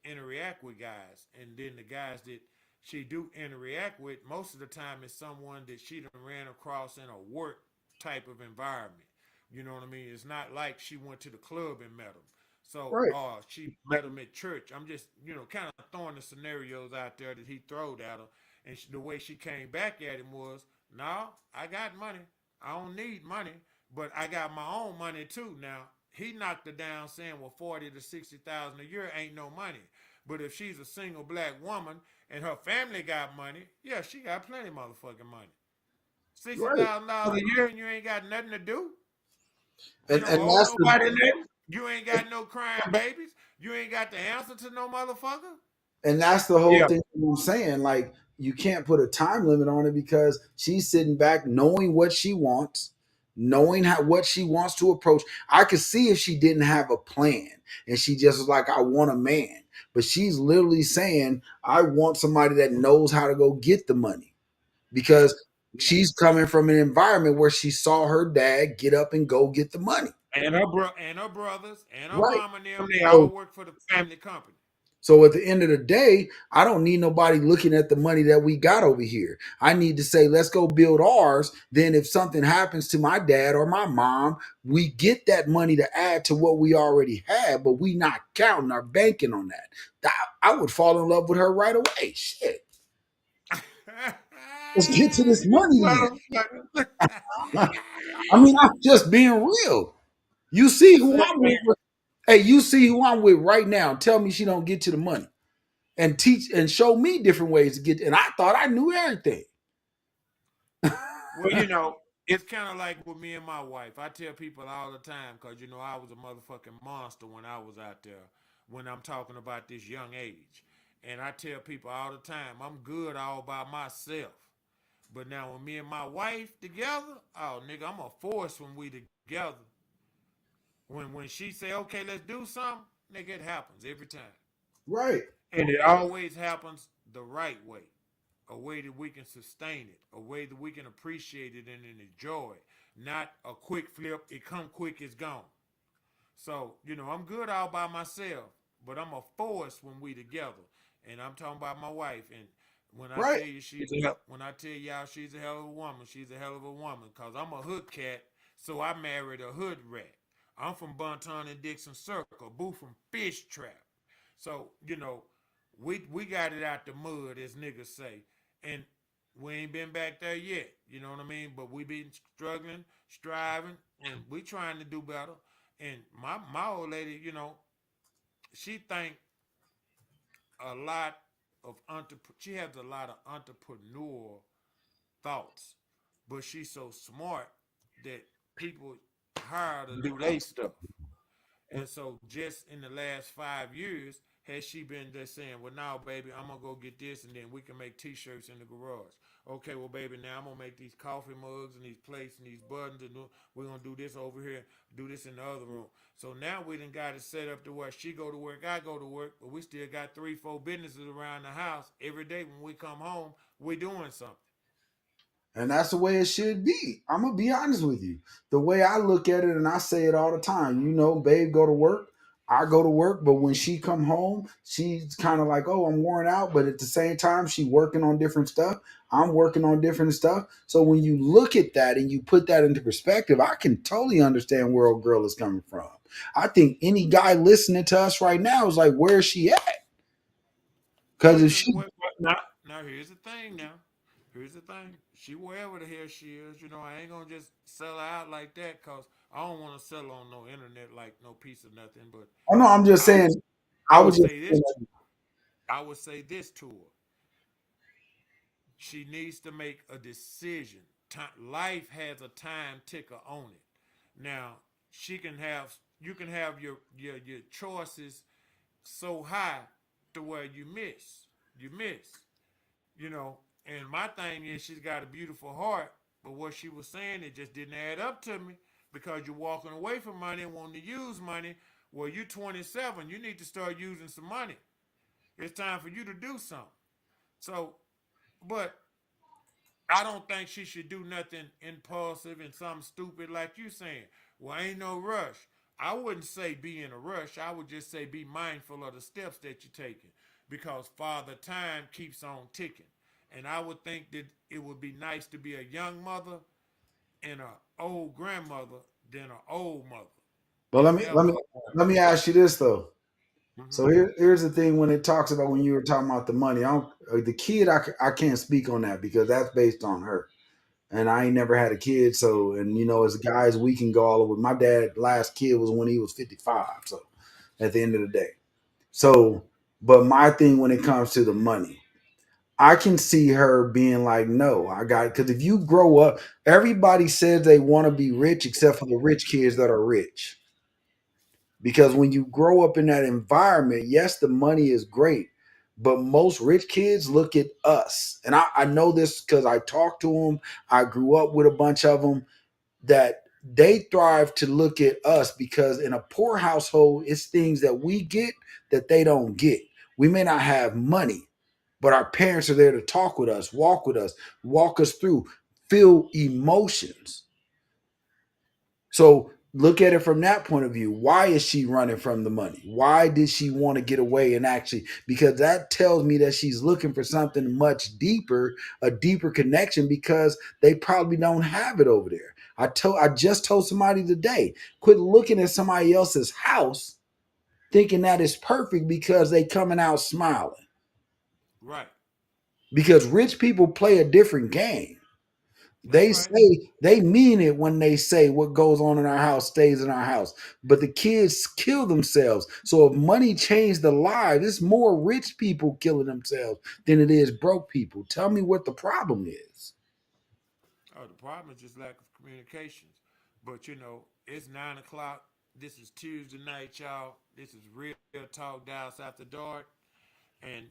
interact with guys. And then the guys that she do interact with, most of the time is someone that she done ran across in a work type of environment. You know what I mean? It's not like she went to the club and met him. So, Right. she met him at church. I'm just, kind of throwing the scenarios out there that he throwed at her. And the way she came back at him was, no, I got money. I don't need money, but I got my own money too. Now, he knocked her down saying, well, 40 to 60,000 a year ain't no money. But if she's a single black woman and her family got money, yeah, she got plenty of motherfucking money. Right. $60,000 a year and you ain't got nothing to do. You don't And owe that's the nobody nothing. You ain't got no crying babies. You ain't got the answer to no motherfucker. whole Yeah. thing I'm saying. Like you can't put a time limit on it because she's sitting back knowing what she wants, knowing what she wants to approach. I could see if she didn't have a plan and she just was like, I want a man. But she's literally saying, I want somebody that knows how to go get the money Yeah. because she's coming from an environment where she saw her dad get up and go get the money. And and her brothers and her Right. mom and them, they all So work for the family company. So at the end of the day, I don't need nobody looking at the money that we got over here. I need to say, let's go build ours. Then if something happens to my dad or my mom, we get that money to add to what we already have, but we not counting or banking on that. I would fall in love with her right away. Shit. Let's get to this You money motherfucker. then. I mean, I'm just being real. You see who Say, I'm with. Hey, you see who I'm with right now. Tell me she don't get to the money. And teach and show me different ways to get. And I thought I knew everything. well, it's kind of like with me and my wife. I tell people all the time because, I was a motherfucking monster when I was out there when I'm talking about this young age. And I tell people all the time, I'm good all by myself. But now when me and my wife together, oh, nigga, I'm a force when we together. When she say, okay, let's do something, nigga, it happens every time. Right. And it always happens the right way. A way that we can sustain it, a way that we can appreciate it and enjoy it. Not a quick flip, it come quick, it's gone. So, I'm good all by myself, but I'm a force when we together. And I'm talking about my wife. And when I Right. tell you when I tell y'all she's a hell of a woman, she's a hell of a woman. Cause I'm a hood cat, so I married a hood rat. I'm from Bonton and Dixon Circle, boo from Fish Trap. So, we got it out the mud, as niggas say, and we ain't been back there yet. You know what I mean? But we been struggling, striving, and we trying to do better. And my old lady, she think a lot she has a lot of entrepreneur thoughts, but she's so smart that people hire her to do their stuff. And so just in the last 5 years, has she been just saying, well, now, baby, I'm going to go get this and then we can make T-shirts in the garage. Okay, well, baby, now I'm going to make these coffee mugs and these plates and these buttons and we're going to do this over here, do this in the other room. So now we done got it set up to where she go to work, I go to work, but we still got 3, 4 businesses around the house. Every day when we come home, we doing something. And that's the way it should be. I'm gonna be honest with you. The way I look at it, and I say it all the time, babe go to work, I go to work, but when she come home, she's kind of like, oh, I'm worn out, but at the same time, she working on different stuff. I'm working on different stuff. So when you look at that and you put that into perspective, I can totally understand where old girl is coming from. I think any guy listening to us right now is like, where is she at? Because if she Now here's the thing now. Here's the thing. She wherever the hell she is, I ain't gonna just sell her out like that because I don't want to sell on no internet like no piece of nothing. But oh no, I'm just I would saying, I I would was just say this. saying, I would say this to her. She needs to make a decision. Life has a time ticker on it. Now you can have your choices so high to where you miss. you know. And my thing is, she's got a beautiful heart, but what she was saying, it just didn't add up to me because you're walking away from money and wanting to use money. Well, you're 27. You need to start using some money. It's time for you to do something. So, but I don't think she should do nothing impulsive and something stupid like you saying. Well, ain't no rush. I wouldn't say be in a rush. I would just say be mindful of the steps that you're taking because Father Time keeps on ticking. And I would think that it would be nice to be a young mother and an old grandmother than an old mother. but let It's me let never me a let me ask you this though. So mm-hmm. here's the thing when it talks about when you were talking about the money, the kid I can't speak on that because that's based on her, and I ain't never had a kid. So and as guys we can go all over. My dad last kid was when he was 55. So at the end of the day, so but my thing when it comes to the money, I can see her being like, no, I got because if you grow up, everybody says they want to be rich except for the rich kids that are rich. Because when you grow up in that environment, yes, the money is great, but most rich kids look at us. And I know this because I talked to them. I grew up with a bunch of them that they thrive to look at us because in a poor household, it's things that we get that they don't get. We may not have money, but our parents are there to talk with us, walk us through, feel emotions. So look at it from that point of view. Why is she running from the money? Why did she want to get away and actually because that tells me that she's looking for something much deeper, a deeper connection because they probably don't have it over there. I just told somebody today, quit looking at somebody else's house thinking that is perfect because they coming out smiling. Right. Because rich people play a different game. That's They right. say they mean it when they say what goes on in our house stays in our house. But the kids kill themselves. So if money changed the lives, it's more rich people killing themselves than it is broke people. Tell me what the problem is. Oh, the problem is just lack of communications. But it's 9 o'clock. This is Tuesday night, y'all. This is Real Talk Dallas After Dark. And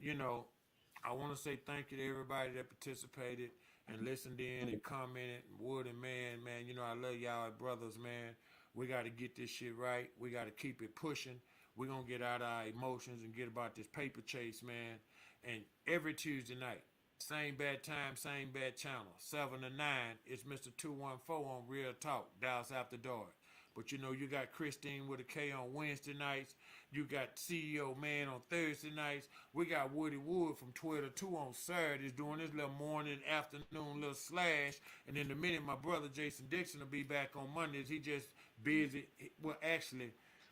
I want to say thank you to everybody that participated and listened in and commented. Wood and man, I love y'all as brothers, man. We got to get this shit right. We got to keep it pushing. We're going to get out of our emotions and get about this paper chase, man. And every Tuesday night, same bad time, same bad channel, 7 to 9, it's Mr. 214 on Real Talk, Dallas After Dark. But you got Christine with a K on Wednesday nights. You got CEO Man on Thursday nights. We got Woody Wood from Twitter 2 on Saturdays doing his little morning, afternoon little slash. And in a minute, my brother Jason Dixon will be back on Mondays. He just busy. Well, actually,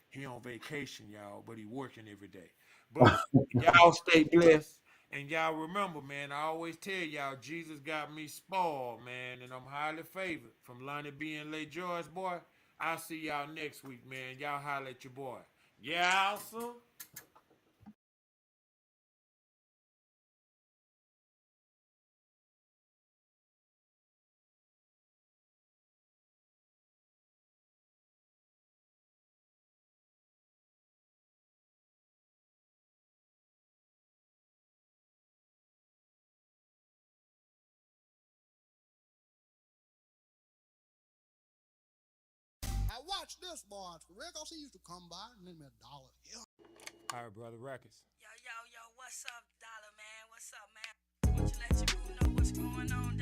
he on vacation, y'all, but he working every day. But y'all stay blessed. And y'all remember, man, I always tell y'all, Jesus got me spoiled, man, and I'm highly favored. From Lonnie B and Lay George, boy, I'll see y'all next week, man. Y'all holler at your boy. Yeah, awesome. I watched this, boy. Rick, he used to come by and lend me $1. Yeah. All right, brother Records. Yo, what's up, Dollar man? What's up, man? Want you let your boo know what's going on